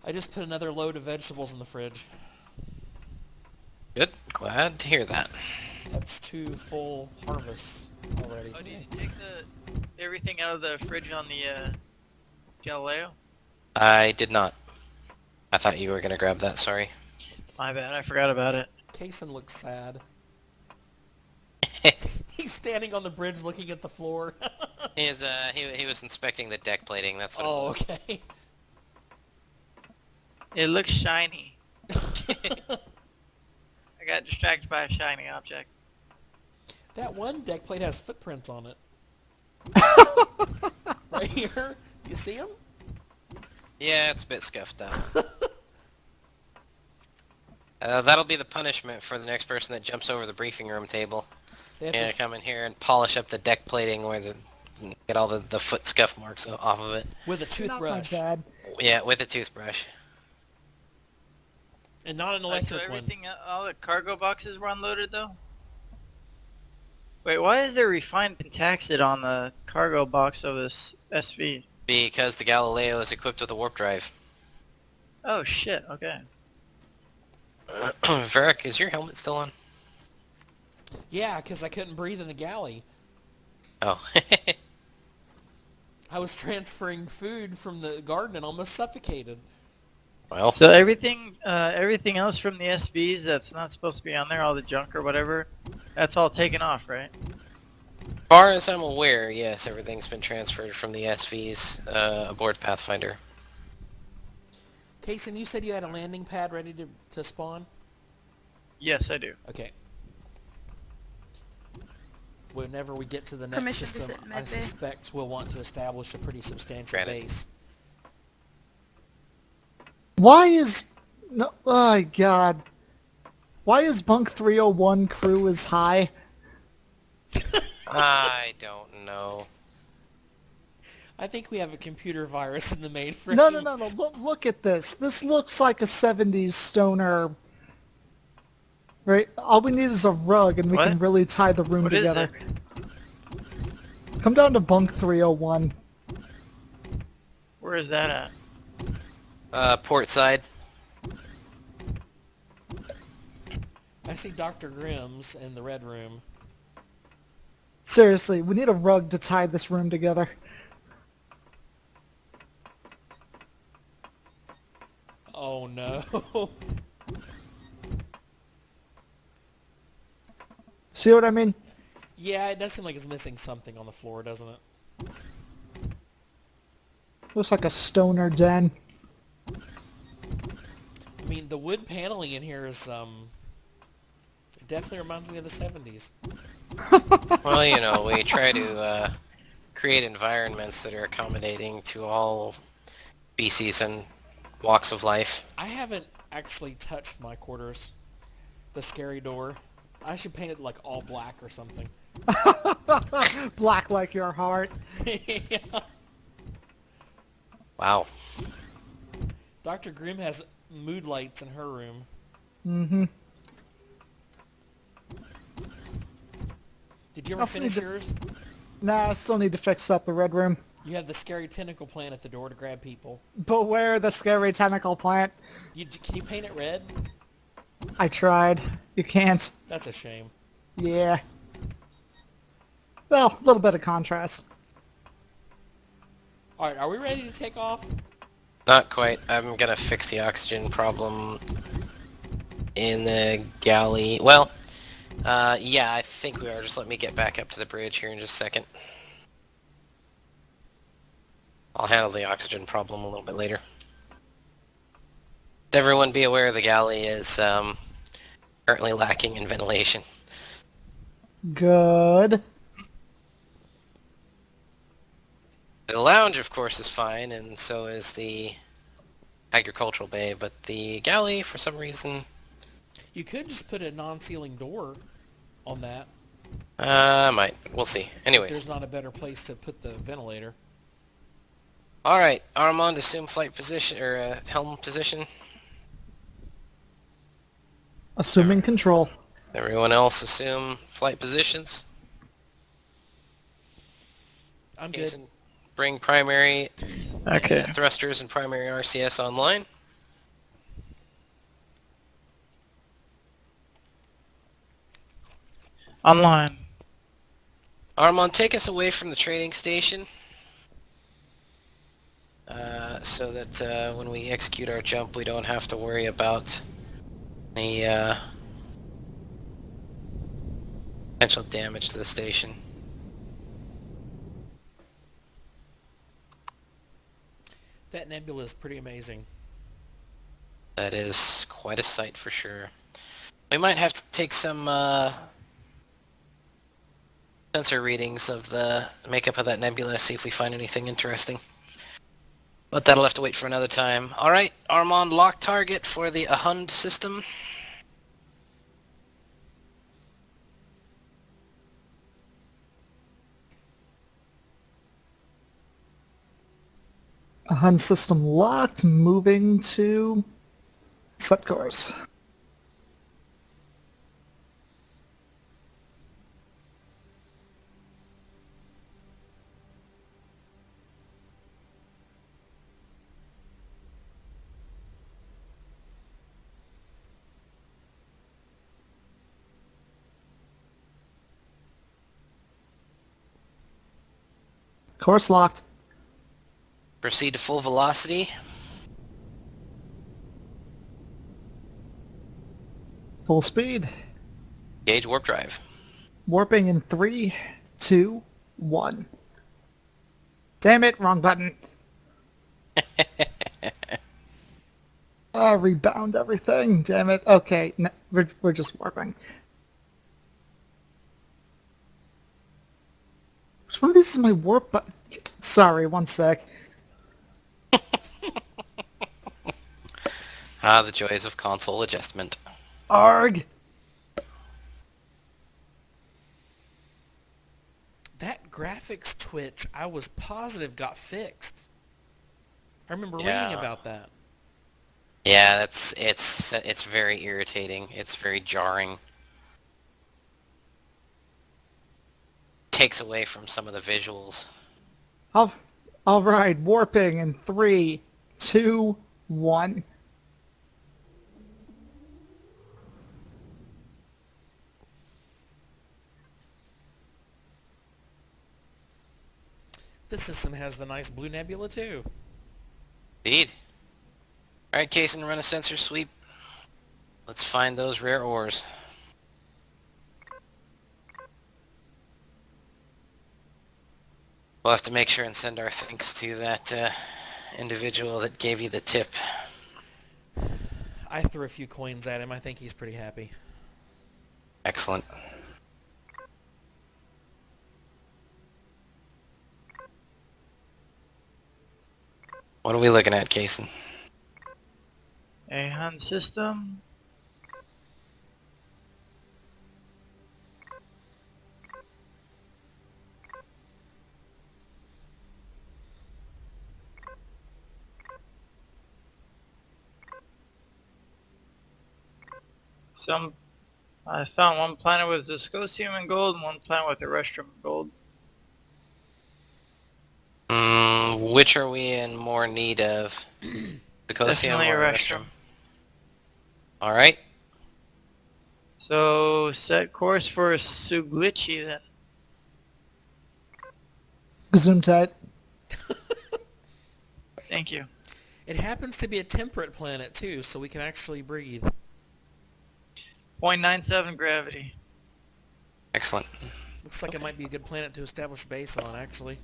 I just put another load of vegetables in the fridge. Good. Glad to hear that. That's 2 full harvests already. Oh, did you take everything out of the fridge on the Galileo? I did not. I thought you were gonna grab that, sorry. My bad, I forgot about it. Kaysen looks sad. He's standing on the bridge looking at the floor. He was inspecting the deck plating, that's what Oh, it was. okay. It looks shiny. I got distracted by a shiny object. That one deck plate has footprints on it. Right here. You see them? Yeah, it's a bit scuffed up. That'll be the punishment for the next person that jumps over the briefing room table. They have Yeah, this, come in here and polish up the deck plating where get all the foot scuff marks off of it. with a Not my toothbrush. bad. Yeah, with a toothbrush. And not an So electric one. everything, all the cargo boxes were unloaded though? Wait, why is there refined pentaxid on the cargo box of this SV? Because the Galileo is equipped with a warp drive. Oh shit, okay. Varric, is your helmet still on? Yeah, because I couldn't breathe in the galley. Oh. I was transferring food from the garden and almost suffocated. Well, So everything else from the SVs that's not supposed to be on there, all the junk or whatever, that's all taken off, right? as far as I'm aware, yes, everything's been transferred from the SVs aboard Pathfinder. Kaysen, you said you had a landing pad ready to spawn? Yes, I do. Okay. Whenever we get to the next Permission to system, sit in I med bay. suspect we'll want to establish a pretty substantial Granted. base. Why is... No, oh my god. Why is Bunk 301 crew as high? I don't know. I think we have a computer virus in the mainframe. No. Look at this. This looks like a 70s stoner. Right? All we need is a rug and we What? can really tie the room What is together. it? Come down to Bunk 301. Where is that at? Port side. I see Dr. Grimm's in the red room. Seriously, we need a rug to tie this room together. Oh no. See what I mean? Yeah, it does seem like it's missing something on the floor, doesn't it? Looks like a stoner den. I mean, the wood paneling in here is, it definitely reminds me of the 70s. Well, you know, we try to create environments that are accommodating to all species and walks of life. I haven't actually touched my quarters. The scary door. I should paint it like all black or something. Black like your heart. Yeah. Wow. Dr. Grimm has mood lights in her room. Mm-hmm. Did you ever I'll see finish the- yours? Nah, I still need to fix up the red room. You have the scary tentacle plant at the door to grab people. Beware the scary tentacle plant. Can you paint it red? I tried. You can't. That's a shame. Yeah. Well, a little bit of contrast. Alright, are we ready to take off? Not quite. I'm gonna fix the oxygen problem in the galley. Well, yeah, I think we are. Just let me get back up to the bridge here in just a second. I'll handle the oxygen problem a little bit later. Everyone be aware the galley is currently lacking in ventilation. Good. The lounge, of course, is fine, and so is the agricultural bay, but the galley, for some reason... You could just put a non-sealing door on that. I might. We'll see. Anyways. There's not a better place to put the ventilator. Alright, Armand, assume flight position, or helm position. Assuming control. Everyone else assume flight positions. I'm good. Jason, bring primary Okay. thrusters and primary RCS online. Online. Armand, take us away from the trading station. So that when we execute our jump, we don't have to worry about any potential damage to the station. That nebula is pretty amazing. That is quite a sight for sure. We might have to take some sensor readings of the makeup of that nebula, see if we find anything interesting. But that'll have to wait for another time. Alright, Armand, lock target for the Ahund system. Hun system locked. Moving to set course. Course locked. Proceed to full velocity. Full speed. Gauge warp drive. Warping in 3, 2, 1. Damn it, wrong button. Rebound everything. Damn it. Okay, we're just warping. Which one of these is my warp button? Sorry, one sec. Ah, the joys of console adjustment. Arg! That graphics twitch, I was positive got fixed. I remember Yeah. reading about that. Yeah, it's very irritating. It's very jarring. Takes away from some of the visuals. Alright, warping in 3, 2, 1. This system has the nice blue nebula too. Indeed. Alright, Kason, run a sensor sweep. Let's find those rare ores. We'll have to make sure and send our thanks to that individual that gave you the tip. I threw a few coins at him. I think he's pretty happy. Excellent. What are we looking at, Kason? A Hun system. I found one planet with viscosium and gold, and one planet with erestrum and gold. Which are we in more need of? The Cosium Definitely or erestrum. Erestrum? Alright. So set course for Suglichi then. Gesundheit. Thank you. It happens to be a temperate planet too, so we can actually breathe. 0.97 gravity. Excellent. Looks like it might be a good planet to establish base on, actually.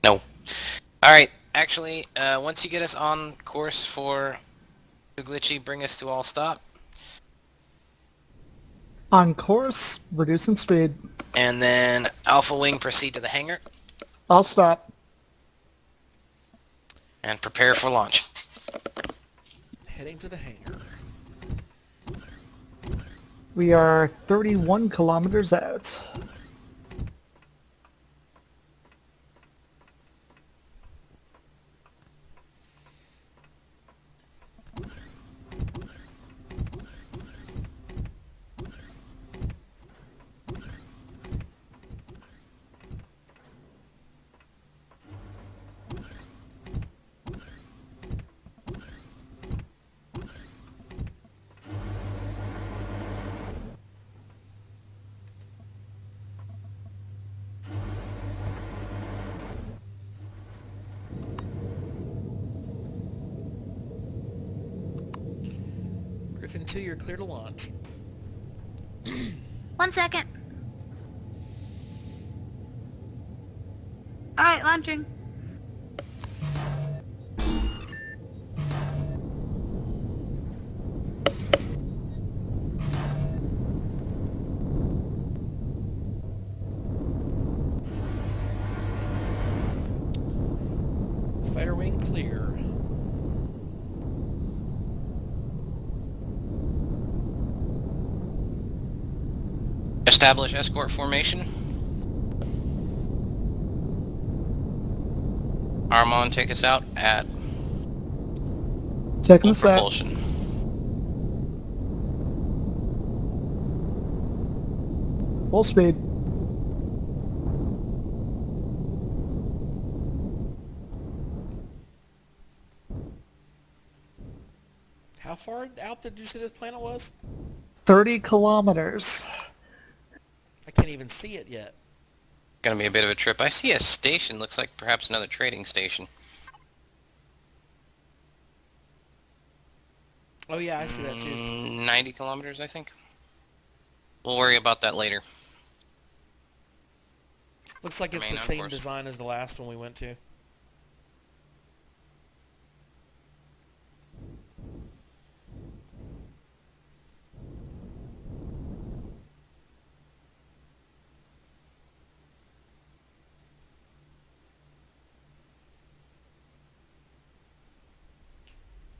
No. All right. Actually, once you get us on course for glitchy, bring us to all stop, On course, reducing speed. and then Alpha Wing proceed to the hangar I'll stop. and prepare for launch. Heading to the hangar. We are 31 kilometers out. Griffin 2, you're clear to launch. 1 second. Alright, launching. Fighter wing clear. Establish escort formation. Armon, take us out at Taking full a sec. propulsion. Full speed. How far out did you say this planet was? 30 kilometers. I can't even see it yet. Gonna be a bit of a trip. I see a station. Looks like perhaps another trading station. Oh yeah, I see that too. 90 kilometers, I think. We'll worry about that later. Looks like it's Remain the on same course. design as the last one we went to.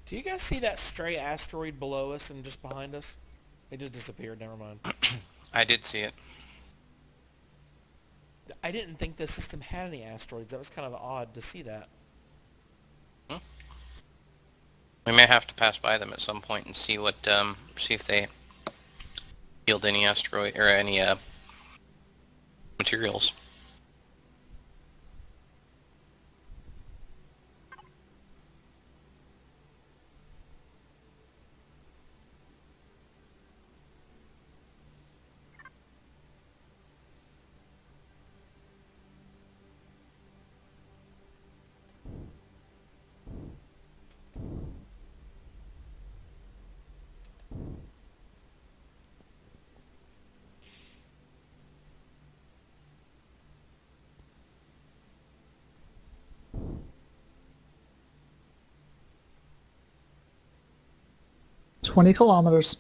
Do you guys see that stray asteroid below us and just behind us? It just disappeared, never mind. I did see it. I didn't think the system had any asteroids. That was kind of odd to see that. We may have to pass by them at some point and see what, see if they yield any asteroid or any materials. Twenty kilometers.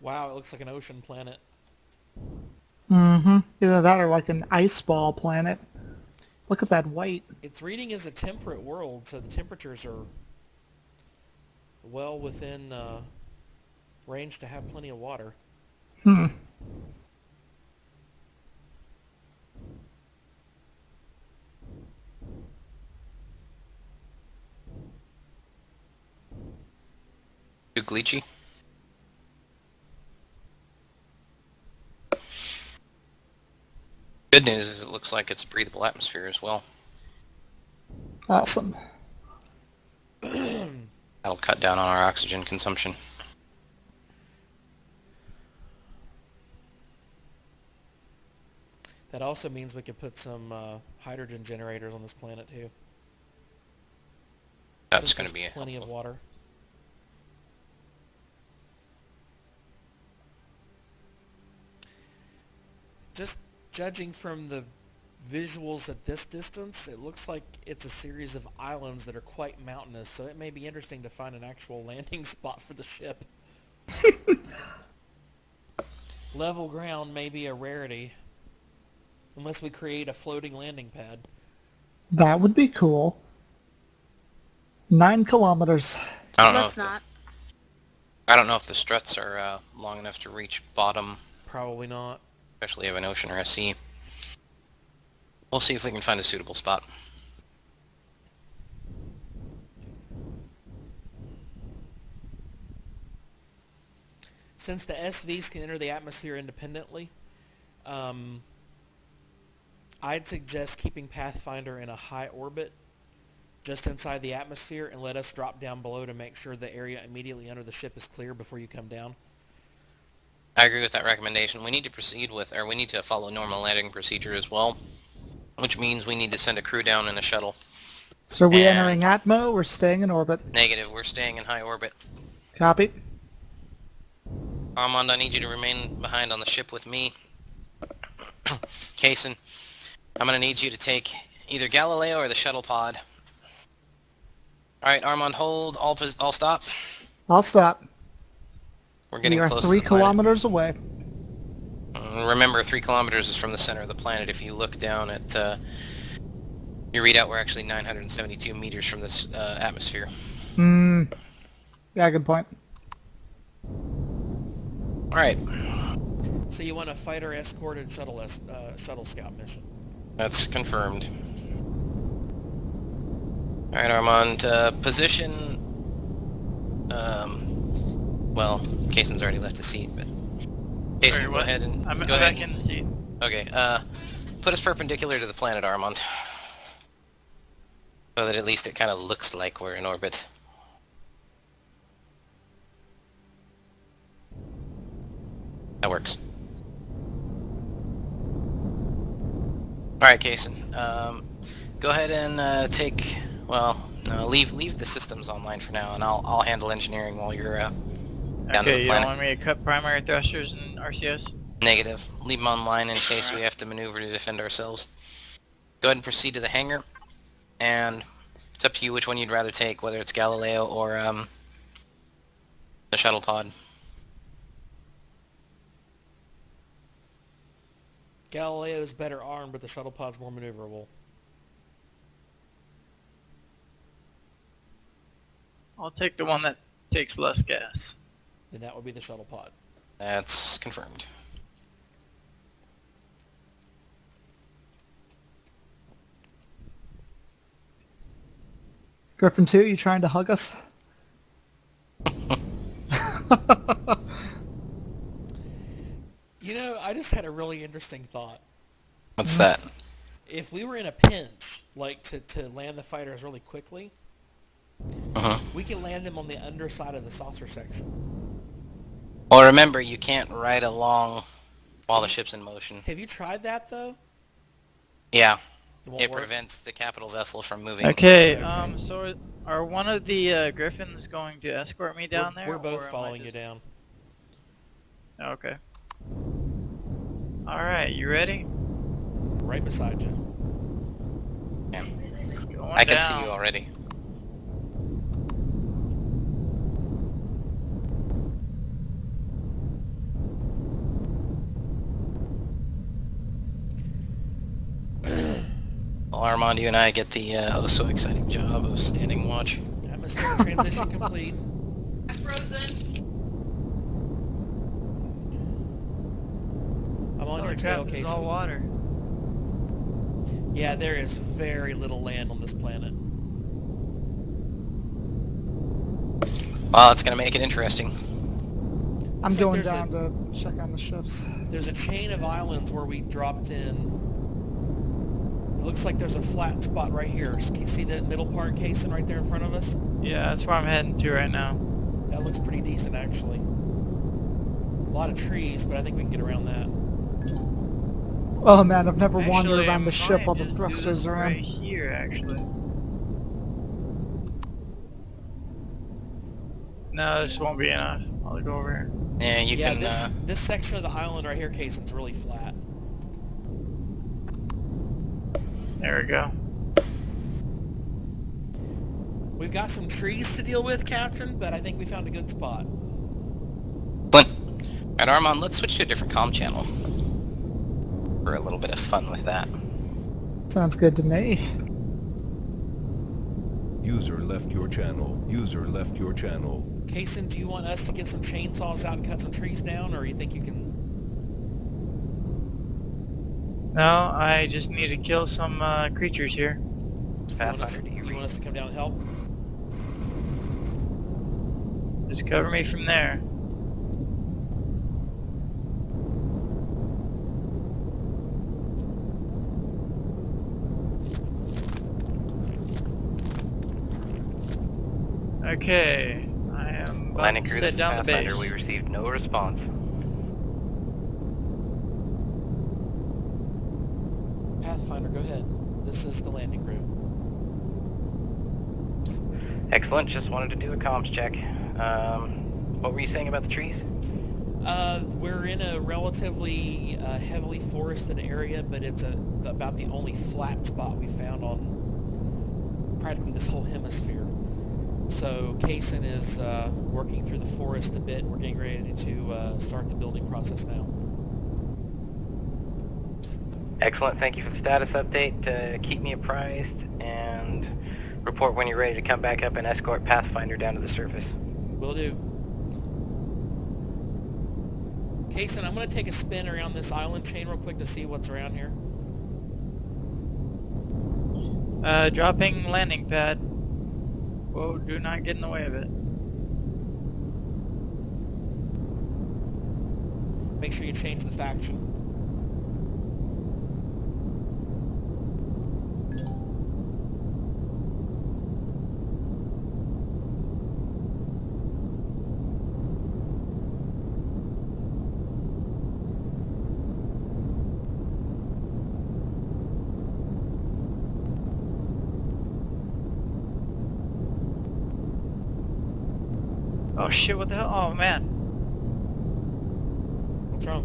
Wow, it looks like an ocean planet. Mm-hmm. Either that or like an ice ball planet. Look at that white. It's reading as a temperate world, so the temperatures are well within range to have plenty of water. Hmm. Too glitchy. Good news is it looks like it's a breathable atmosphere as well. Awesome. That'll cut down on our oxygen consumption. That also means we could put some hydrogen generators on this planet too. That's Since going to there's be plenty of water. Just judging from the visuals at this distance, it looks like it's a series of islands that are quite mountainous, so it may be interesting to find an actual landing spot for the ship. Level ground may be a rarity, unless we create a floating landing pad. That would be cool. 9 kilometers. I don't know Let's if not. I don't know if the struts are long enough to reach bottom, Probably not. especially of an ocean or a sea. We'll see if we can find a suitable spot. Since the SVs can enter the atmosphere independently, I'd suggest keeping Pathfinder in a high orbit just inside the atmosphere and let us drop down below to make sure the area immediately under the ship is clear before you come down. I agree with that recommendation. We need to proceed with, or we need to follow normal landing procedure as well, which means we need to send a crew down in a shuttle. So are we And- entering Atmo or staying in orbit? Negative, we're staying in high orbit. Copy. Armand, I need you to remain behind on the ship with me. Kaysen, I'm going to need you to take either Galileo or the shuttle pod. Alright, Armand, hold, all stop. I'll stop. We're We getting are close 3 to the planet. kilometers away. Remember, 3 kilometers is from the center of the planet. If you look down at your readout, we're actually 972 meters from this atmosphere. Yeah, good point. Alright, So you want a fighter escorted shuttle scout mission. that's confirmed. Alright, Armand, position... well, Kaysen's already left his seat, but... Kaysen, Sorry, go what? ahead and... I'm go ahead. back in the seat. Okay, put us perpendicular to the planet, Armand. So that at least it kind of looks like we're in orbit. That works. Alright, Kaysen. Go ahead and take... Well, no, leave the systems online for now, and I'll handle engineering while you're down to Okay, the you planet. want me to cut primary thrusters and RCS? Negative. Leave them online in case we have to maneuver to defend ourselves. Go ahead and proceed to the hangar, and it's up to you which one you'd rather take, whether it's Galileo or the shuttle pod. Galileo is better armed, but the shuttle pod's more maneuverable. I'll take the one that takes less gas. Then that would be the shuttle pod. That's confirmed. Griffin 2, you trying to hug us? You know, I just had a really interesting thought. What's that? If we were in a pinch, like to land the fighters really quickly, Uh-huh. we can land them on the underside of the saucer section. Well, remember, you can't ride along while the ship's in motion. Have you tried that, though? Yeah, won't it work? prevents the capital vessel from moving. Okay, Okay. so are one of the Griffins going to escort me down there? We're both or am I following you just- down. Okay. Alright, you ready? Right beside you. Yeah. Going I can see down. you already. Well, Armand, you and I get the oh so exciting job of standing watch. Atmosphere transition complete. I'm frozen. I'm on Holy your tail, crap, this is Casey. all water. Yeah, there is very little land on this planet. Well, it's going to make it interesting. I'm Looks like going there's down to check on the ships. There's a chain of islands where we dropped in. It looks like there's a flat spot right here. Can you see that middle part, casing right there in front of us? Yeah, that's where I'm heading to right now. That looks pretty decent, actually. A lot of trees, but I think we can get around that. Oh man, I've never wandered Actually, around the I'm ship while gonna the just do thrusters this are right in. here, actually. No, this won't be enough. I'll go over here. Yeah, you Yeah, can... this section of the island right here, Cason's really flat. There we go. We've got some trees to deal with, Captain, but I think we found a good spot. Clint. Alright, Armand, let's switch to a different comm channel. For a little bit of fun with that. Sounds good to me. User left your channel. User left your channel. Cason, do you want us to get some chainsaws out and cut some trees down, or you think you can... No, I just need to kill some creatures here. You want us to come down and help? Just cover me from there. Okay, I am about Landing to crew, set this is down the base. Pathfinder. We received no response. Pathfinder, go ahead. This is the landing crew. Excellent, just wanted to do a comms check. What were you saying about the trees? We're in a relatively heavily forested area, but it's about the only flat spot we found on practically this whole hemisphere. So Cason is working through the forest a bit. We're getting ready to start the building process now. Excellent, thank you for the status update. Keep me apprised and report when you're ready to come back up and escort Pathfinder down to the surface. Will do. Cason, I'm going to take a spin around this island chain real quick to see what's around here. Dropping landing pad. Whoa, do not get in the way of it. Make sure you change the faction. Oh shit, what the hell? Oh man. What's wrong?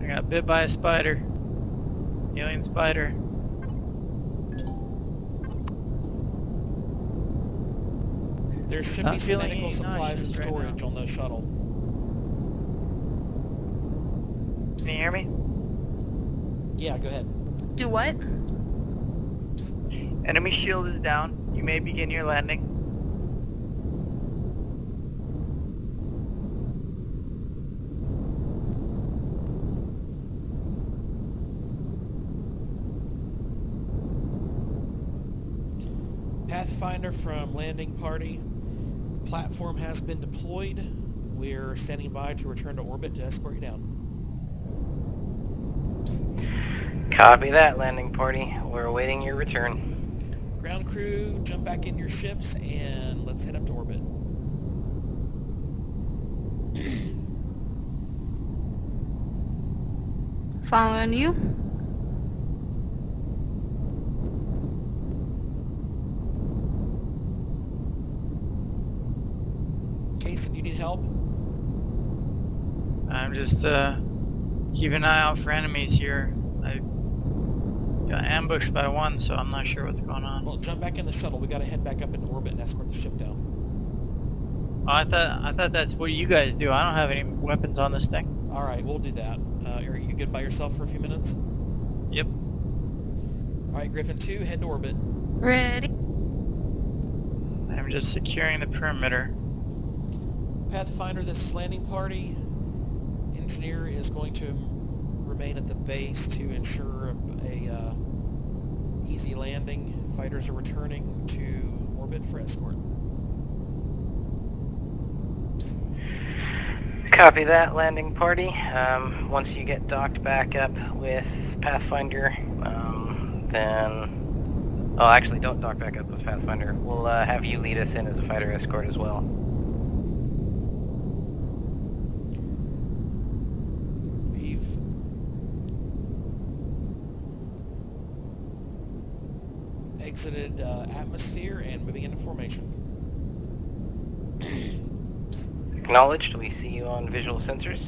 I got bit by a spider. Alien spider. There should Not be some feeling medical any supplies and nauseous right storage now. on the shuttle. Can you hear me? Yeah, go ahead. Do what? Enemy shield is down. You may begin your landing. Pathfinder from landing party. Platform has been deployed. We're standing by to return to orbit to escort you down. Copy that, landing party. We're awaiting your return. Ground crew, jump back in your ships and let's head up to orbit. Following you. Cason, do you need help? I'm just keeping an eye out for enemies here. I got ambushed by one, so I'm not sure what's going on. Well, jump back in the shuttle. We gotta head back up into orbit and escort the ship down. I thought that's what you guys do. I don't have any weapons on this thing. All right, we'll do that. Are you good by yourself for a few minutes? Yep. All right, Griffin 2, head to orbit. Ready? I'm just securing the perimeter. Pathfinder, this is landing party. Engineer is going to remain at the base to ensure a easy landing. Fighters are returning to orbit for escort. Copy that, landing party. Once you get docked back up with Pathfinder, then... Oh, actually, don't dock back up with Pathfinder. We'll have you lead us in as a fighter escort as well. We've exited atmosphere and moving into formation. Acknowledged. We see you on visual sensors.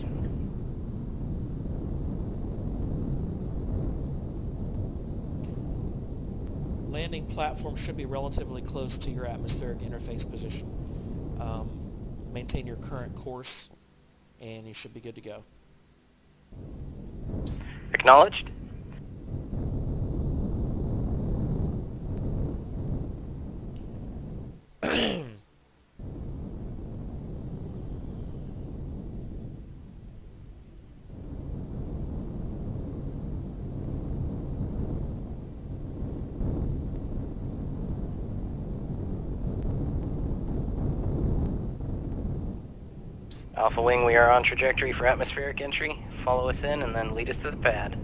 Landing platform should be relatively close to your atmospheric interface position. Maintain your current course, and you should be good to go. Acknowledged. Alpha Wing, we are on trajectory for atmospheric entry. Follow us in and then lead us to the pad.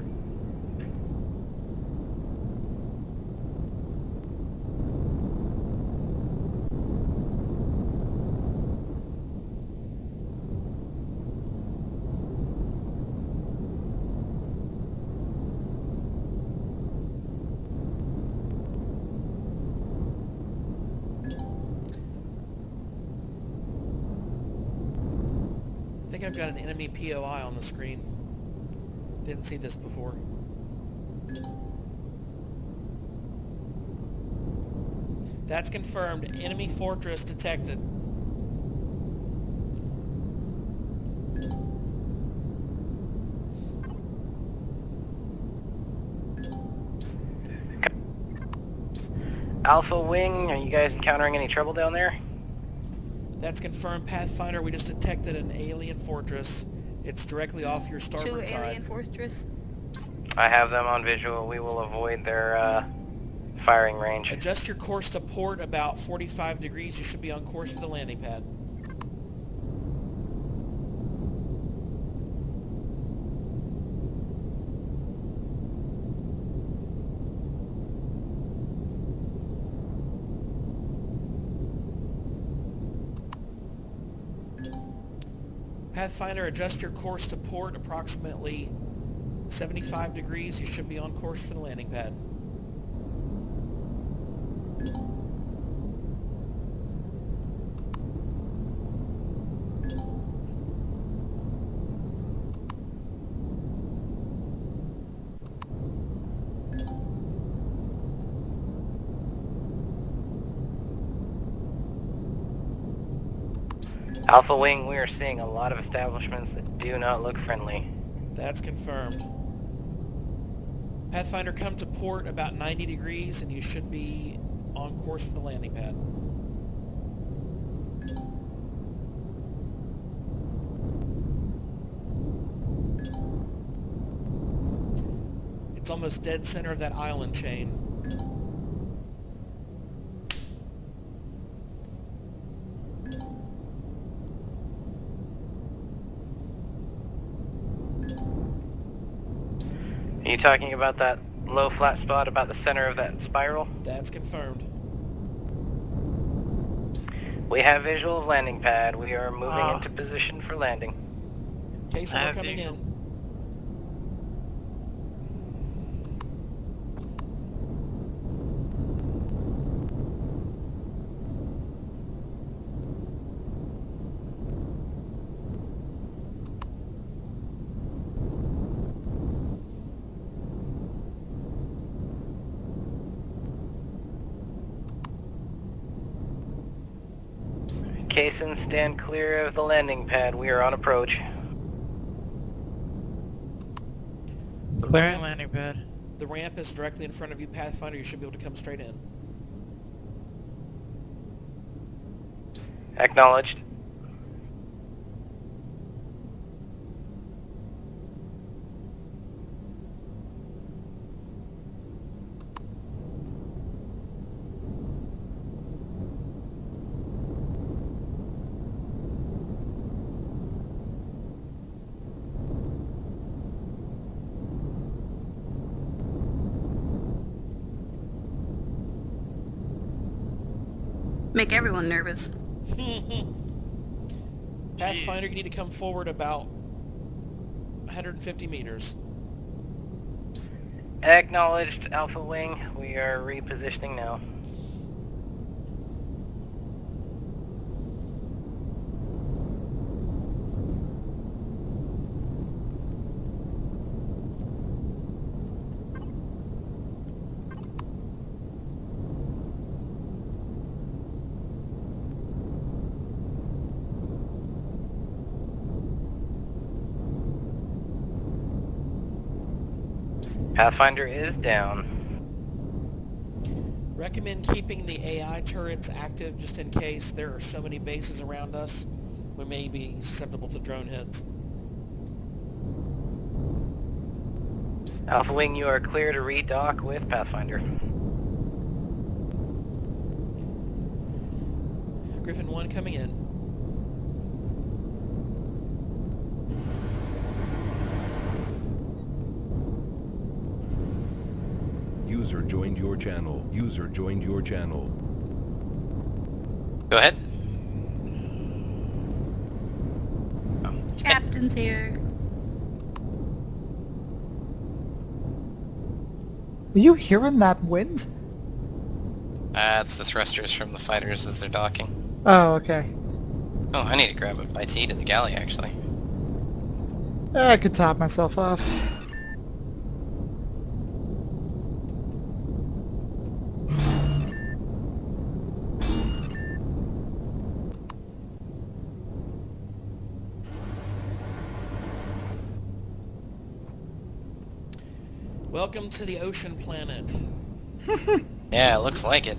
I think I've got an enemy POI on the screen. Didn't see this before. That's confirmed. Enemy fortress detected. Alpha Wing, are you guys encountering any trouble down there? That's confirmed. Pathfinder, we just detected an alien fortress. It's directly off your Two starboard side. alien fortress. I have them on visual. We will avoid their firing range. Adjust your course to port about 45 degrees. You should be on course for the landing pad. Pathfinder, adjust your course to port approximately 75 degrees. You should be on course for the landing pad. Alpha Wing, we are seeing a lot of establishments that do not look friendly. That's confirmed. Pathfinder, come to port about 90 degrees and you should be on course for the landing pad. It's almost dead center of that island chain. Are you talking about that low flat spot about the center of that spiral? That's confirmed. We have visual of landing pad. We are moving into position for landing. Okay, so I we're have coming visual. in. Kaysen, stand clear of the landing pad. We are on approach. Clearing landing pad. The ramp is directly in front of you, Pathfinder. You should be able to come straight in. Acknowledged. Make everyone nervous. Pathfinder, you need to come forward about 150 meters. Acknowledged, Alpha Wing. We are repositioning now. Pathfinder is down. Recommend keeping the AI turrets active just in case there are so many bases around us. We may be susceptible to drone hits. Alpha Wing, you are clear to redock with Pathfinder. Griffin 1 coming in. User joined your channel. User joined your channel. Go ahead. Captain's here. Are you hearing that wind? It's the thrusters from the fighters as they're docking. Oh, okay. Oh, I need to grab a bite to eat in the galley, actually. I could top myself off. Welcome to the ocean planet. Yeah, it looks like it.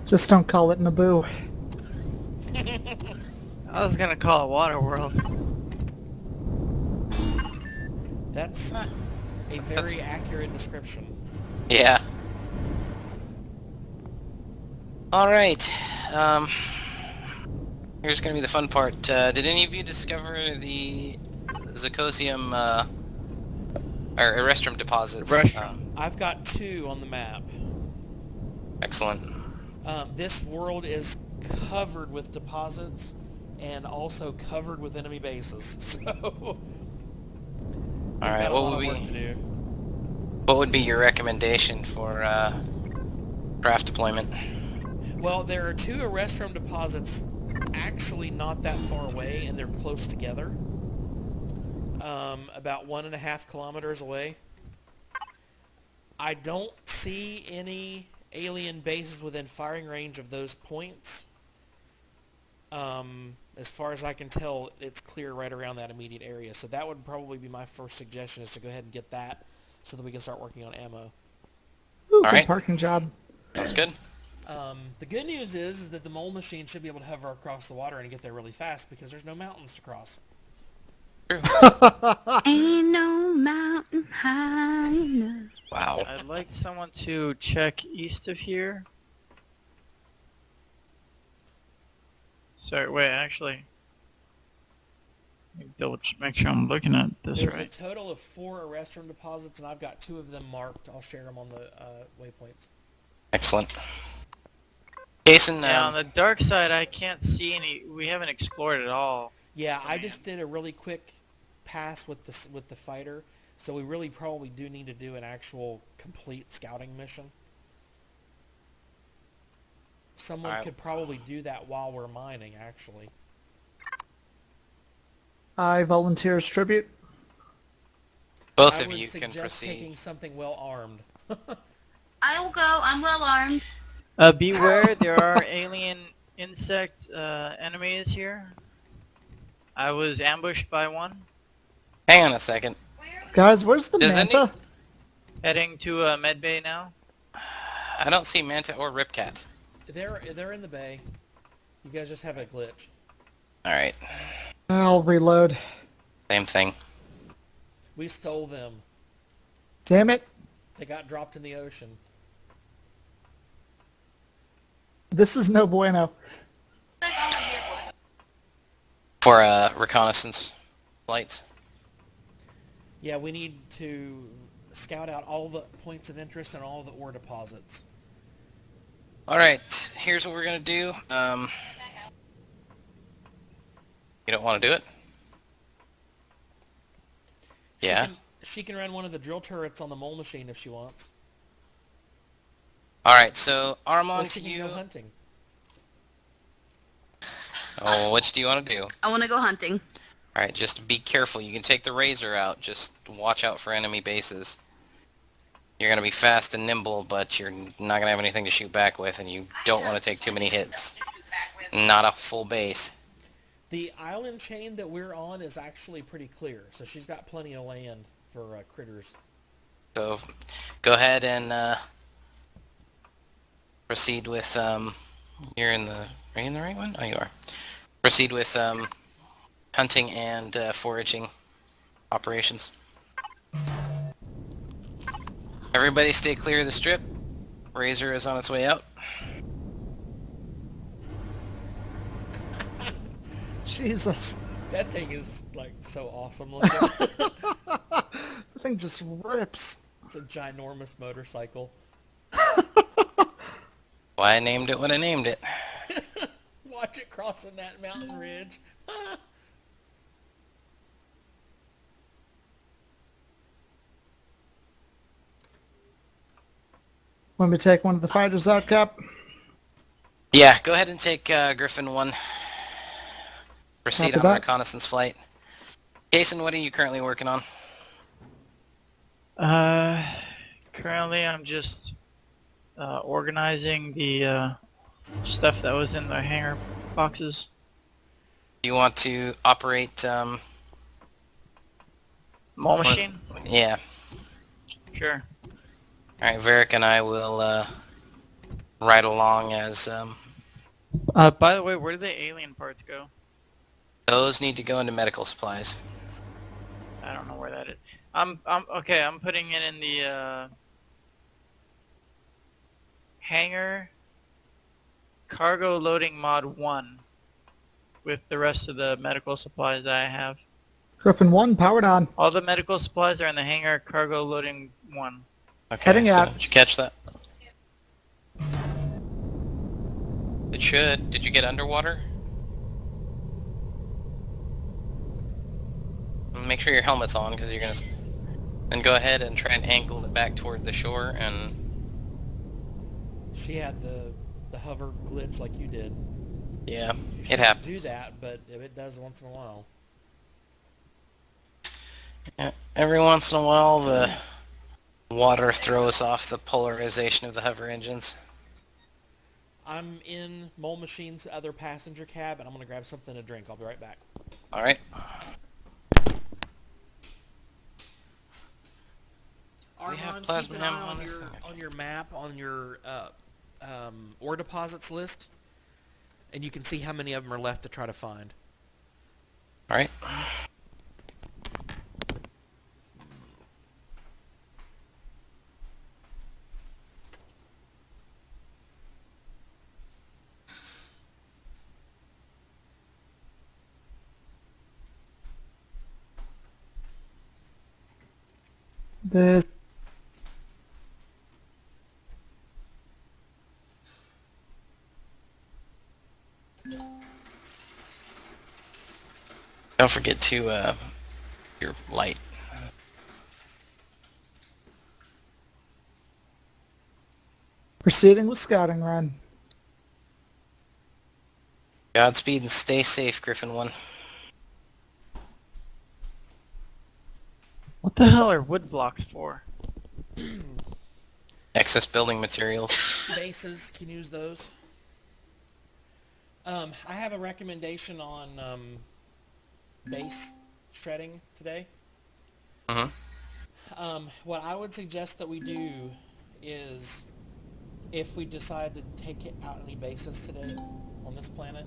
Just don't call it Naboo. I was gonna call it Waterworld. That's a very accurate description. Yeah. Alright. Here's gonna be the fun part. Did any of you discover the Zirconium, or Erestrum deposits? I've got 2 on the map. Excellent. This world is covered with deposits and also covered with enemy bases. So we've Alright, got a lot of work to do. what would be your recommendation for craft deployment? Well, there are 2 Erestrum deposits actually not that far away, and they're close together. About 1.5 kilometers away. I don't see any alien bases within firing range of those points. As far as I can tell, it's clear right around that immediate area. So that would probably be my first suggestion, is to go ahead and get that so that we can start working on ammo. Ooh, good Alright. parking job. That's good. The good news is that the mole machine should be able to hover across the water and get there really fast because there's no mountains to cross. Ain't no mountain high enough. Wow. I'd like someone to check east of here. Sorry, wait, actually. Let me make sure I'm looking at this There's a right. total of 4 Erestrum deposits, and I've got 2 of them marked. I'll share them on the waypoints. Excellent. Jason, Yeah, on the dark side, I can't see any. We haven't explored at all. Yeah, I just did a really quick pass with the fighter, so we really probably do need to do an actual complete scouting mission. Someone Alright. could probably do that while we're mining, actually. I volunteer as tribute. both I of would you can suggest proceed. taking something well armed. I will go. I'm well armed. Beware, there are alien insect enemies here. I was ambushed by one. Hang on a second. Guys, where's the Does manta? Heading to medbay now. I don't see Manta or Ripcat. They're in the bay. You guys just have a glitch. Alright, I'll reload. same thing. We stole them. Damn it. They got dropped in the ocean. This is no bueno. For reconnaissance flights. Yeah, we need to scout out all the points of interest and all the ore deposits. Alright, here's what we're gonna do. You don't want to do it? Yeah? She can run one of the drill turrets on the mole machine if she wants. Alright, so Or Armand, she can you... go hunting. Oh, which do you want to do? I want to go hunting. Alright, just be careful. You can take the razor out. Just watch out for enemy bases. You're going to be fast and nimble, but you're not going to have anything to shoot back with, and you don't want to take too many hits. Not a full base. The island chain that we're on is actually pretty clear, so she's got plenty of land for critters. So, go ahead and proceed with, you're in the, are you in the right one? Oh, you are. Proceed with, hunting and foraging operations. Everybody stay clear of the strip. Razor is on its way out. Jesus. That thing is, like, so awesome looking. The thing just rips. It's a ginormous motorcycle. Why I named it what I named it. Watch it crossing that mountain ridge. Want me to take one of the fighters out, Cap? Yeah, go ahead and take Griffin 1. Proceed Copy on that. reconnaissance flight. Jason, what are you currently working on? Currently I'm just organizing the stuff that was in the hangar boxes. You want to operate, Mole machine? yeah. Sure. Alright, Varric and I will ride along as, By the way, where do the alien parts go? those need to go into medical supplies. I don't know where that is. Okay, I'm putting it in the hangar cargo loading mod 1 with the rest of the medical supplies that I have. Griffin 1, powered on. All the medical supplies are in the hangar cargo loading 1. Okay, Heading so out. did you catch that? It should. Did you get underwater? Make sure your helmet's on, because you're gonna... And go ahead and try and angle it back toward the shore, and... She had the hover glitch like you did. Yeah, You it shouldn't happens. do that, but it does once in a while. Yeah, every once in a while, the water throws off the polarization of the hover engines. I'm in Mole Machine's other passenger cab, and I'm going to grab something to drink. I'll be right back. Alright. We have Armand, plasma keep an eye ammo on this thing. on your map, on your ore deposits list, and you can see how many of them are left to try to find. Alright. This. Don't forget to, your light. Proceeding with scouting run. Godspeed and stay safe, Griffin 1. What the hell are wood blocks for? Excess building materials. Bases can use those. I have a recommendation on base shredding today. Mm-hmm. What I would suggest that we do is, if we decide to take out any bases today on this planet,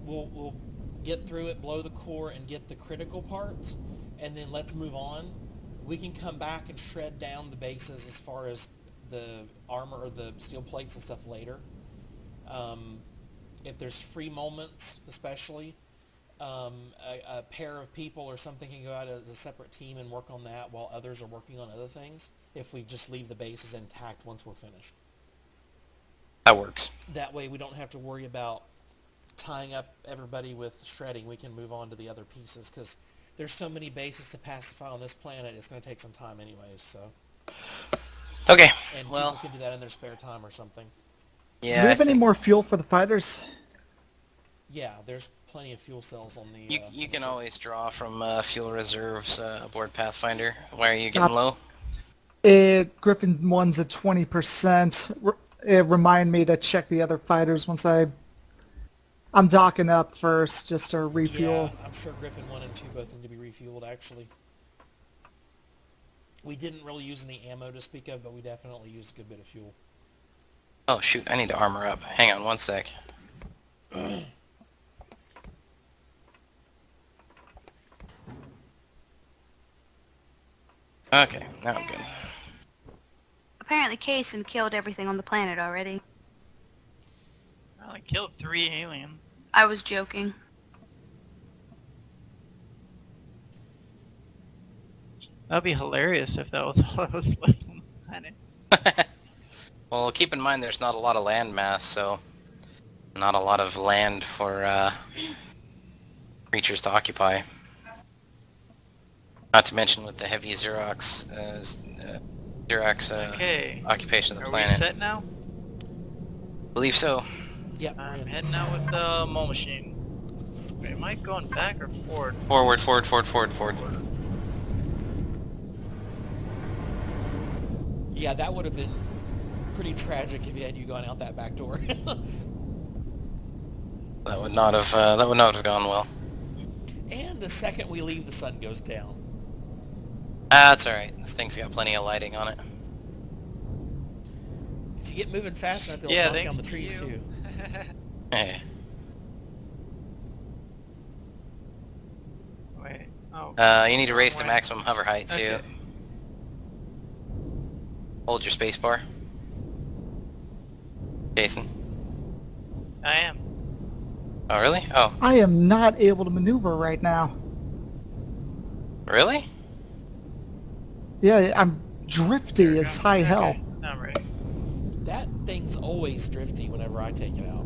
we'll get through it, blow the core, and get the critical parts, and then let's move on. We can come back and shred down the bases as far as the armor or the steel plates and stuff later. If there's free moments, especially, a pair of people or something can go out as a separate team and work on that while others are working on other things, if we just leave the bases intact once we're finished. That works. That way we don't have to worry about tying up everybody with shredding. We can move on to the other pieces, because there's so many bases to pacify on this planet, it's going to take some time anyways, so. Okay. And Well, people can do that in their spare time or something. yeah. Do we have any more fuel for the fighters? Yeah, there's plenty of fuel cells on the... You can always draw from fuel reserves aboard Pathfinder. Why are you getting low? Griffin 1's at 20%. Remind me to check the other fighters once I'm docking up first just to refuel. Yeah, I'm sure Griffin 1 and 2 both need to be refueled, actually. We didn't really use any ammo to speak of, but we definitely used a good bit of fuel. Oh shoot, I need to armor up. Hang on one sec. Okay, now I'm good. Apparently Kaysen killed everything on the planet already. I killed 3 aliens. I was joking. That'd be hilarious if that was all that was left on the planet. Well, keep in mind there's not a lot of land mass, so not a lot of land for creatures to occupy. Not to mention with the heavy Xerox Okay. occupation of the Are planet. we set now? Believe so. Yep, we're I'm in. heading out with the mole machine. Wait, am I going back or forward? Forward, forward, forward, forward, forward. Yeah, that would have been pretty tragic if you had gone out that back door. That would not have gone well. And the second we leave, the sun goes down. That's alright. This thing's got plenty of lighting on it. If you get moving fast enough, it'll Yeah, knock thanks down the to trees you. too. Hey. Wait. Oh. You need to raise to Way. maximum hover height too. Okay. Hold your space bar. Jason. I am. Oh really? Oh, I am not able to maneuver right now. really? Yeah, I'm drifty There we as go. high hell. Okay, I'm ready. That thing's always drifty whenever I take it out.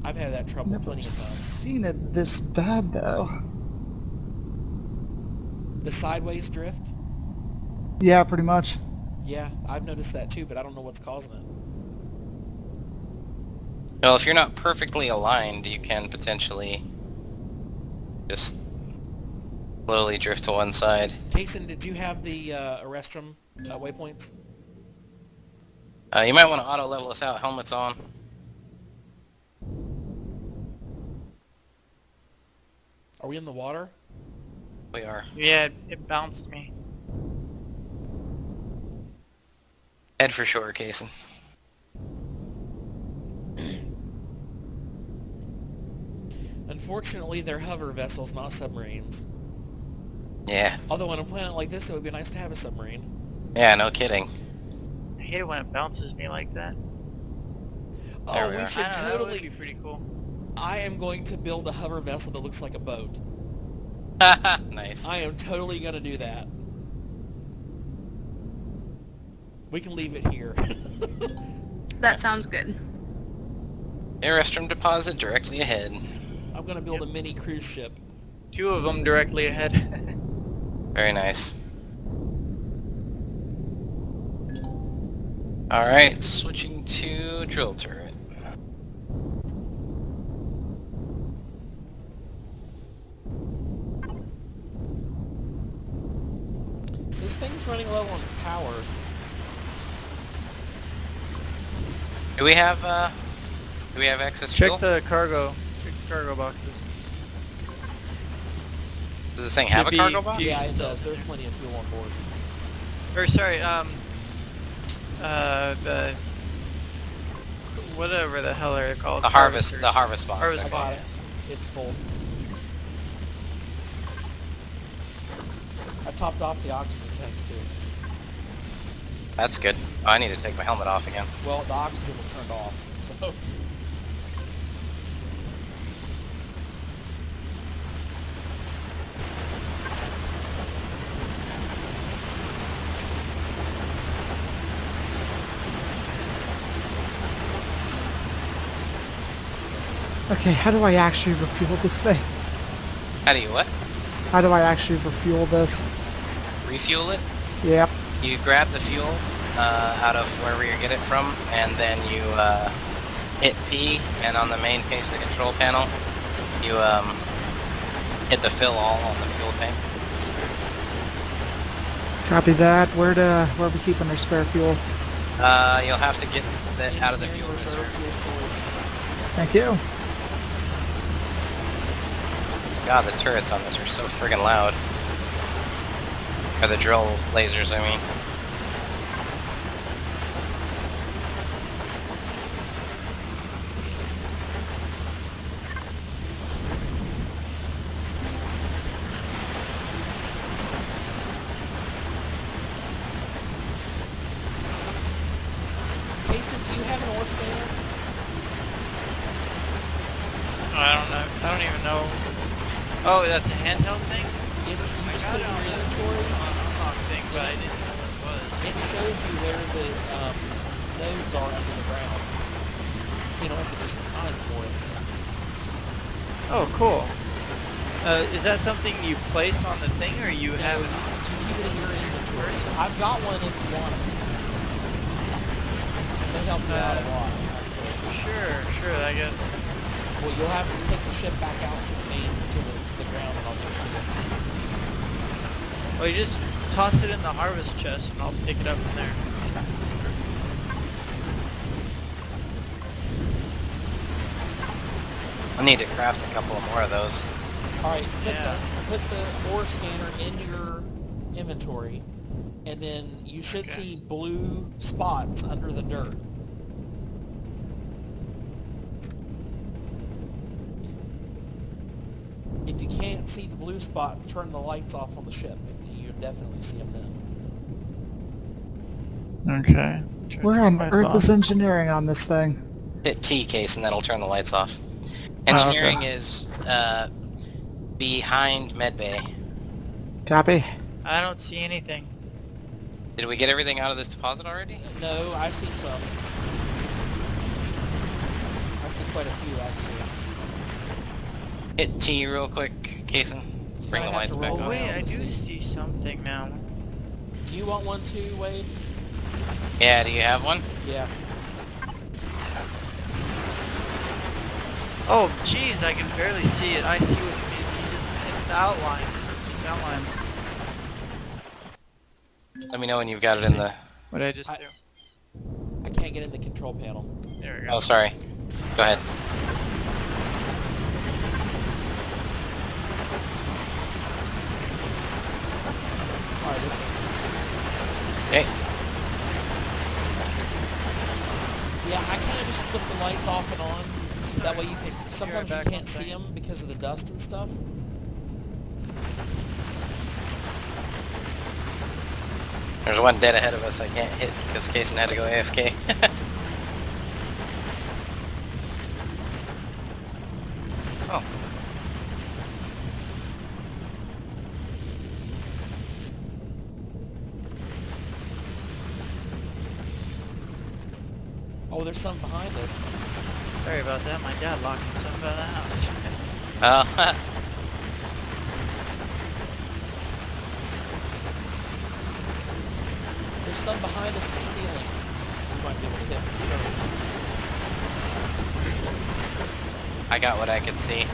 I've had that trouble Never plenty of times. seen it this bad though. The sideways drift? Yeah, pretty much. Yeah, I've noticed that too, but I don't know what's causing it. Well, if you're not perfectly aligned, you can potentially just slowly drift to one side. Kaysen, did you have the Arrestrum waypoints? You might want to auto level us out. Helmets on. Are we in the water? We are. Yeah, it bounced me. Head for shore, Kaysen. Unfortunately, they're hover vessels, not submarines. Yeah. Although on a planet like this, it would be nice to have a submarine. Yeah, no kidding. I hate it when it bounces me like that. There Oh, we we are. should I don't know, that would totally... be pretty cool. I am going to build a hover vessel that looks like a boat. Nice. I am totally going to do that. We can leave it here. That sounds good. Airstream deposit directly ahead. I'm going to build a mini cruise ship. 2 of them directly ahead. Very nice. Alright, switching to drill turret. This thing's running low on power. Do we have Do we have excess fuel? Check the cargo. Check the cargo boxes. Does this thing have a Should cargo be- box? Yeah, it does. There's plenty of fuel on board. Or sorry, the whatever the hell are they called? The harvest box. Harvest I okay. got box. it. It's full. I topped off the oxygen tanks too. That's good. Oh, I need to take my helmet off again. Well, the oxygen was turned off, so. Okay, how do I actually refuel this thing? How do you what? How do I actually refuel this? Refuel it? Yep. You grab the fuel out of wherever you get it from, and then you hit P, and on the main page of the control panel, you hit the fill all on the fuel tank. Copy that. Where are we keeping our spare fuel? You'll have to get that out of the fuel Engineering reserve. fuel storage. Thank you. God, the turrets on this are so friggin' loud. Or the drill lasers, I mean. Kason, do you have an ore scanner? I don't know. I don't even know. Oh, that's a handheld thing? It's you I just got put it it in on your the inventory. unlock thing, but I didn't know what it was. It shows you where the nodes are under the ground, so you don't have to just hunt for it. Oh, cool. Is that something you place on the thing, or you have it? You keep it in your inventory. I've got one if you want it. It may help you out a lot, actually. Sure. I guess. Well, you'll have to take the ship back out to the main, to the ground, and I'll give it to you. Well, you just toss it in the harvest chest, and I'll pick it up from there. I need to craft a couple more of those. All right, Yeah. put the ore scanner in your inventory, and then you should Okay. see blue spots under the dirt. If you can't see the blue spots, turn the lights off on the ship, and you'll definitely see them then. Okay. Where on earth is engineering on this thing? Hit T case and that'll turn the lights off. okay. Engineering is behind medbay. Copy. I don't see anything. Did we get everything out of this deposit already? No, I see some. I see quite a few, actually. Hit T real quick, Kason. Bring the Kinda have lights to back roll Oh on. wait, around I to do see. see something now. Do you want one too, Wade? Yeah, do you have one? Yeah. Oh, jeez, I can barely see it. I see what you mean. It's the outline. Just outline. Let me know when you've got it in the... What did I just I- do? I can't get in the control panel. There we go. Oh, sorry. Go ahead. Alright, it's in. Okay. Yeah, I kind of just flip the lights off and on. That way you can... Sometimes you back can't on see thing. them because of the dust and stuff. There's one dead ahead of us I can't hit because Kason had to go AFK. Oh. Oh, there's some behind us. Sorry about that. My dad locked himself out of the house. Oh. There's some behind us in the ceiling. We might be able to hit with the turret. I got what I could see.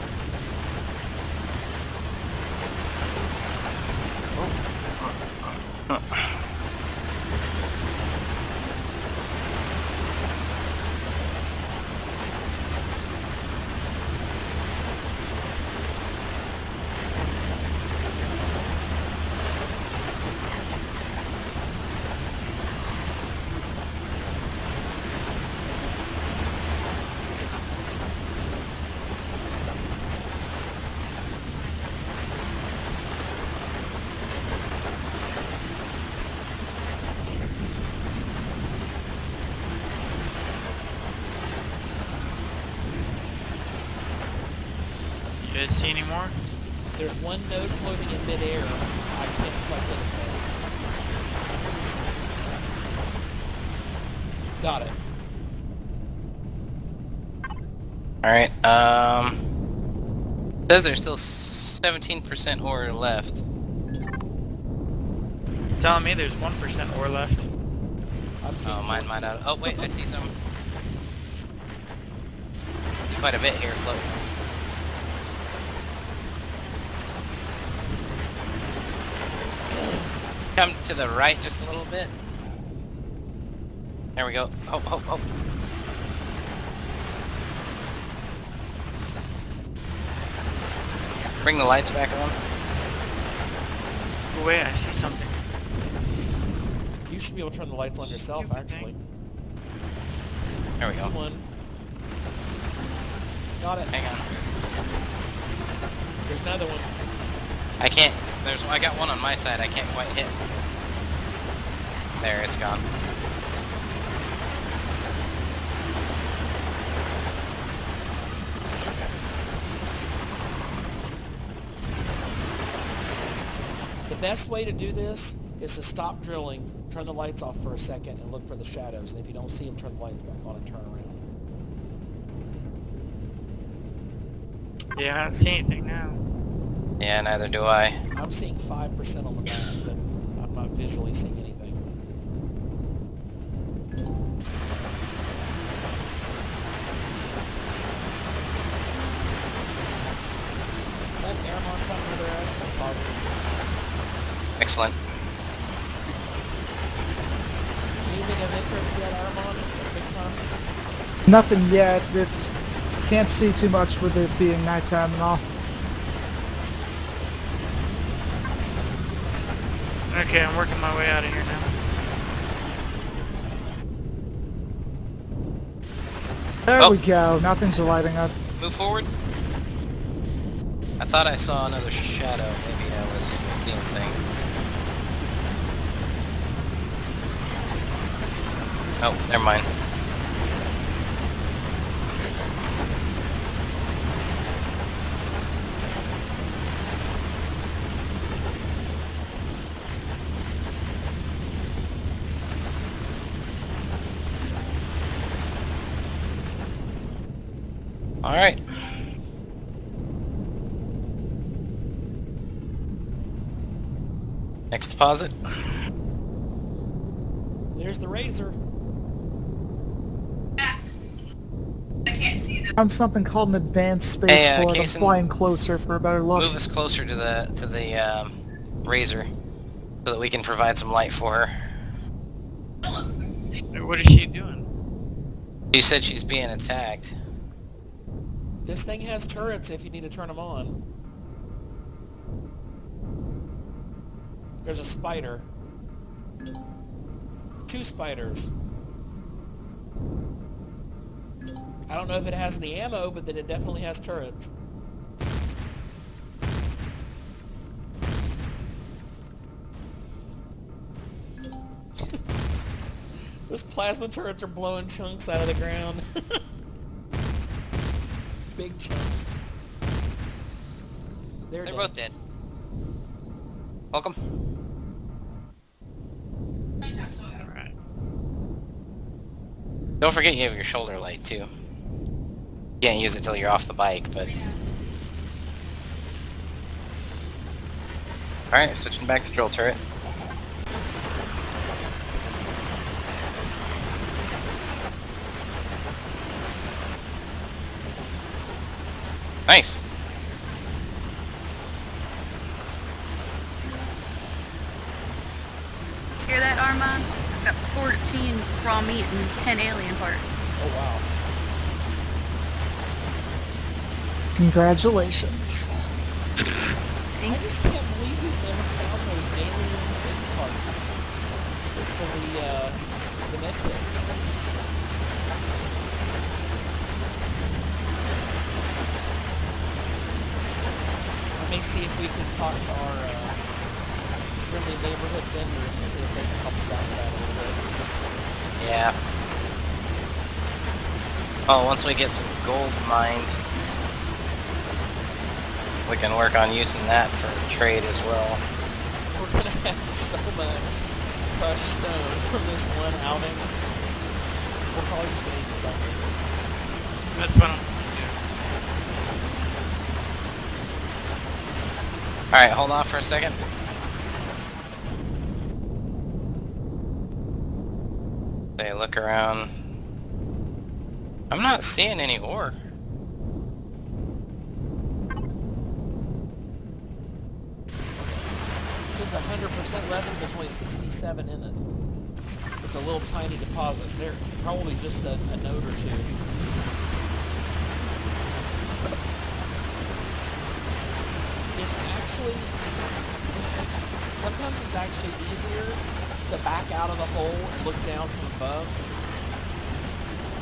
did see any more? There's one node floating in midair. I can't quite hit it though. Got it. Alright, says there's still 17% ore left. It's telling me there's 1% ore left. I'm seeing Oh, mine 14. out. Oh, wait, I see some. Quite a bit here floating. Come to the right just a little bit. There we go. Oh, oh, oh. Bring the lights back on. Oh, wait, I see something. You should be able to turn the lights on yourself, Stupid actually. There we See go. one. Got it. Hang on. There's another one. I can't. I got one on my side. I can't quite hit this. There, it's gone. The best way to do this is to stop drilling, turn the lights off for a second, and look for the shadows. And if you don't see them, turn the lights back on and turn around. Yeah, I don't see anything now. Yeah, neither do I. I'm seeing 5% on the map, but I'm not visually seeing anything. That Airmon found another asteroid positive. Excellent. Anything of interest yet, Airmon? Big time? Nothing yet. It's can't see too much with it being nighttime and all. Okay, I'm working my way out of here now. There Oh. we go. Now things are lighting up. Move forward. I thought I saw another shadow. Maybe I was seeing things. Oh, never mind. All right. Next deposit. There's the razor. I can't see them. Found something called an advanced spaceport. Hey, I'm Kason, flying closer for a better look. Move us closer to the razor, so that we can provide some light for her. Hey, what is she doing? She said she's being attacked. This thing has turrets if you need to turn them on. There's a spider. 2 spiders. I don't know if it has any ammo, but then it definitely has turrets. Those plasma turrets are blowing chunks out of the ground. Big chunks. They're both dead. Welcome. Alright. Don't forget you have your shoulder light too. You can't use it till you're off the bike, but... Alright, switching back to drill turret. Nice. Hear that, Armand? I've got 14 raw meat and 10 alien parts. Oh wow. Congratulations. I just can't believe we've never found those alien big parts for the med kits. Let me see if we can talk to our friendly neighborhood vendors to see if they can help us out with that a little bit. Yeah. Oh, once we get some gold mined, We can work on using that for trade as well. We're gonna have so much crushed stone from this one outing. We're probably just gonna need to dump it. That's what I'm Alright, hold on for a second. Okay, look around. I'm not seeing any ore. It says 100% level, there's only 67 in it. It's a little tiny deposit. There, probably just a node or two. It's actually, sometimes it's actually easier to back out of the hole and look down from above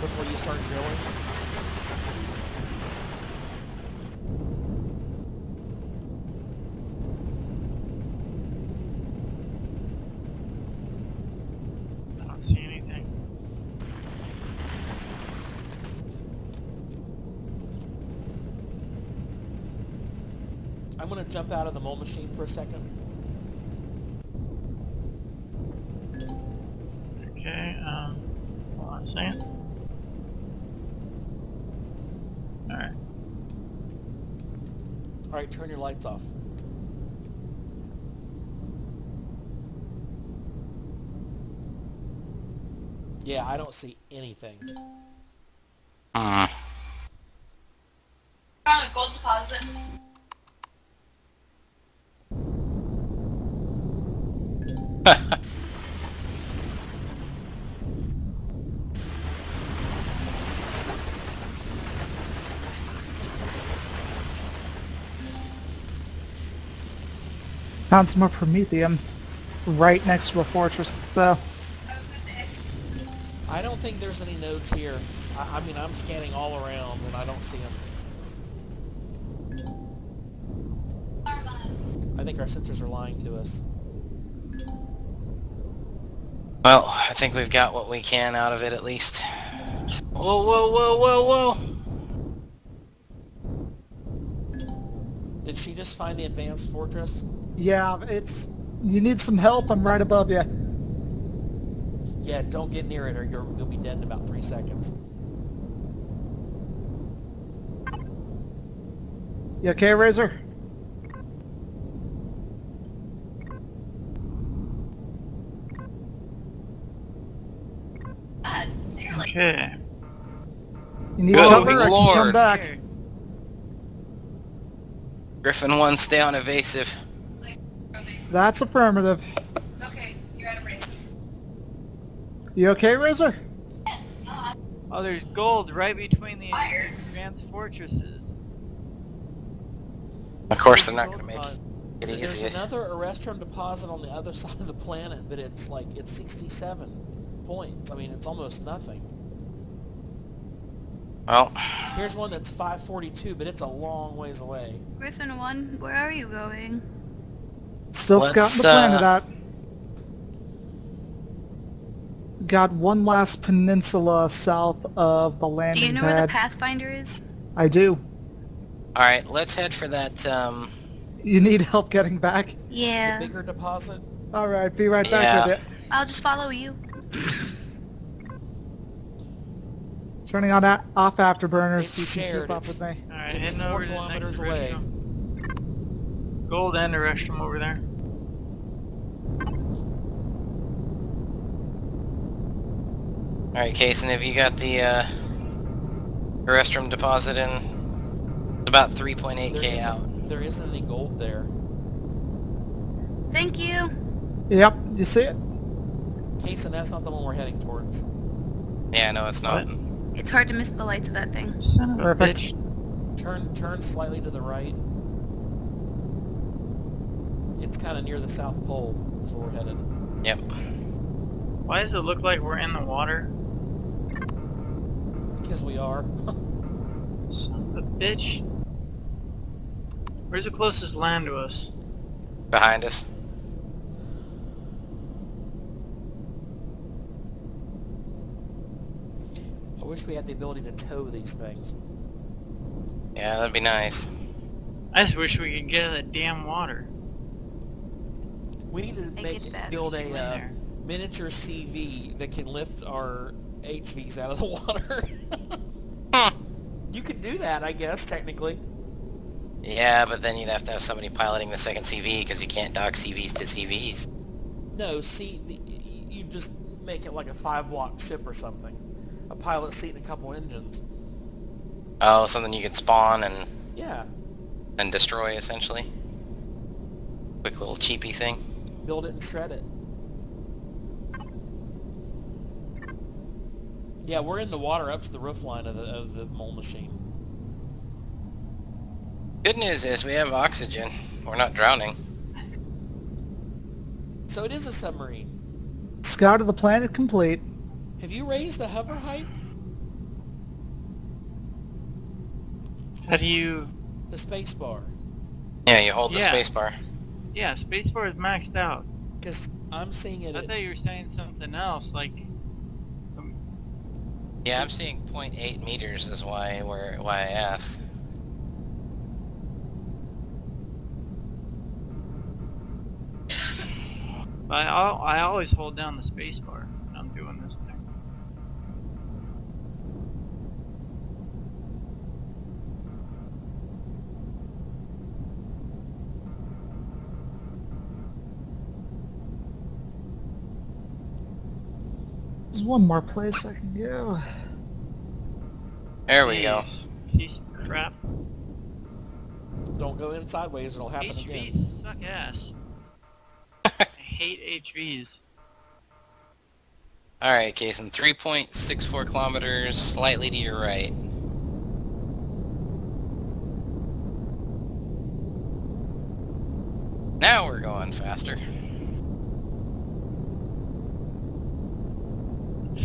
before you start drilling. I don't see anything. I'm going to jump out of the mole machine for a second. Okay, hold on a second. Alright. Alright, turn your lights off. Yeah, I don't see anything. Found a gold deposit. Found some more promethium right next to a fortress, though. I don't think there's any nodes here. I mean, I'm scanning all around and I don't see them. I think our sensors are lying to us. Well, I think we've got what we can out of it at least. Whoa, whoa, whoa, whoa, whoa! Did she just find the advanced fortress? Yeah, it's... You need some help? I'm right above you. Yeah, don't get near it or you'll be dead in about 3 seconds. You okay, Razor? Okay. You need Good cover? I can Lord. come back. Here. Griffin 1, stay on evasive. That's affirmative. Okay, you're out of range. You okay, Razor? Oh, there's gold right between the advanced fortresses. Of course, they're not going to make it There's easy. another Arrestrum deposit on the other side of the planet, but it's 67 points. I mean, it's almost nothing. Well, Here's one that's 542, but it's a long ways away. Griffin 1, where are you going? Still Let's, scouting the planet out. Got one last peninsula south of the landing Do you know pad. where the Pathfinder is? I do. alright, let's head for that, You need help getting back? Yeah. The bigger deposit. Alright, be right back Yeah. with it. I'll just follow you. Turning on off afterburners It's so you can shared. keep up It's- with me. Alright, It's heading 4 over to the kilometers next away. restroom. Gold and a restroom over there. alright, Kason, have you got the, restroom deposit in? It's about 3.8k out. There isn't any gold there. Thank you. Yep, you see it? Kason, that's not the one we're heading towards. Yeah, no, it's not. What? It's hard to miss the lights of that thing. Son of a Perfect. bitch. Turn slightly to the right. It's kind of near the South Pole, is where we're headed. Yep. Why does it look like we're in the water? Because we are. Son of a bitch. Where's the closest land to us? Behind us. I wish we had the ability to tow these things. Yeah, that'd be nice. I just wish we could get out of that damn water. We need to I get that. build In a there. miniature CV that can lift our HVs out of the water. Hmm. You could do that, I guess, technically. Yeah, but then you'd have to have somebody piloting the second CV because you can't dock CVs to CVs. No, you just make it like a 5-block ship or something. A pilot seat and a couple engines. Oh, something you can spawn Yeah, and destroy, essentially. Quick little cheapy thing. build it and shred it. Yeah, we're in the water up to the roof line of the mole machine. Good news is we have oxygen. We're not drowning. So it is a submarine. Scout of the planet complete. Have you raised the hover height? How do you... The space bar? Yeah, you hold the Yeah. spacebar. Yeah, spacebar is maxed out. Because I'm seeing it I at... thought you were saying something else, like... Yeah, I'm seeing 0.8 meters is why I asked. I always hold down the spacebar when I'm doing this thing. There's one more place I can go. There we go. Piece of crap. Don't go in sideways, it'll happen again. HVs suck ass. I hate HVs. Alright, Kason, 3.64 kilometers, slightly to your right. Now we're going faster.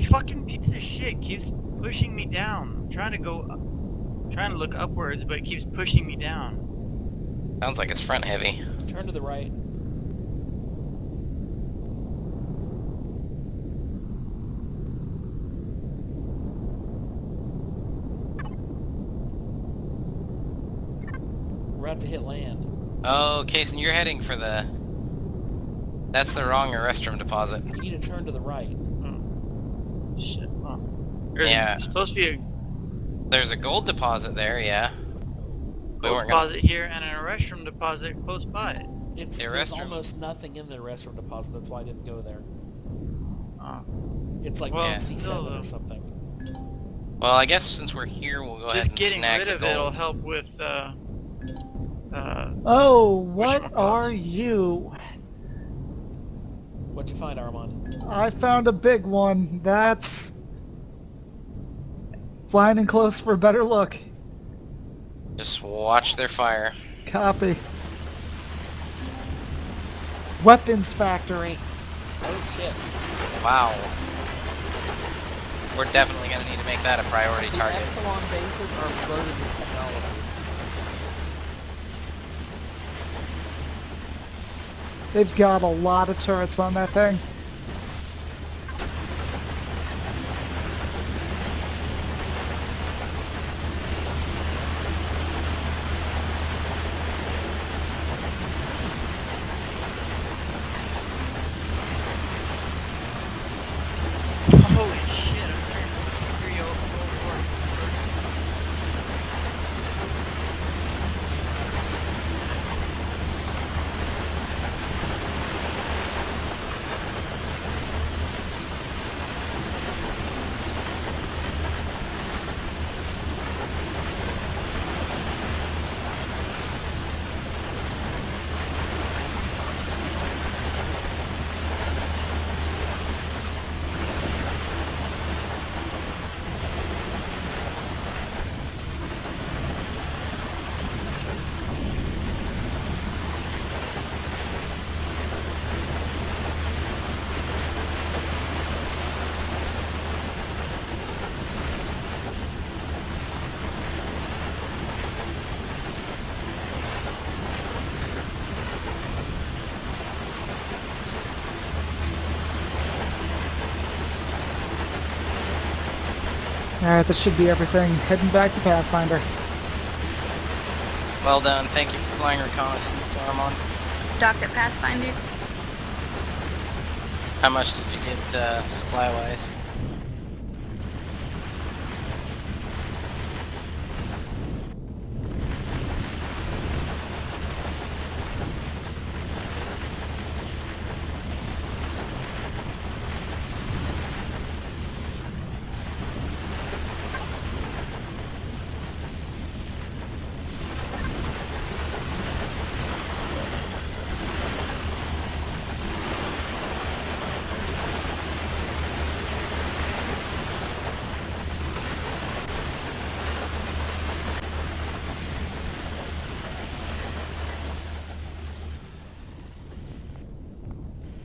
Fucking piece of shit keeps pushing me down. I'm trying to go up, trying to look upwards, but it keeps pushing me down. Sounds like it's front heavy. Turn to the right. We're about to hit land. Oh, Kason, you're heading for the... That's the wrong restroom deposit. You need to turn to the right. Shit. Oh. There's Yeah. supposed to be a There's a gold deposit there, yeah. We gold weren't gonna... deposit here and a restroom deposit close by it. There's restroom. almost nothing in the restroom deposit, that's why I didn't go there. Oh. It's like Well, 67 still, though. or something. Well, I guess since we're here, we'll go ahead Just and getting snag rid the of it'll gold. help with Oh, what Whatchamacallit? are you? What'd you find, Armand? I found a big one. That's flying in close for a better look. Just watch their fire. Copy. Weapons factory. Oh shit. Wow. We're definitely going to need to make that a priority The target. Epsilon bases are loaded with technology. They've got a lot of turrets on that thing. holy shit, I'm turning 304. Alright, that should be everything. Heading back to Pathfinder. Well done. Thank you for flying reconnaissance, Armand. Dock at Pathfinder. How much did you get supply-wise?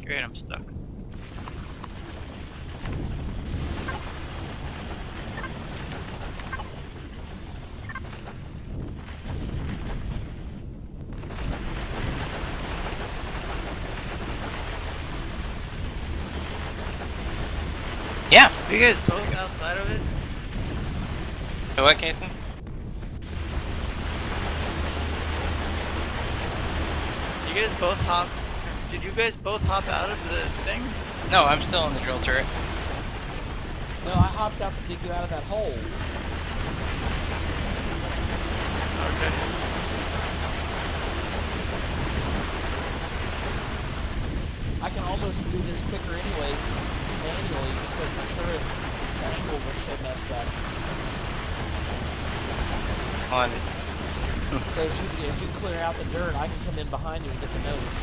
Great, I'm stuck. Yeah. Are you guys both outside of it? So what, Kason? You guys both hop? Did you guys both hop out of the thing? No, I'm still in the drill turret. No, I hopped out to dig you out of that hole. Okay. I can almost do this quicker anyways, manually, because the turrets, the angles are so messed up. On. So as you clear out the dirt, I can come in behind you and get the nodes.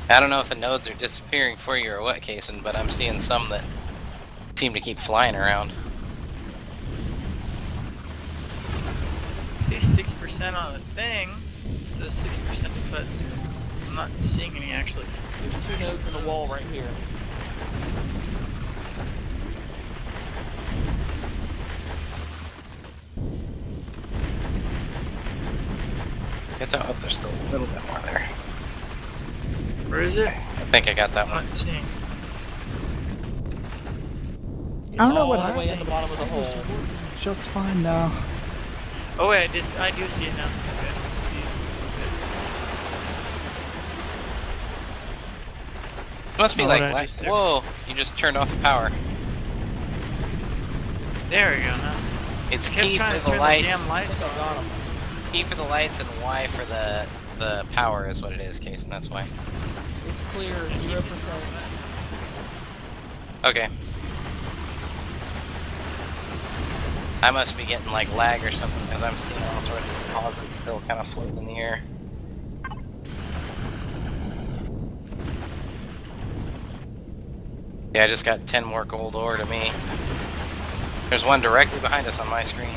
I don't know if the nodes are disappearing for you or what, Kason, but I'm seeing some that seem to keep flying around. I see 6% on the thing. It says 6%, but I'm not seeing any actually. There's 2 nodes in the wall right here. Get that up, there's still a little bit more there. Where is it? I think I got that I'm one. not seeing. It's I don't know all what the way in happened. the bottom of the hole. Just fine now. Oh wait, I do see it now. Okay. It must be Oh, like, what I just did. whoa, you just turned off the power. There we go now. It's I kept T trying for to the turn lights, damn I lights think I got him. T for the lights, and Y for the power is what it is, Kason, that's why. It's clear, 0%. Okay. I must be getting like lag or something because I'm seeing all sorts of deposits still kind of floating in the air. Yeah, I just got 10 more gold ore to me. There's one directly behind us on my screen.